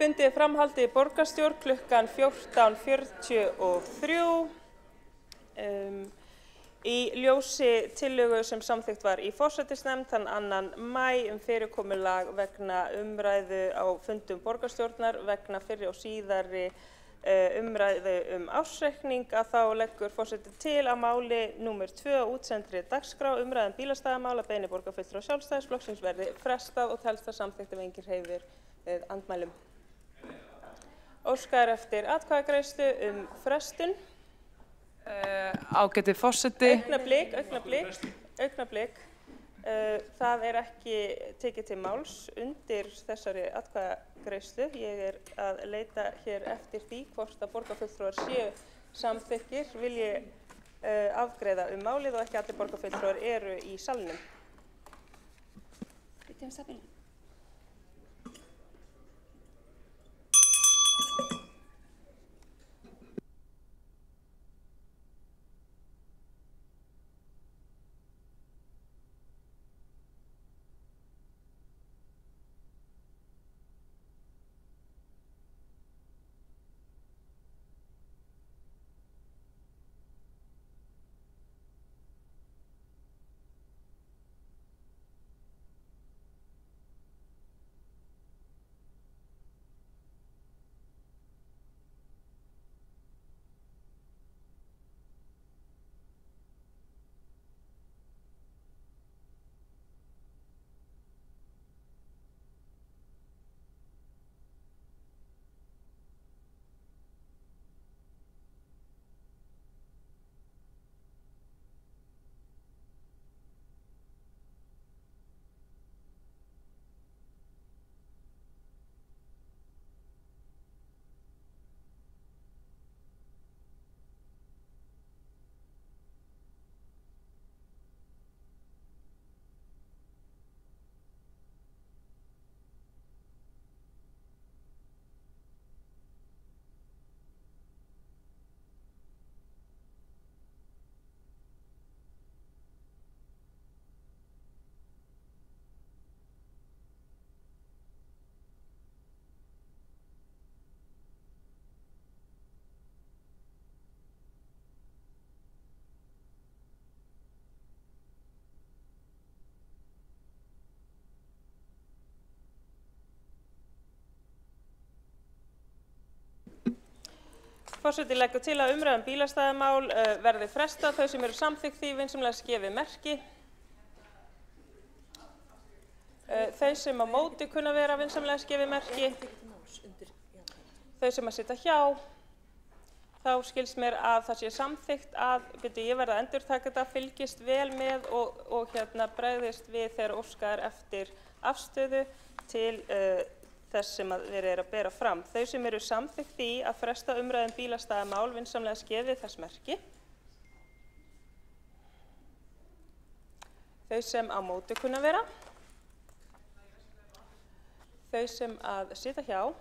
Fundi er framhaldið í borgarstjórn klukkan 14:43. Í ljósi tillögu sem samþykkt var í forsætisnefnd þann 2. maí fyrirkomulag vegna umræðu á fundum borgarstjórnar vegna fyrri og síðari umræðu ársreikning að þá leggur forseti til að máli númer 2 útsendri dagskrá umræðum bílastæðamála beiðni borgarfulltrúa Sjálfstæðisflokksins verði frestað og telst það samþykkt ef enginn hreyfir andmælum. Óskað er eftir atkvæðagreiðslu frestun. Ágæti forseti. Augnablik. Það er ekki tekið til máls undir þessari atkvæðagreiðslu. Ég er að leita hér eftir því hvort að borgarfulltrúar séu samþykkir vilji afgreiða málið og ekki allir borgarfulltrúar eru í salnum. Forseti leggur til að umræðum bílastæðamál verði frestað. Þau sem eru samþykkt því vinsamlegast gefi merki. Þau sem á móti kunna vera vinsamlegast gefi merki. Þau sem að sitja hjá. Þá skilst mér að það sé samþykkt að, ég verða að endurtaka þetta, fylgist vel með og bregðist við þegar óskað er eftir afstöðu til þess sem verið er að bera fram. Þau sem eru samþykkt því að fresta umræðum bílastæðamál vinsamlegast gefi þess merki. Þau sem á móti kunna vera. Þau sem að sitja hjá.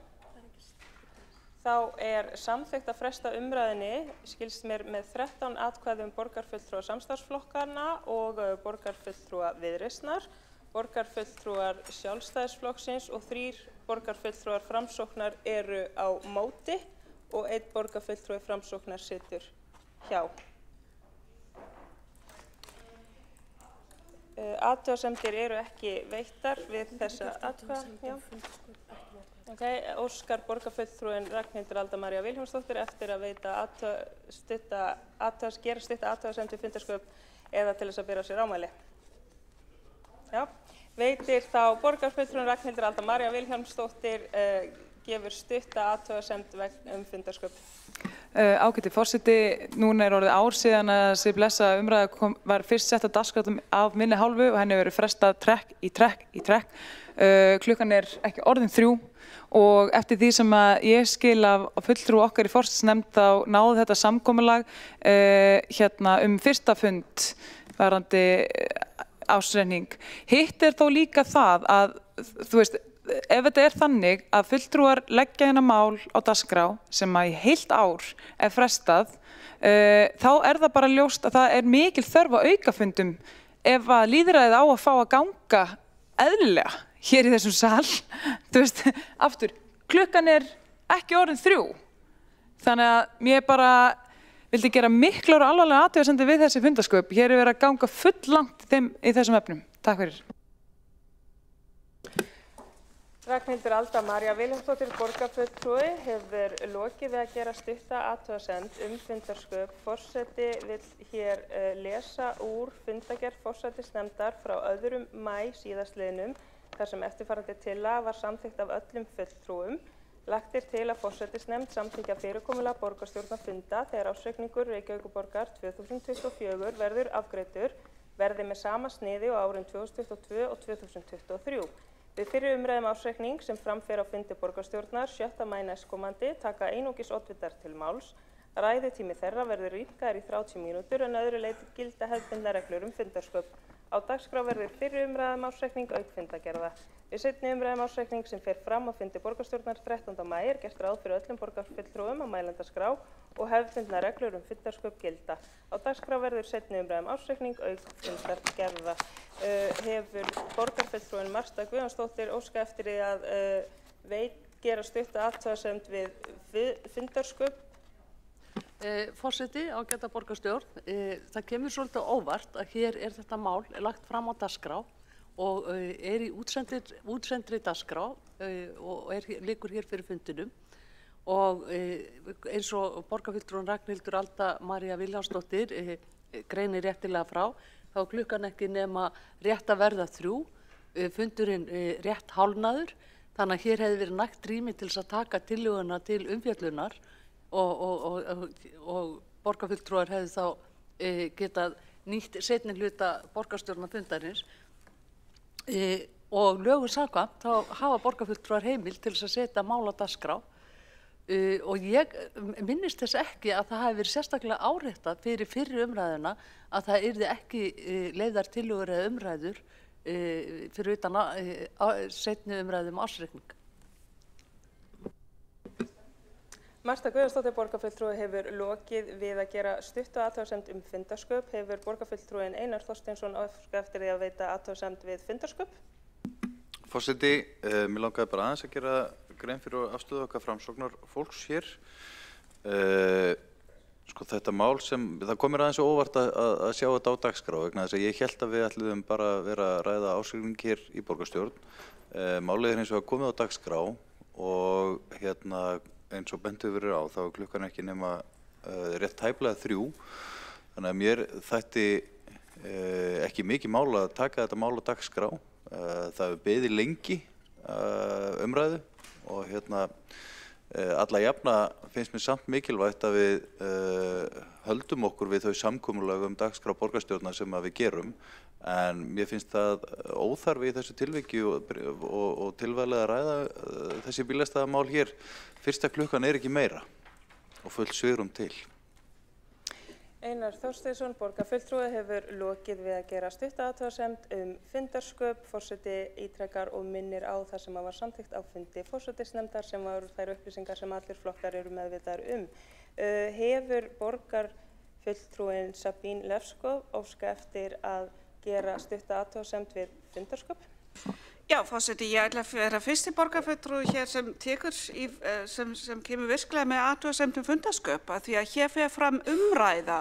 Þá er samþykkt að fresta umræðinni, skilst mér, með 13 atkvæðum borgarfulltrúa samstarfsflokkanna og borgarfulltrúa Viðreisnar, borgarfulltrúar Sjálfstæðisflokksins og 3 borgarfulltrúar Framsóknar eru á móti og 1 borgarfulltrúi Framsóknar situr hjá. Athugasemdir eru ekki veittar við þessa atkvæða. Óskar borgarfulltrúin Ragnhildur Alda María Vilhjálmsdóttir eftir að gera stutta athugasemd við fundarsköp eða til þess að bera sér ámæli. Já. Veitir þá borgarfulltrúin Ragnhildur Alda María Vilhjálmsdóttir gefur stutta athugasemd fundarsköp. Ágæti forseti, núna er orðið ár síðan að þessi blessa umræða var fyrst sett á dagskrá af minni hálfu og henni verið frestað trekk í trekk. Klukkan er ekki orðin 3 og eftir því sem að ég skil af fulltrúa okkar í forsætisnefnd þá náði þetta samkomulag fyrsta fund varðandi ársreikning. Hitt er þó líka það að, ef þetta er þannig að fulltrúar leggja hérna mál á dagskrá sem að í heilt ár er frestað, þá er það bara ljóst að það er mikil þörf á aukafundum ef að lýðræðið á að fá að ganga eðlilega hér í þessum sal. Aftur, klukkan ekki orðin 3. Þannig að mér bara vildi gera miklar og alvarlega athugasemdir við þessi fundarsköp. Hér verið að ganga full langt í þessum efnum. Takk fyrir. Ragnhildur Alda María Vilhelmsdóttir borgarfulltrúi hefur lokið við að gera stutta athugasemd fundarsköp. Forseti vill hér lesa úr fundargerð forsætisnefndar frá 2. maí síðastliðnum þar sem eftirfarandi tillaga var samþykkt af öllum fulltrúum. Lagt til að forsætisnefnd samþykkja fyrirkomulag borgarstjórnarfunda þegar ársreikningur Reykjavíkurborgar 2024 verður afgreiddur verði með sama sniði á árin 2022 og 2023. Við fyrri umræðum ársreikning sem framfer á fundi borgarstjórnar 7. maí næstkomandi taka einungis oddvitar til máls. Ræðutími þeirra verður rýmkaður í 30 mínútur en öðru leyti gilda hefðbundnar reglur fundarsköp. Á dagskrá verður fyrri umræðum ársreikning auk fundagerða. Við seinni umræðum ársreikning sem fer fram á fundi borgarstjórnar 13. maí gert ráð fyrir öllum borgarfulltrúum á mælendaskrá og hefðbundnar reglur fundarsköp gilda. Á dagskrá verður seinni umræðum ársreikning auk fundagerða. Hefur borgarfulltrúin Marta Guðjónsdóttir óskað eftir því að gera stutta athugasemd við fundarsköp. Forseti, ágæta borgarstjórn, það kemur svolítið óvart að hér þetta mál lagt fram á dagskrá og í útsendri dagskrá og liggur hér fyrir fundinum og eins og borgarfulltrúin Ragnhildur Alda María Vilhelmsdóttir greinir réttilega frá, þá klukkan ekki nema rétt að verða 3, fundurinn rétt hálfnaður, þannig að hér hefði verið nægt rými til þess að taka tillöguna til umfjöllunar og borgarfulltrúar hefði þá getað nýtt seinni hluta borgarstjórnarfundarins og lögum samkvæmt þá hafa borgarfulltrúar heimild til þess að setja mál á dagskrá og ég minnist þess ekki að það hafi verið sérstaklega áréttað fyrir fyrri umræðuna að það yrði ekki leyfðar tillögur eða umræður fyrir utan seinni umræðum ársreikning. Marta Guðjónsdóttir borgarfulltrúi hefur lokið við að gera stutta athugasemd fundarsköp. Hefur borgarfulltrúin Einar Þorsteinsson óskað eftir því að veita athugasemd við fundarsköp? Forseti, mér langaði bara aðeins að gera grein fyrir afstöðu okkar framsóknar fólks hér. Sko þetta mál það komir aðeins óvart að sjá þetta á dagskrá vegna þess að ég hélt að við ætluðum bara að vera að ræða ársreikning hér í borgarstjórn. Málið hins vegar komið á dagskrá og eins og bent hefur verið á þá klukkan ekki nema rétt tæplega 3. Þannig að mér þætti ekki mikið mál að taka þetta mál á dagskrá. Það hefur beðið lengi umræðu og alla jafna finnst mér samt mikilvægt að við höldum okkur við þau samkomulag dagskrá borgarstjórnar sem við gerum. En mér finnst það óþarfi í þessu tilviki og tilvalið að ræða þessi bílastæðamál hér fyrst að klukkan ekki meira og fullt svigrúm til. Einar Þorsteinsson, borgarfulltrúi, hefur lokið við að gera stutta athugasemd fundarsköp. Forseti ítrekar og minnir á það sem var samþykkt á fundi forsætisnefndar sem var þær upplýsingar sem allir flokkar eru meðvitaðir Hefur borgarfulltrúin Sabine Lefskov óskað eftir að gera stutta athugasemd við fundarsköp? Já, forseti, ég ætla að vera fyrsti borgarfulltrúi hér sem kemur virkilega með athugasemd fundarsköp því að hér fer fram umræða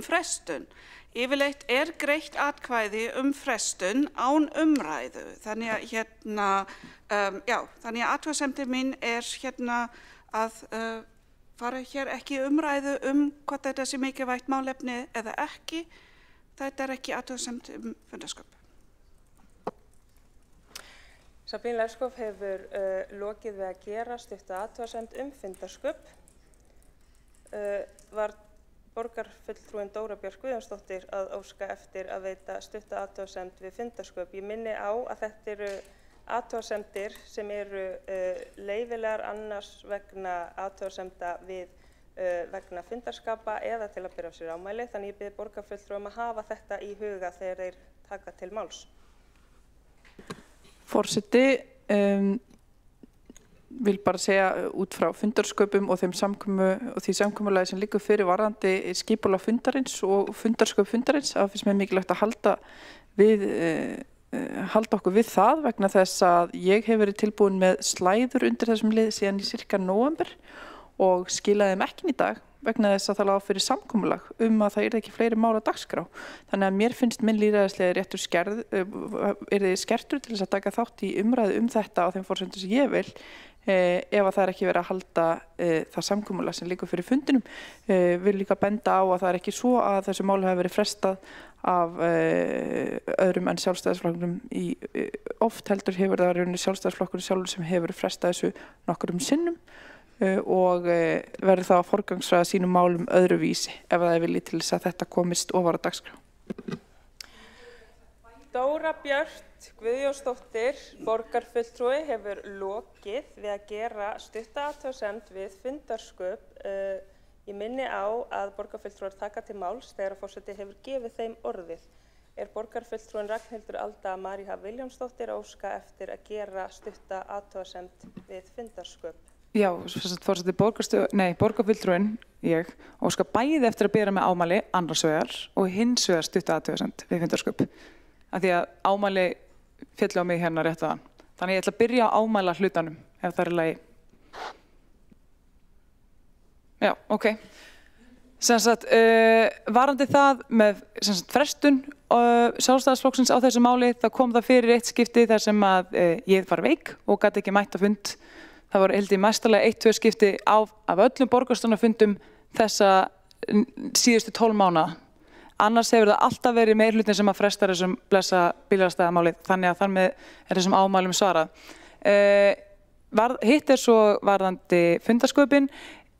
frestun. Yfirleitt greitt atkvæði frestun án umræðu. Þannig að þannig að athugasemdin mín að fara hér ekki umræðu hvort þetta sé mikilvægt málefni eða ekki. Þetta ekki athugasemd fundarsköp. Sabine Lefskov hefur lokið við að gera stutta athugasemd fundarsköp. Var borgarfulltrúin Dóra Björk Guðjónsdóttir að óska eftir að veita stutta athugasemd við fundarsköp. Ég minni á að þetta eru athugasemdir sem eru leyfilegar annars vegna athugasemda vegna fundarskapa eða til að bera af sér ámæli. Þannig ég bið borgarfulltrúum að hafa þetta í huga þegar þeir taka til máls. Forseti, vil bara segja út frá fundarsköpum og því samkomulagi sem liggur fyrir varðandi skipulag fundarins og fundarsköp fundarins að finnst mér mikilvægt að halda við halda okkur við það vegna þess að ég hef verið tilbúin með slæður undir þessum lið síðan í cirka nóvember og skilaði þeim ekki í dag vegna þess að það lá fyrir samkomulag að það yrði ekki fleiri mál á dagskrá. Þannig að mér finnst minn lýðræðislega réttur yrði skertur til þess að taka þátt í umræðu þetta á þeim forsendum sem ég vil ef að það er ekki verið að halda það samkomulag sem liggur fyrir fundinum. Vil líka benda á að það er ekki svo að þessu máli hafi verið frestað af öðrum en sjálfstæðisflokknum oft heldur hefur það verið sjálfstæðisflokkurinn sjálfur sem hefur frestað þessu nokkrum sinnum og verður þá að forgangsraða sínum málum öðruvísi ef það er vilji til þess að þetta komist ofar á dagskrá. Dóra Björt Guðjónsdóttir, borgarfulltrúi, hefur lokið við að gera stutta athugasemd við fundarsköp. Ég minni á að borgarfulltrúar taka til máls þegar forseti hefur gefið þeim orðið. Er borgarfulltrúin Ragnhildur Alda María Vilhjálmsdóttir óska eftir að gera stutta athugasemd við fundarsköp? Já, forseti borgarfulltrúin, ég, óska bæði eftir að bera með ámæli annars vegar og hins vegar stutta athugasemd við fundarsköp. Af því að ámæli félli á mig hérna rétt aðan. Þannig ég ætla að byrja á ámæla hlutanum, ef það er í lagi. Já, ok. Varandi það með frestun Sjálfstæðisflokksins á þessu máli, þá kom það fyrir eitt skipti þar sem að ég var veik og gat ekki mætt á fund. Það voru held í mestalega 1-2 skipti af öllum borgarstjórnarfundum þessa síðustu 12 mánaða. Annars hefur það alltaf verið meirihlutin sem að fresta þessum blessa bílastæðamáli, þannig að þar með er þessum ámælum svarað. Hitt svo varðandi fundasköpin.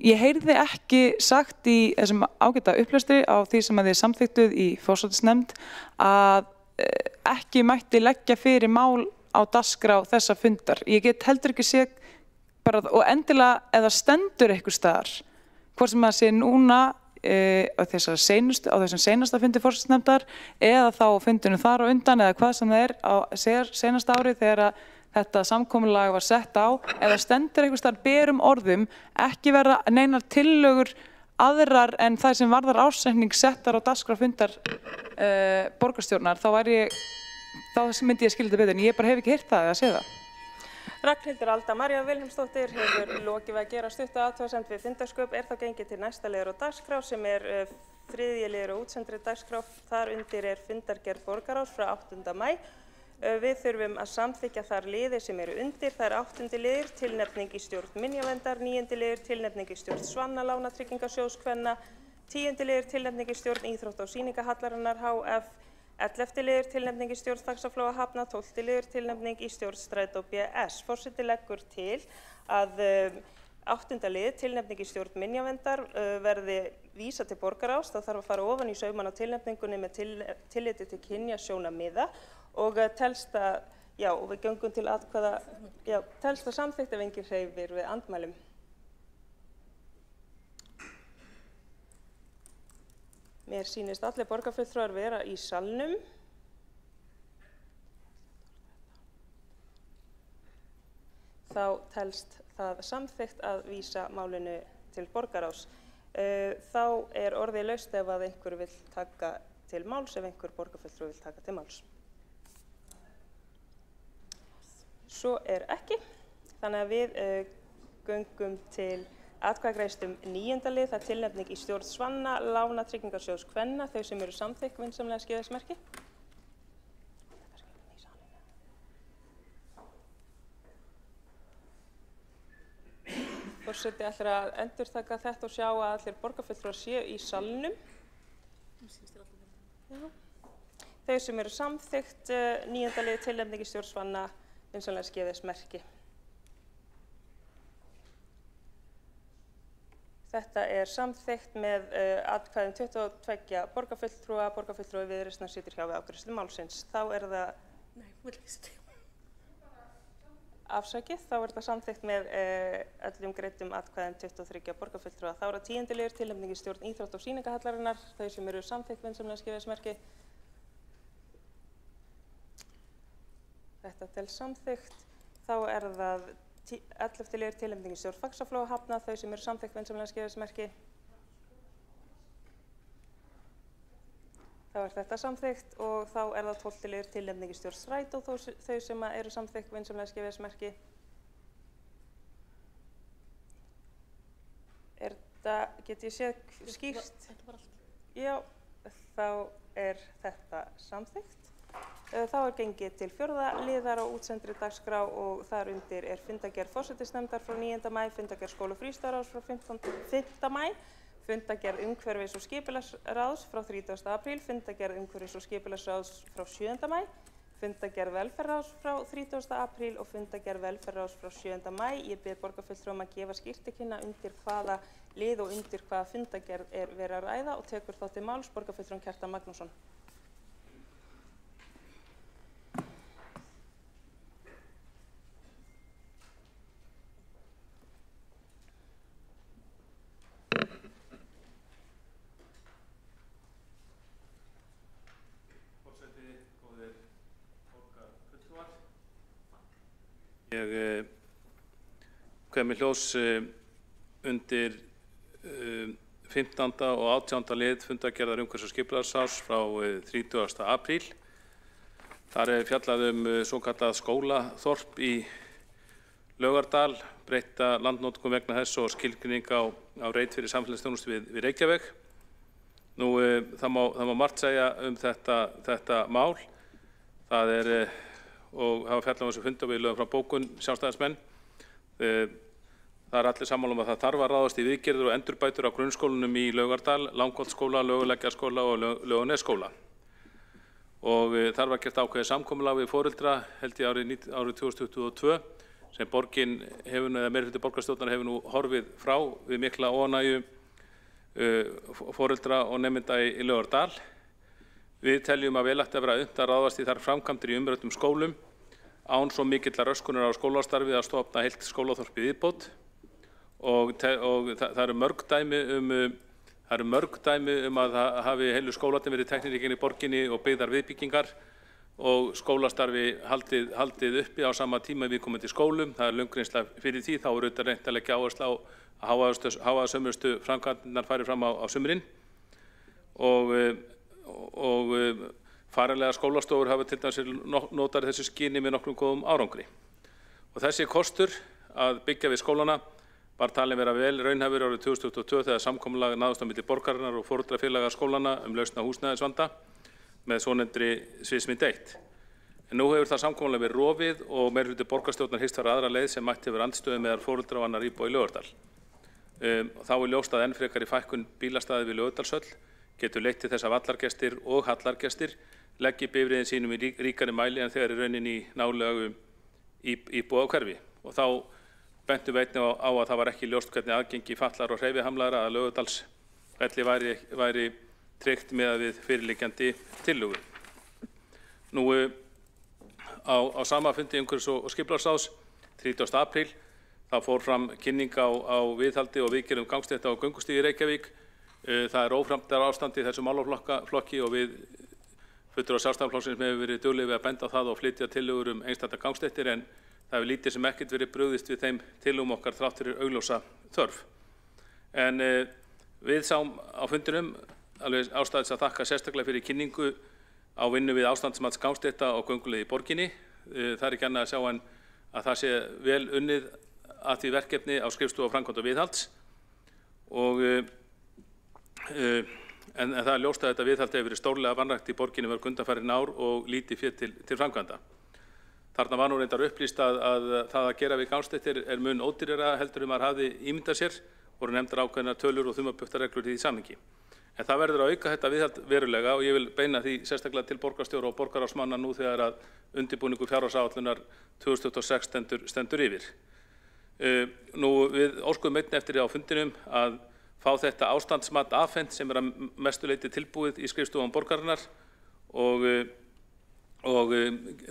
Ég heyrði ekki sagt í þessum ágæta upplestri á því sem að þið samþyktuð í forsætisnefnd að ekki mætti leggja fyrir mál á dagskrá þessa fundar. Ég get heldur ekki séð og endilega eða stendur einhvers staðar, hvort sem að sé núna á þessum seinasta fundi forsætisnefndar eða þá fundinu þar og undan eða hvað sem það er á seinasta ári þegar þetta samkomulag var sett á, eða stendur einhvers staðar berum orðum, ekki verða neinar tillögur aðrar en það sem varðar ásetning settar á dagskrá fundar borgarstjórnar, þá myndi ég skilja þetta betur, en ég bara hef ekki heyrt það eða séð það. Ragnhildur Alda María Vilhjálmsdóttir hefur lokið við að gera stutta athugasemd við fundarsköp, er þá gengið til næsta liður á dagskrá sem er 3. liður á útsendri dagskrá. Þar undir er fundargerð borgarráðs frá 8. maí. Við þurfum að samþykkja þar liðir sem eru undir. Það er 8. liður, tilnefning í stjórn minjaverndar, 9. liður, tilnefning í stjórn Svanna lánatryggingarsjóðs kvenna, 10. liður, tilnefning í stjórn íþrótta- og sýningahallarinnar HF, 11. liður, tilnefning í stjórn Faxaflóa Hafna, 12. liður, tilnefning í stjórn Strætó BS. Forseti leggur til að 8. lið, tilnefning í stjórn minjaverndar, verði vísað til borgarráðs. Það þarf að fara ofan í sauman á tilnefningunni með tilliti til kynjasjónarmiða og telst að, og við göngum til atkvæða, telst að samþykkt ef enginn hreyfir við andmælum. Mér sýnist allir borgarfulltrúar vera í salnum. Þá telst það samþykkt að vísa málinu til borgarráðs. Þá er orðið laust ef að einhver vill taka til máls, ef einhver borgarfulltrúi vill taka til máls. Svo er ekki, þannig að við göngum til atkvæðagreiðslu 9. lið, það er tilnefning í stjórn Svanna lánatryggingarsjóðs kvenna, þau sem eru samþykk vinsamlega skíðasmerki. Forseti ætlar að endurtaka þetta og sjá að allir borgarfulltrúar séu í salnum. Þau sem eru samþykkt 9. lið, tilnefning í stjórn Svanna vinsamlega skíðasmerki. Þetta er samþykkt með atkvæðum 22 borgarfulltrúa. Borgarfulltrúi Viðreisnar situr hjá við afgreiðslu málsins. Þá er það afsakið, þá er það samþykkt með öllum greiddum atkvæðum 23 borgarfulltrúa. Þá er það 10. liður, tilnefning í stjórn íþrótta- og sýningahallarinnar, þau sem eru samþykkt vinsamlega skíðasmerki. Þetta telst samþykkt. Þá er það 11. liður, tilnefning í stjórn Faxaflóa Hafna, þau sem eru samþykkt vinsamlega skíðasmerki. Þá þetta samþykkt og þá það 12. liður tilnefning í stjórn Strætó þau sem eru samþykkt vinsamlegast gefið þess merki. Get ég séð skýrt? Já, þá þetta samþykkt. Þá gengið til 4. liðar á útsendri dagskrá og þar undir fundargerð forsætisnefndar frá 9. maí, fundargerð skóla- og frístundaráðs frá 5. maí, fundargerð umhverfis- og skipulagsráðs frá 30. apríl, fundargerð umhverfis- og skipulagsráðs frá 7. maí, fundargerð velferðarráðs frá 30. apríl og fundargerð velferðarráðs frá 7. maí. Ég bið borgarfulltrúa að gefa skýrt til kynna undir hvaða lið og undir hvaða fundargerð verið að ræða og tekur þá til máls borgarfulltrúinn Kjartan Magnússon. Ég kveð mér hljóðs undir 15. og 18. lið fundargerðar umhverfis- og skipulagsráðs frá 30. apríl. Þar fjallað svokallað skólaþorp í Laugardal, breytta landnotkun vegna þess og skilgreining á reit fyrir samfélagsþjónustu við Reykjavík. Það má margt segja þetta mál. Það og hafa fjallað þessu fundi og við lögum frá bókun sjálfstæðismenn. Það allir sammála að það þarf að ráðast í viðgerðir og endurbætur á grunnskólunum í Laugardal, Langholtsskóla, Laugalækjarskóla og Laugarnesskóla. Og þar var gert ákveðið samkomulag við foreldra held ég árið 2022 sem borgin hefur, eða meirihluti borgarstjórnar hefur nú horfið frá við mikla óánægju foreldra og nemenda í Laugardal. Við teljum að vel ætti að vera unnt að ráðast í þær framkvæmdir í umræddum skólum án svo mikillar röskunar á skólastarfi að stofna heilt skólaþorp í viðbót og það eru mörg dæmi að það hafi heilu skólarnir verið teknir í borginni og byggðar viðbyggingar og skólastarfi haldið uppi á sama tíma í viðkomandi skólum. Það löng reynsla fyrir því, þá auðvitað reynt að leggja áherslu á að hávaðasömustu framkvæmdirnar fari fram á sumrin og faralega skólastofur hafa til dæmis notað þessu skyni með nokkrum góðum árangri. Og þessi kostur að byggja við skólana var talin vera vel raunhæfur árið 2022 þegar samkomulag náðist á milli borgarinnar og foreldrafélaga skólana lausn á húsnæðisvanda með svonefndri sviðsmynd 1. En nú hefur það samkomulag verið rofið og meirihluti borgarstjórnar hyggst fara aðra leið sem mætti hefur andstöðu meðal foreldra og annar íbúa í Laugardal. Þá ljóst að enn frekari fækkun bílastæði við Laugardalshöll getur leitt til þess að vallargestir og hallargestir leggi bifreiðin sínum í ríkari mæli en þegar í rauninni í nálægu íbúðahverfi. Og þá bentum við einnig á að það var ekki ljóst hvernig aðgengi fatlaðra og hreyfihamlaðra að Laugardalsvelli væri tryggt miðað við fyrirliggjandi tillögu. Á sama fundi umhverfis- og skipulagsráðs 30. apríl þá fór fram kynning á viðhaldi og viðgerðum gangstétta og göngustíga í Reykjavík. Það óframtíðarástand í þessum málaflokki og við fulltrúar Sjálfstæðisflokksins hefur verið duglegir við að benda á það og flytja tillögur einstaka gangstéttir en það hefur lítið sem ekkert verið brugðist við þeim tillögum okkar þrátt fyrir augljósa þörf. En við sáum á fundinum alveg ástæðis að þakka sérstaklega fyrir kynningu á vinnu við ástandsmats gangstétta og gönguleið í borginni. Það ekki annað að sjá en að það sé vel unnið að því verkefni á skrifstofu framkvæmda og viðhalds en það ljóst að þetta viðhald hefur verið stórlega vanrækt í borginni mörg undanfarin ár og lítið fé til framkvæmda. Þarna var nú reyndar upplýst að það að gera við gangstéttir mun ódýrara heldur maður hafði ímyndað sér, voru nefndar ákveðnar tölur og þumabuktarreglur í því samhengi. En það verður að auka þetta viðhald verulega og ég vil beina því sérstaklega til borgarstjóra og borgarráðsmanna nú þegar að undirbúningur fjárhagsáætlunar 2026 stendur yfir. Við óskuðum einnig eftir því á fundinum að fá þetta ástandsmat afhent sem að mestu leyti tilbúið í skrifstofum borgarinnar og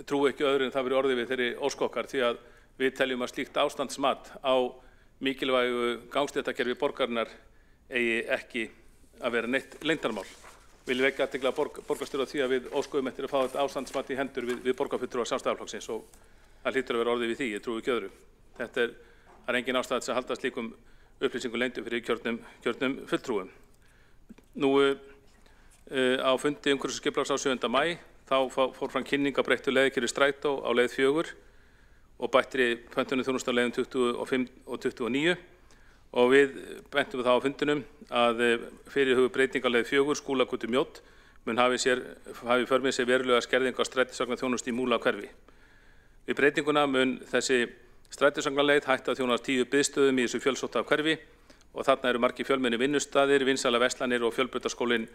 trúi ekki öðru en það verið orðið við þeirri ósk okkar því að við teljum að slíkt ástandsmat á mikilvægu gangstéttakerfi borgarinnar eigi ekki að vera neitt leyndarmál. Vil vekja athygli borgarstjóra því að við óskuðum eftir að fá þetta ástandsmat í hendur við borgarfulltrúa Sjálfstæðisflokksins og það hlýtur að vera orðið við því, ég trúi ekki öðru. Það er engin ástæða til að halda slíkum upplýsingum leyndum fyrir kjörnum fulltrúum. á fundi umhverfis- og skipulags á 7. maí. Þá fór fram kynning á breyttu leiðkerfi strætó á leið 4 og bættri pöntunum þjónustu á leiðum 25 og 29. Og við bentum við þá á fundinum að fyrirhuguð breyting á leið 4 Skúlagötu Mjódd mun hafi í för með sér verulega skerðingu á strætisvagnaþjónustu í Múlahverfi. Við breytinguna mun þessi strætisvagnaleið hætta að þjóna 10 biðstöðum í þessu fjölsótta hverfi og þarna eru margir fjölmenni vinnustaðir, vinsælar verslanir og fjölbrautaskólinn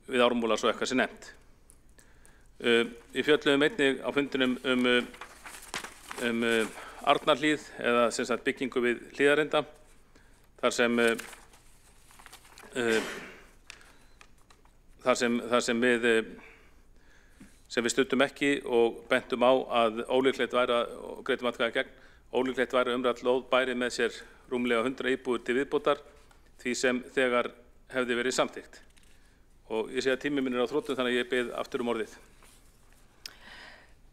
við Ármúla svo eitthvað sé nefnt. Við fjölluðum einnig á fundinum Arnarhlíð eða sem sagt byggingu við Hlíðarenda þar sem við studdum ekki og bentum á að ólíklegt væri og greiddum atkvæði gegn, ólíklegt væri að umrædd lóð bæri með sér rúmlega 100 íbúðir til viðbótar því sem þegar hefði verið samþykkt. Og ég sé að tími minn á þrotum þannig að ég bið aftur orðið.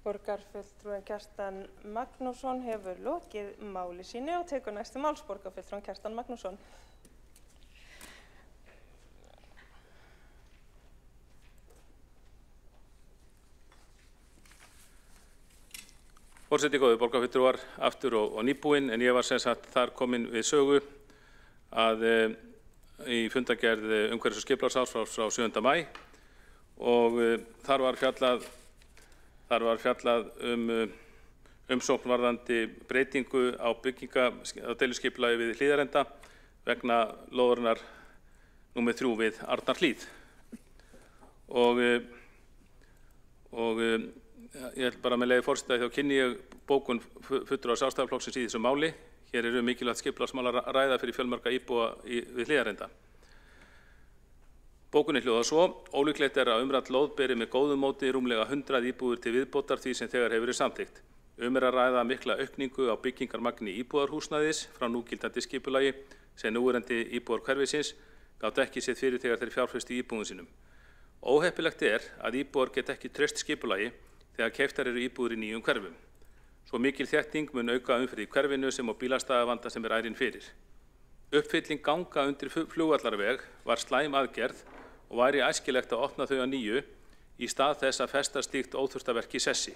Borgarfulltrúinn Kjartan Magnússon hefur lokið máli sínu og tekur næstu máls borgarfulltrúinn Kjartan Magnússon. Forseti góður, borgarfulltrúar aftur og nýbúinn, en ég var sem sagt þar komin við sögu að í fundargerð umhverfis- og skipulagsárs frá 7. maí og þar var fjallað umsókn varðandi breytingu á deiliskipulagi við Hlíðarenda vegna lóðarinnar númer 3 við Arnarhlíð. Og ég held bara með leyfi forseta þá kynni ég bókun fulltrúa Sjálfstæðisflokksins í þessu máli. Hér eru mikilvægt skipulagsmál að ræða fyrir fjölmarga íbúa við Hlíðarenda. Bókunin hljóðar svo: ólíklegt er að umrædd lóð beri með góðu móti rúmlega 100 íbúðir til viðbótar því sem þegar hefur verið samþykkt. Er að ræða mikla aukningu á byggingarmagni íbúðarhúsnæðis frá núgildandi skipulagi sem núverandi íbúar hverfisins gátu ekki séð fyrir þegar þeir fjárfestu í íbúðum sínum. Óheppilegt er að íbúar get ekki treyst skipulagi þegar keyptar eru íbúðir í nýjum hverfum. Svo mikil þétting mun auka umferð í hverfinu sem og bílastæðavanda sem ærin fyrir. Uppfylling ganga undir flugvallarveg var slæm aðgerð og væri æskilegt að opna þau að nýju í stað þess að festa slíkt óþurftaverk í sessi.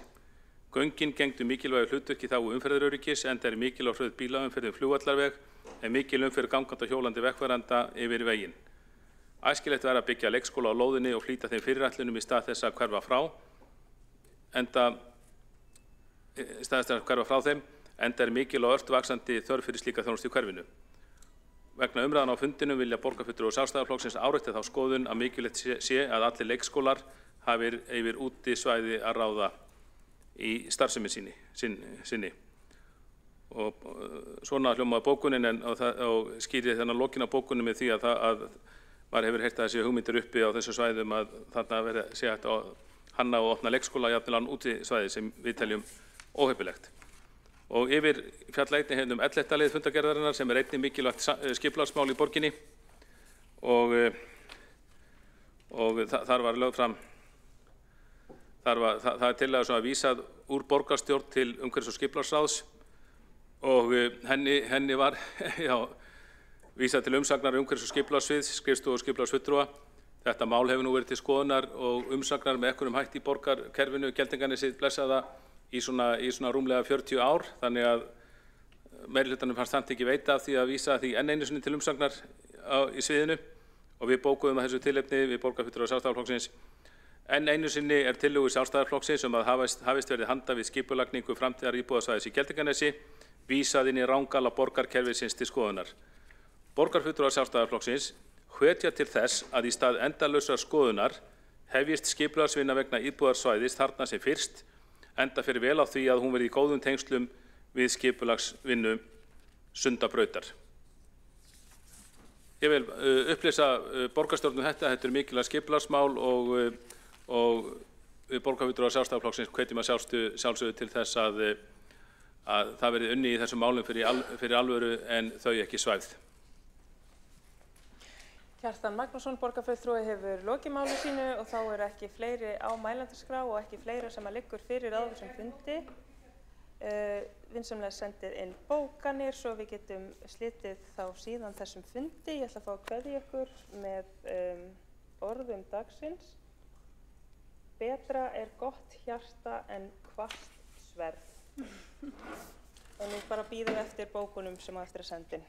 Göngin gegndu mikilvægu hlutverki í þágu umferðaröryggis enda er mikilvæg hröð bílaumferð flugvallarveg en mikil umferð gangandi og hjólandi vegfarenda yfir veginn. Æskilegt væri að byggja leikskóla á lóðinni og flýta þeim fyrirætlunum í stað þess að hverfa frá þeim, enda er mikil og ört vaxandi þörf fyrir slíka þjónustu í hverfinu. Vegna umræðan á fundinum vilja borgarfulltrúar Sjálfstæðisflokksins árétta þá skoðun að mikilvægt sé að allir leikskólar hafi yfir útisvæði að ráða í starfsemi sinni. Og svona hljómaði bókunin og skýri þennan lokin á bókunin með því að maður hefur heyrt að þessi hugmyndir uppi á þessu svæðum að þarna sé hægt að hanna og opna leikskóla jafnvel án útisvæði sem við teljum óheppilegt. Og yfir fjalla einnig hefnum 11. leið fundargerðarinnar sem er einnig mikilvægt skipulagsmál í borginni og þar var lögð fram, það er tillaga sem var vísað úr borgarstjórn til umhverfis- og skipulagsráðs og henni var vísað til umsagnar umhverfis- og skipulagssviðs, skrifstofu og skipulagsfulltrúa. Þetta mál hefur nú verið til skoðunar og umsagnar með einhverjum hætti í borgarkerfinu, Geldinganesi blessaða í svona rúmlega 40 ár, þannig að meirihlutanum fannst það ekki veita af því að vísa því enn einu sinni til umsagnar í sviðinu og við bókuðum að þessu tilefni við borgarfulltrúar Sjálfstæðisflokksins. Enn einu sinni er tillögu Sjálfstæðisflokksins að hafist verið handa við skipulagningu framtíðar íbúðasvæðis í Geldinganesi vísað inn í rangala borgarkerfisins til skoðunar. Borgarfulltrúar Sjálfstæðisflokksins hvetja til þess að í stað endalausrar skoðunar hefjist skipulagsvinna vegna íbúðarsvæðis þarna sem fyrst, enda fyrir vel á því að hún verði í góðum tengslum við skipulagsvinnu Sundabrautar. Ég vil upplýsa borgarstjórnum þetta er mikilvægt skipulagsmál og við borgarfulltrúar Sjálfstæðisflokksins hvetjum að sjálfsögðu til þess að það verði unnið í þessum málum fyrir alvöru en þau ekki svæfð. Kjartan Magnússon, borgarfulltrúi, hefur lokið máli sínu og þá eru ekki fleiri á mælendaskrá og ekki fleira sem liggur fyrir á þessum fundi. Vinsamlega sendið inn bókanir svo við getum slitið þá síðan þessum fundi. Ég ætla að fá að kveðja ykkur með orðum dagsins. Betra er gott hjarta en hvasst sverð. Og nú bara bíðum við eftir bókunum sem á eftir að senda inn.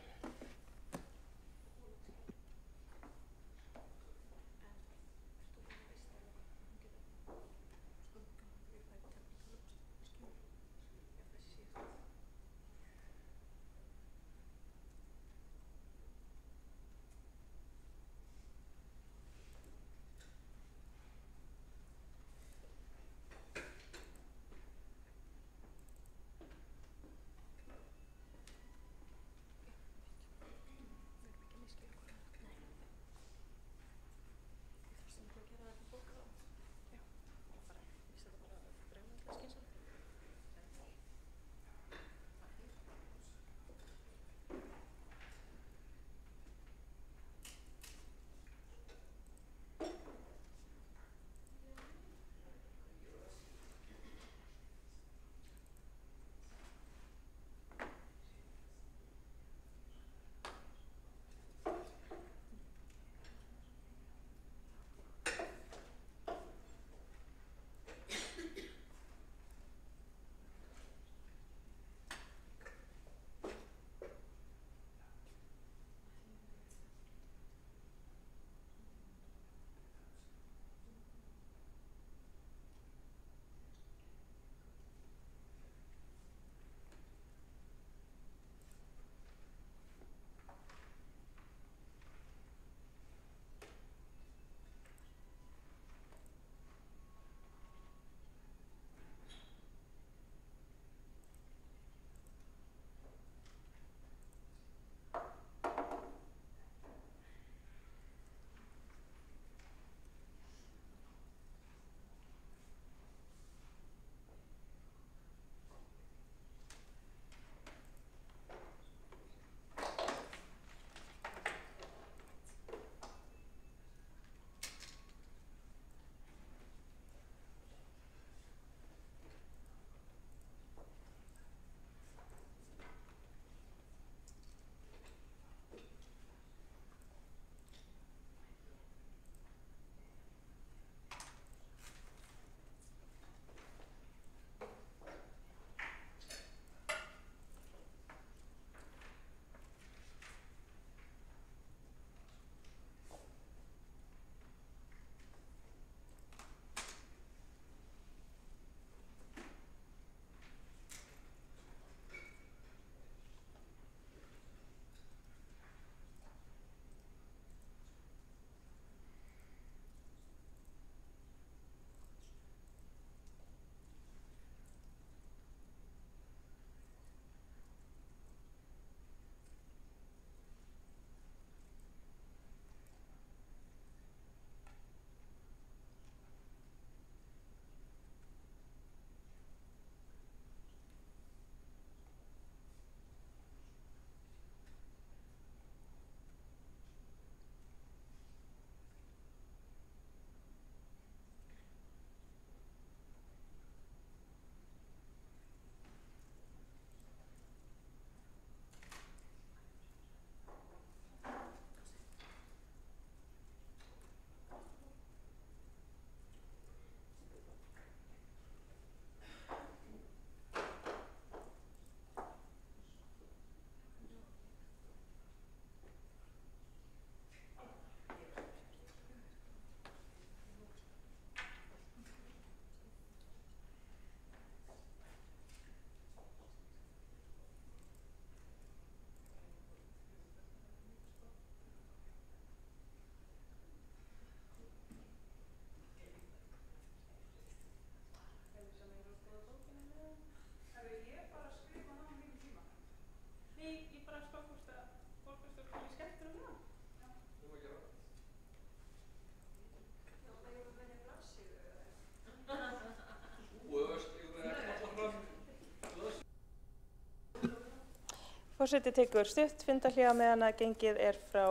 Forseti tekur stutt fundarhlé á meðan að gengið er frá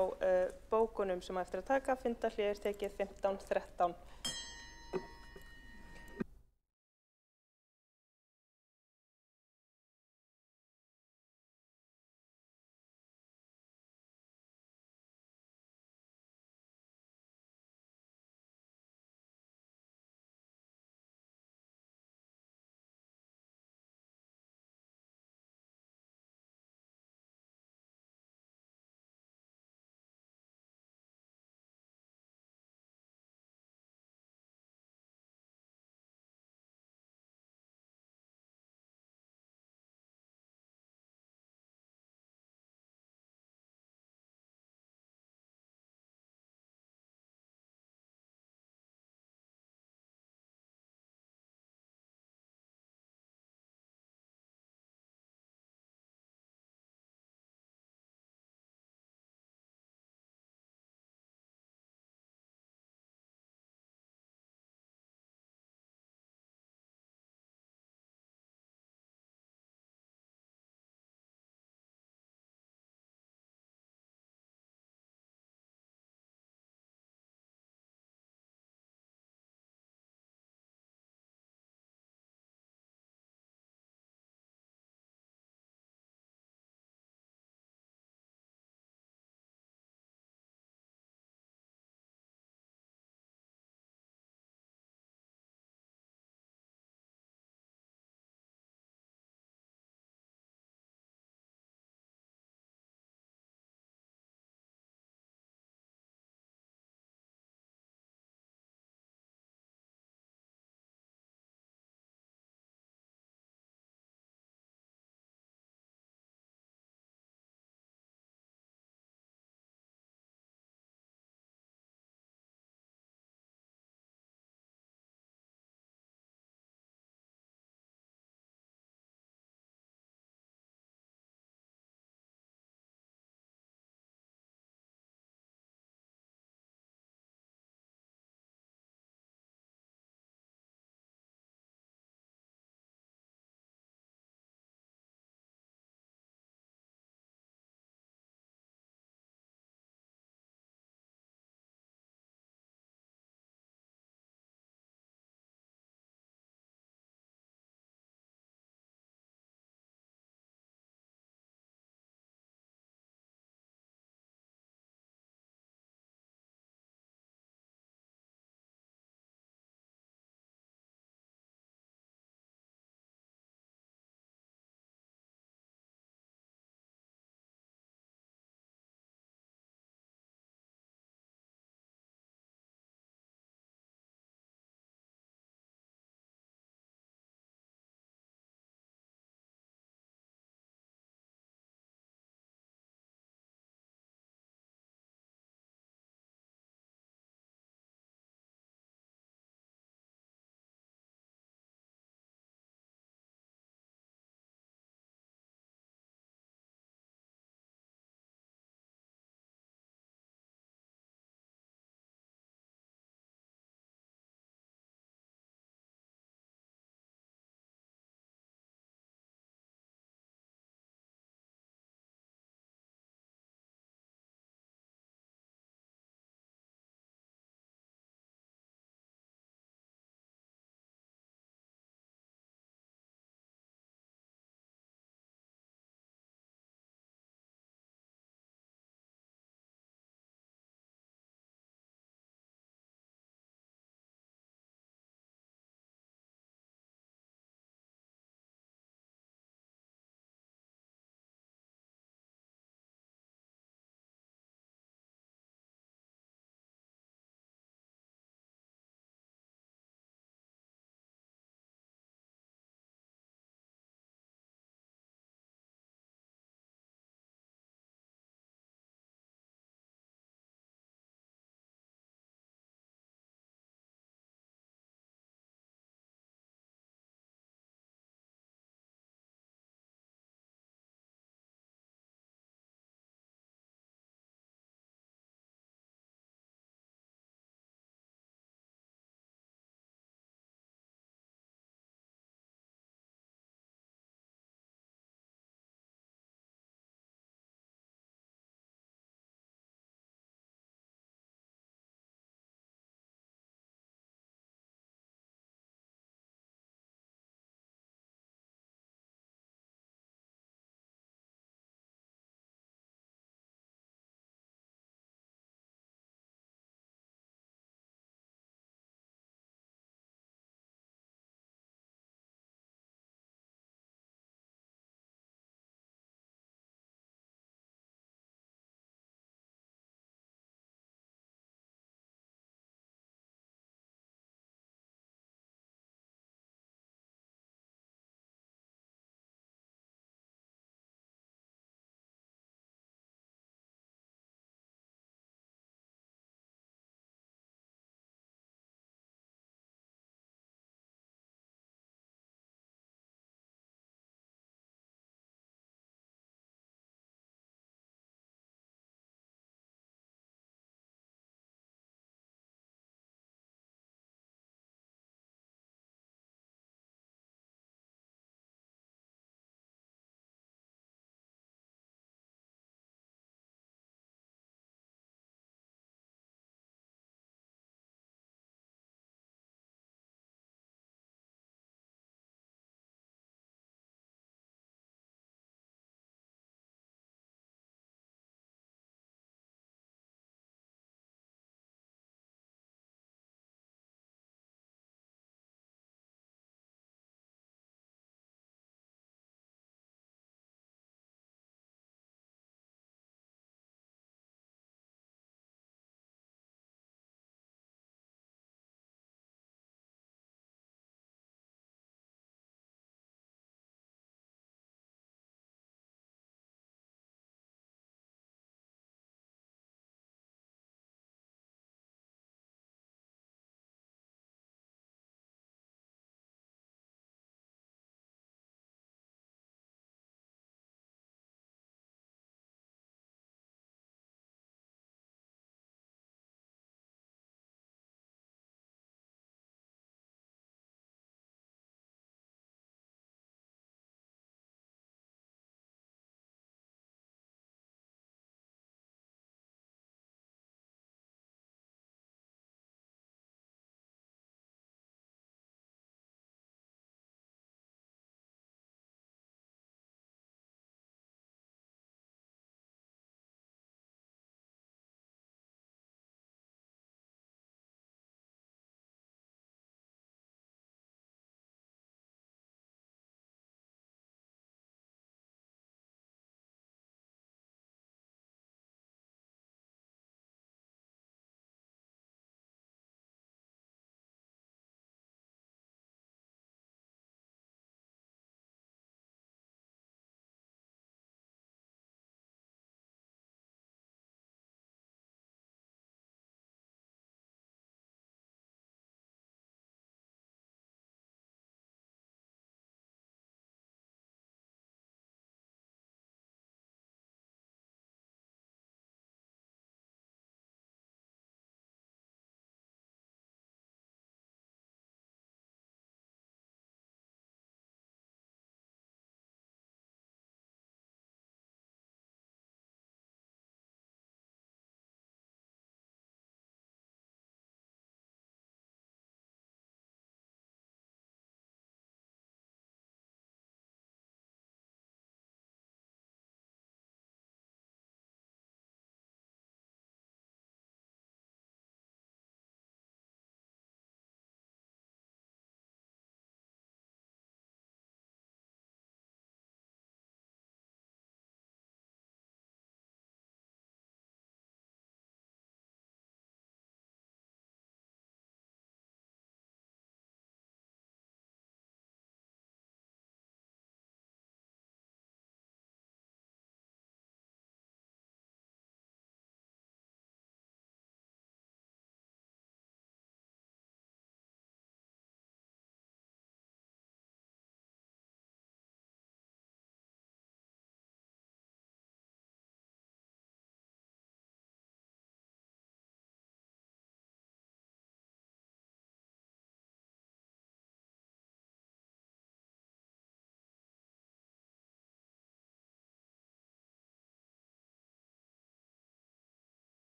bókunum sem á eftir að taka. Fundarhlé er tekið 15:13.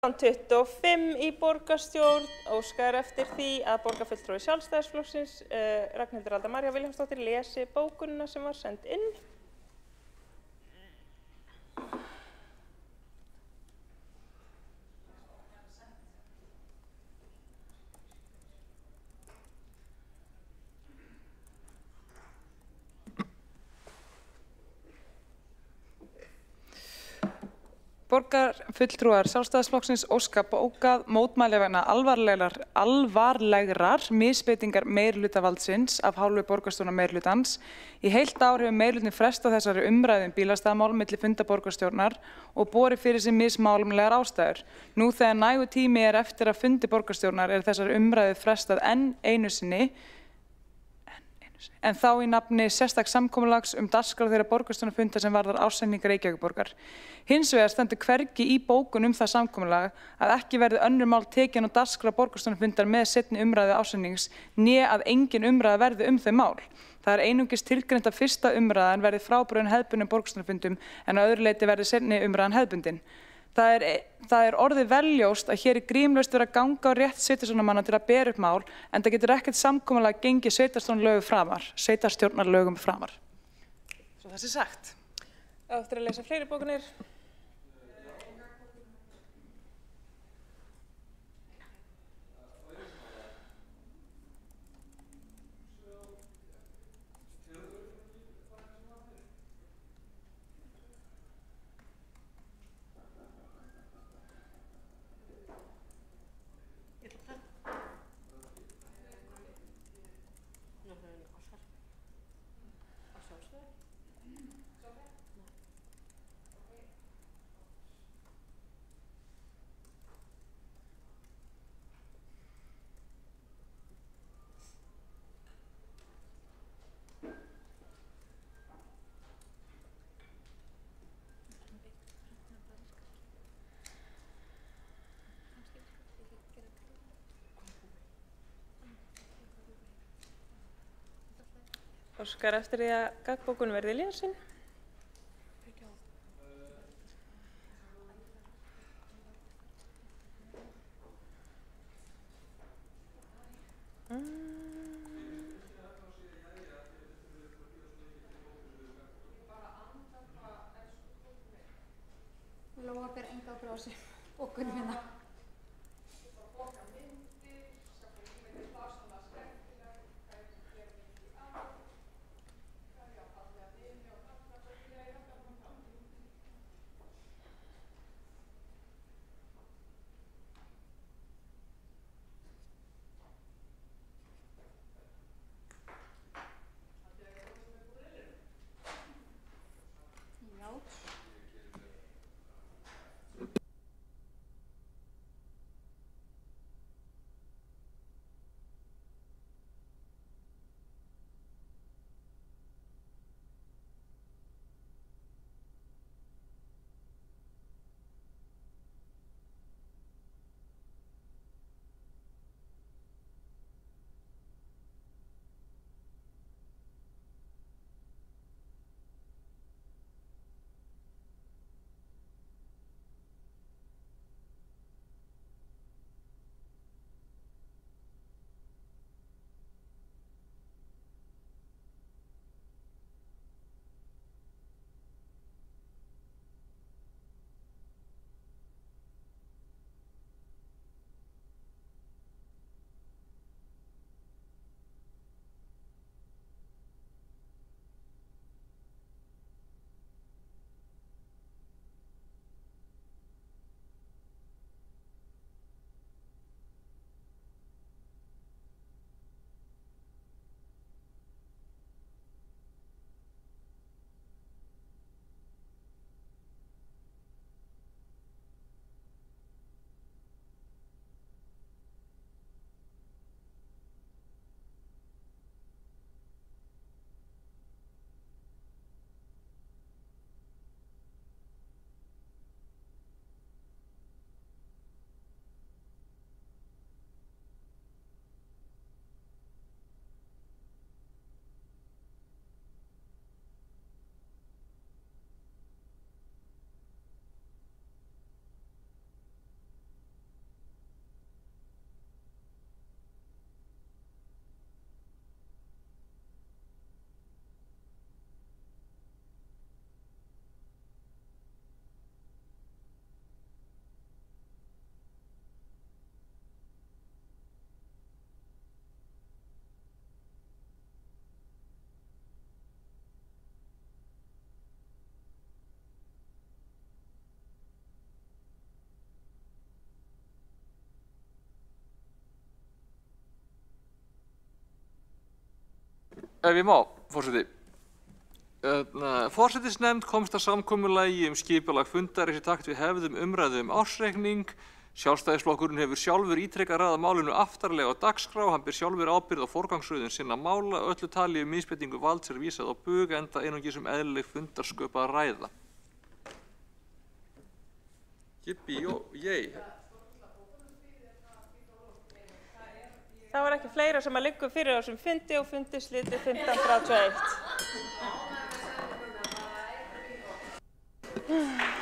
25 í borgarstjórn óskar eftir því að borgarfulltrúi Sjálfstæðisflokksins Ragnhildur Alda María Vilhjálmsdóttir lesi bókunina sem var send inn. Borgarfulltrúar Sjálfstæðisflokksins óska bókað mótmæli vegna alvarlegrar misbeitingar meirihlutavaldsins af hálfu borgarstjórnar meirihlutans. Í heilt ár hefur meirihlutin frestað þessari umræðu bílastæðamál milli funda borgarstjórnar og borið fyrir sig mismálumlegar ástæður. Nú þegar nægur tími eftir að fundi borgarstjórnar þessari umræðu frestað enn einu sinni, en þá í nafni sérstaks samkomulags dagskrá þeirra borgarstjórnarfunda sem varðar ársendingar Reykjavíkurborgar. Hins vegar stendur hvergi í bókun það samkomulag að ekki verði önnur mál tekin á dagskrá borgarstjórnarfundar með seinni umræðu ársendings né að engin umræða verði þau mál. Það einungis tilgreint að fyrsta umræðan verði frábrugðin hefðbundnum borgarstjórnarfundum en að öðru leyti verði seinni umræðan hefðbundin. Það orðið veljós að hér grímlaust verið að ganga á rétt sveitarstjórnarmanna til að bera upp mál en það getur ekkert samkomulag gengið sveitarstjórnarlögum framar. Svo það sé sagt. Eftir að lesa fleiri bókunir. Óskar eftir því að gagnkbókun verði lesin. Lóa ber enga á brósi bókunum hérna. Ef ég má, forseti. Forsætisnefnd komst að samkomulagi skipulag fundar í takt við hefðum umræðu ársreikning. Sjálfstæðisflokkurinn hefur sjálfur ítrekað raðað málinu aftarlega á dagskrá. Hann ber sjálfur ábyrgð á forgangsröðun sinna mála. Öllu tali misbeitingu valds vísað á bug enda einungis eðlileg fundarsköp að ræða. Jippi, ég. Það var ekki fleira sem að liggur fyrir á þessum fundi og fundi slitið 15:31.